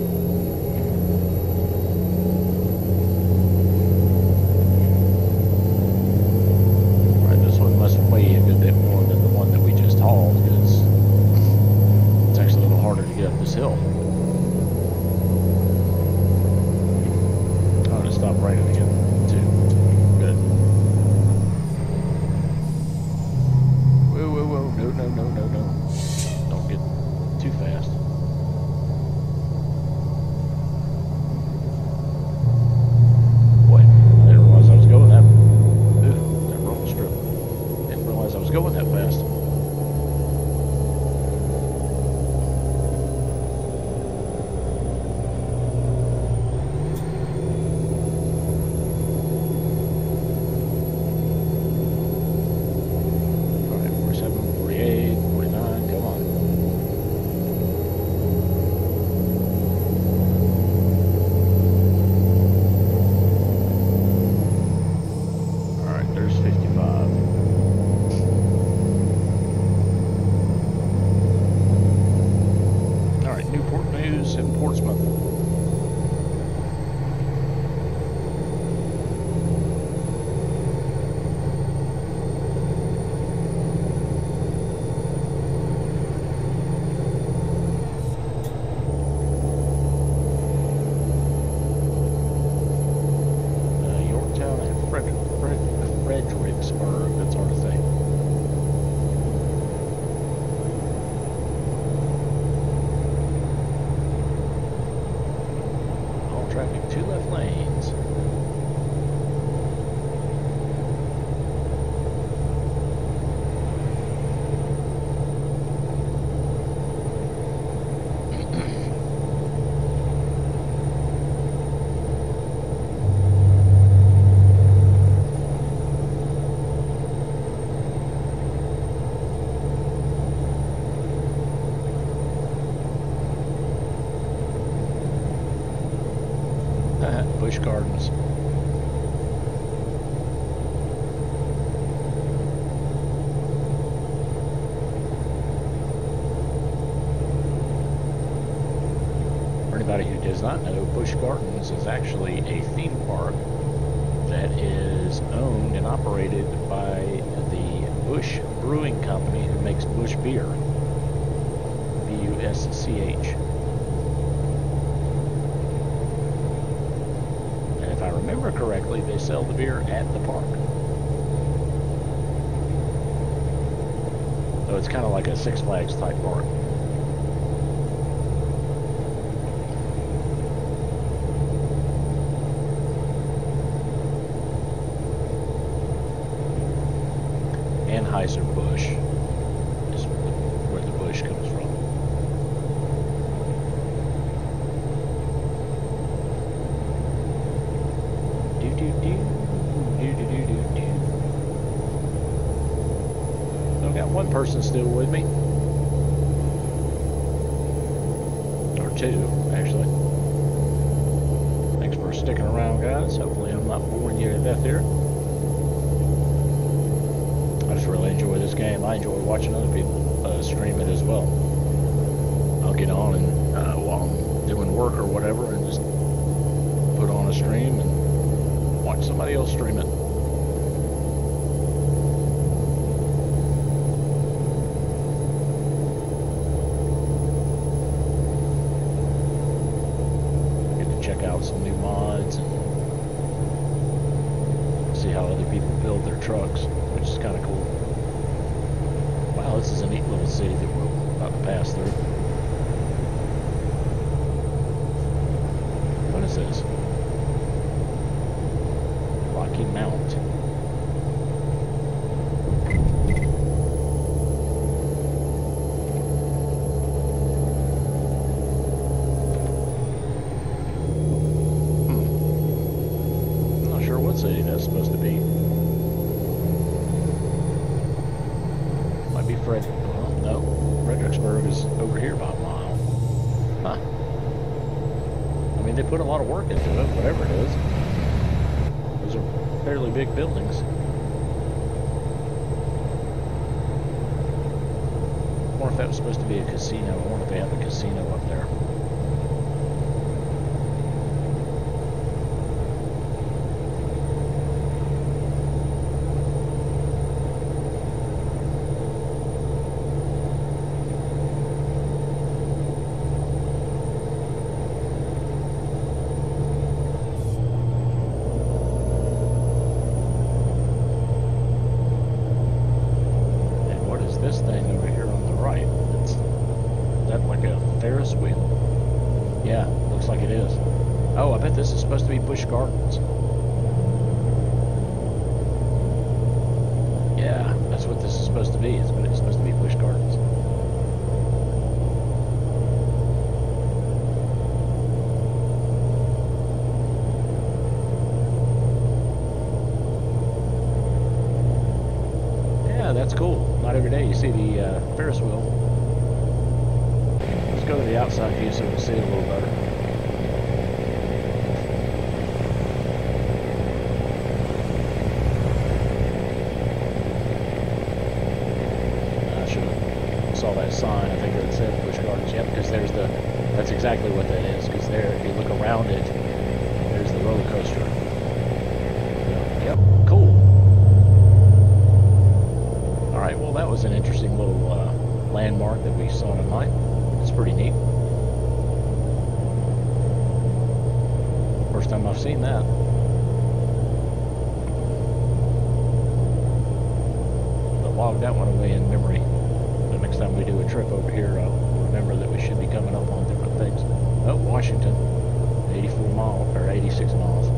Fredericksburg. That's hard to say. All traffic, 2 left lanes. Busch Gardens. For anybody who does not know, Busch Gardens is actually a theme park that is owned and operated by the Busch Brewing Company, who makes Busch beer. B-U-S-C-H. If I remember correctly, they sell the beer at the park. So it's kind of like a Six Flags type park. Anheuser-Busch is where the Busch comes from. I've got one person still with me. Or 2, actually. Thanks for sticking around, guys. Hopefully I'm not boring you to death here. I just really enjoy this game. I enjoy watching other people stream it as well. I'll get on and while I'm doing work or whatever, and just put on a stream and watch somebody else stream it. Get to check out some new mods and see how other people build their trucks, which is kind of cool. Wow, this is a neat little city that we're about to pass through. What is this? Rocky Mount. I'm not sure what city that's supposed to be. Might be well, no. Fredericksburg is over here about a mile. Huh. I mean, they put a lot of work into it, whatever it is. Those are fairly big buildings. I wonder if that was supposed to be a casino. I wonder if they have a casino up there. This thing over here on the right, is that like a Ferris wheel? Yeah, looks like it is. Oh, I bet this is supposed to be Busch Gardens. Yeah, that's what this is supposed to be. It's supposed to be Busch Gardens. Yeah, that's cool. Not every day you see the Ferris wheel. Let's go to the outside view so we can see it a little better. I should have saw that sign. I think it said Busch Gardens. Yeah, because that's exactly what that is. Because there, if you look around it, there's the roller coaster. Yep, cool. Alright, well that was an interesting little landmark that we saw tonight. It's pretty neat. First time I've seen that. log that one away in memory. The next time we do a trip over here, I'll remember that we should be coming up on different things. Oh, Washington, 84 miles, or 86 miles.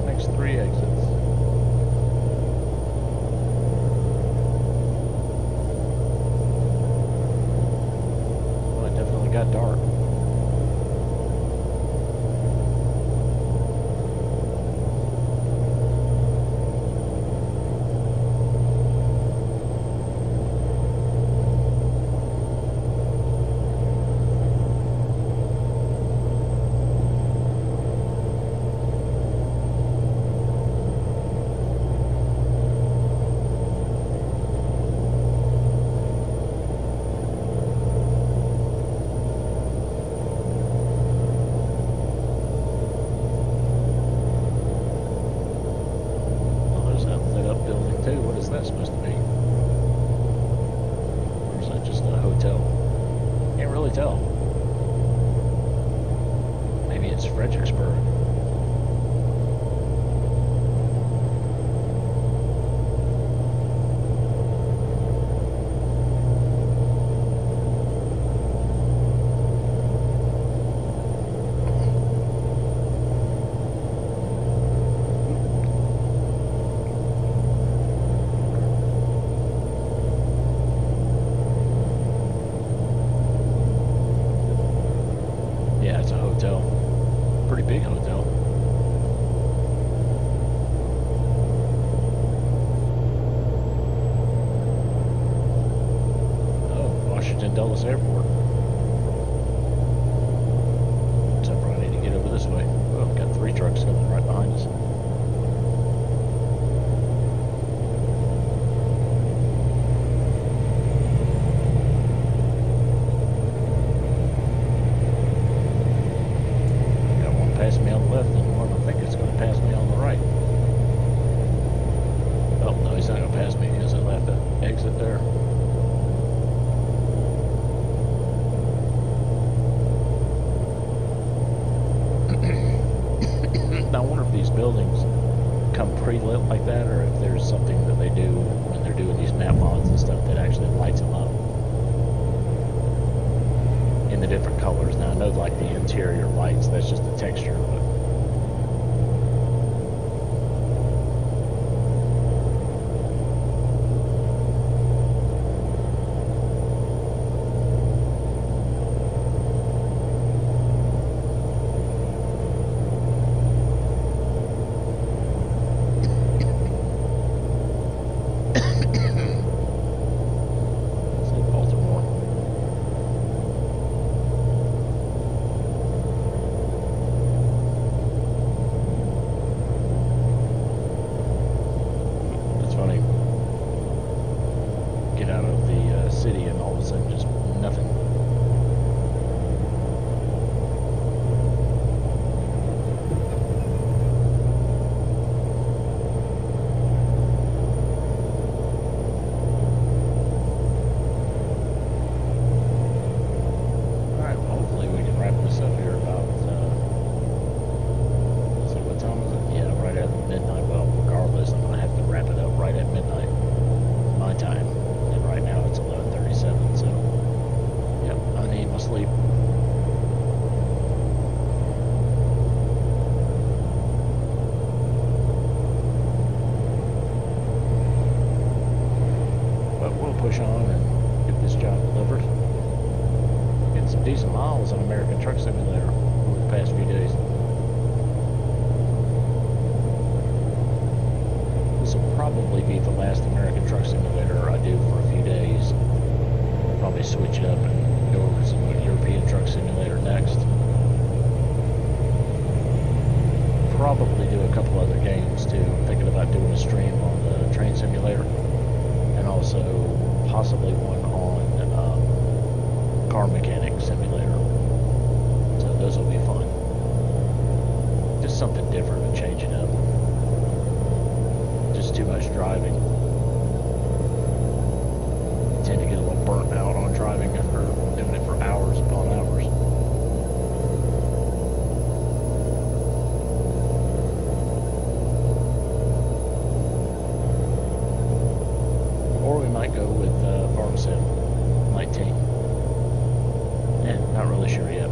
Next 3 exits. Well, it definitely got dark. That supposed to be? Or is that just a hotel? Can't really tell. Maybe it's Fredericksburg. It's a hotel. Pretty big hotel. Oh, Washington Dulles Airport. So I probably need to get over this way. Oh, we've got 3 trucks coming right behind us. Pass me on the left, and one I think it's going to pass me on the right. Oh, no, he's not going to pass me because I left the exit there. Now, I wonder if these buildings come pre-lit like that, or if there's something that they do when they're doing these map mods and stuff that actually lights them up in the different colors. Now I know like the interior lights, that's just the texture, but city and all of a sudden just nothing. Alright, well hopefully we can wrap this up here about, let's see, what time is it? Yeah, right at midnight. Well, regardless, I'm going to have to wrap it up right at midnight, my time. And right now it's 11:37, so yep, I need my sleep. But we'll push on and get this job delivered. Getting some decent miles on American Truck Simulator over the past few days. This will probably be the last American Truck Simulator I do for a few days. I'll probably switch it up and go over some European Truck Simulator next. probably do a couple other games too. I'm thinking about doing a stream on the train simulator, and also possibly one on car mechanic simulator. So those will be fun. Just something different and change it up. Just too much driving. I tend to get a little burnt out on driving after doing it for hours upon hours. Or we might go with Farm Sim 19. Yeah, not really sure yet.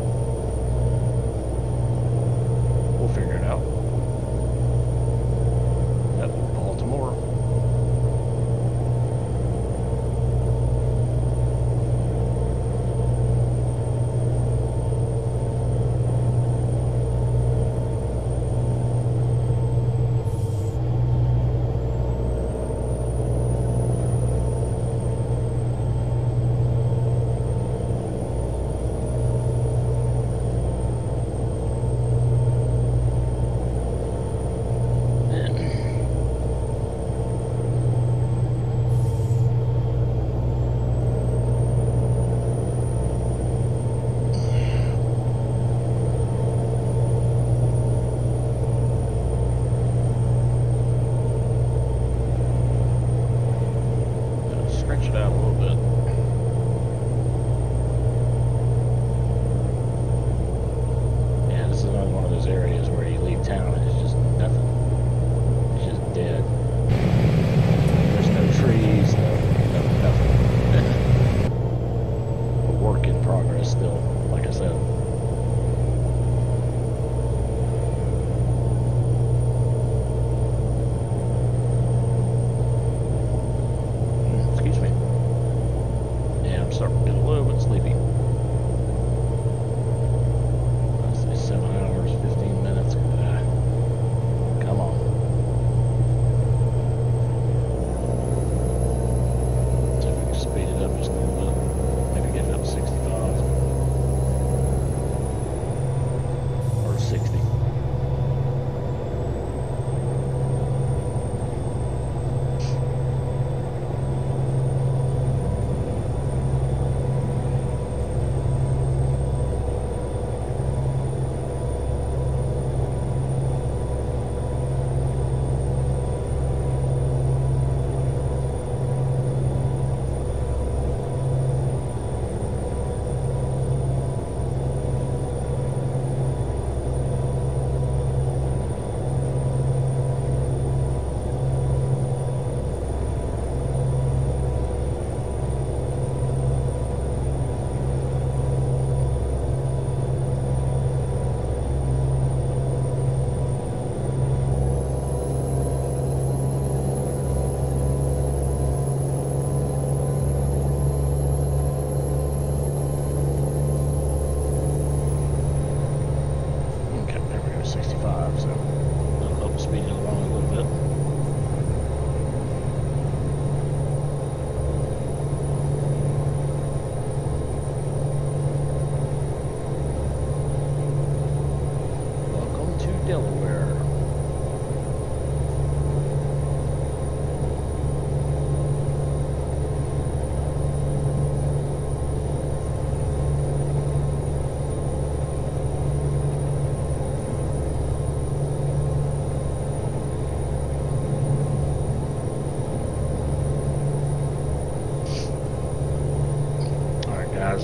We'll figure it out. Yep, Baltimore.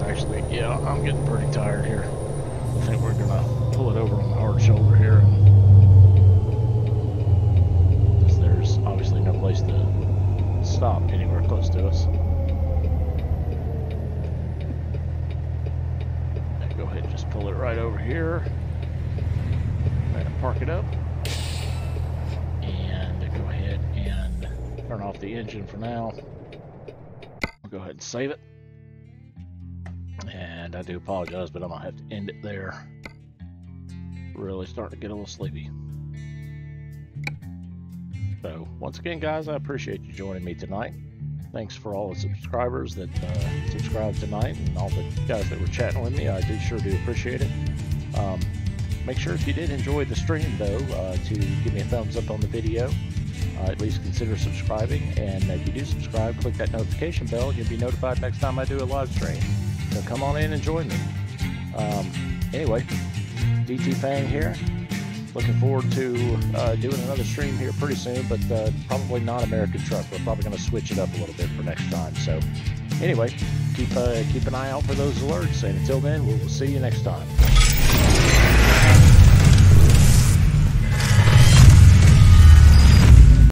Actually, yeah, I'm getting pretty tired here. I think we're gonna pull it over on the hard shoulder here, because there's obviously no place to stop anywhere close to us. And go ahead and just pull it right over here. And park it up. And go ahead and turn off the engine for now. I'll go ahead and save it. And I do apologize, but I'm gonna have to end it there. Really starting to get a little sleepy. So once again, guys, I appreciate you joining me tonight. Thanks for all the subscribers that subscribed tonight, and all the guys that were chatting with me. I sure do appreciate it. make sure if you did enjoy the stream, though, to give me a thumbs up on the video. At least consider subscribing, and if you do subscribe, click that notification bell, and you'll be notified next time I do a live stream. So come on in and join me. Anyway, DTfang here. Looking forward to doing another stream here pretty soon, but probably not American Truck. We're probably going to switch it up a little bit for next time. So anyway, keep an eye out for those alerts, and until then, we'll see you next time.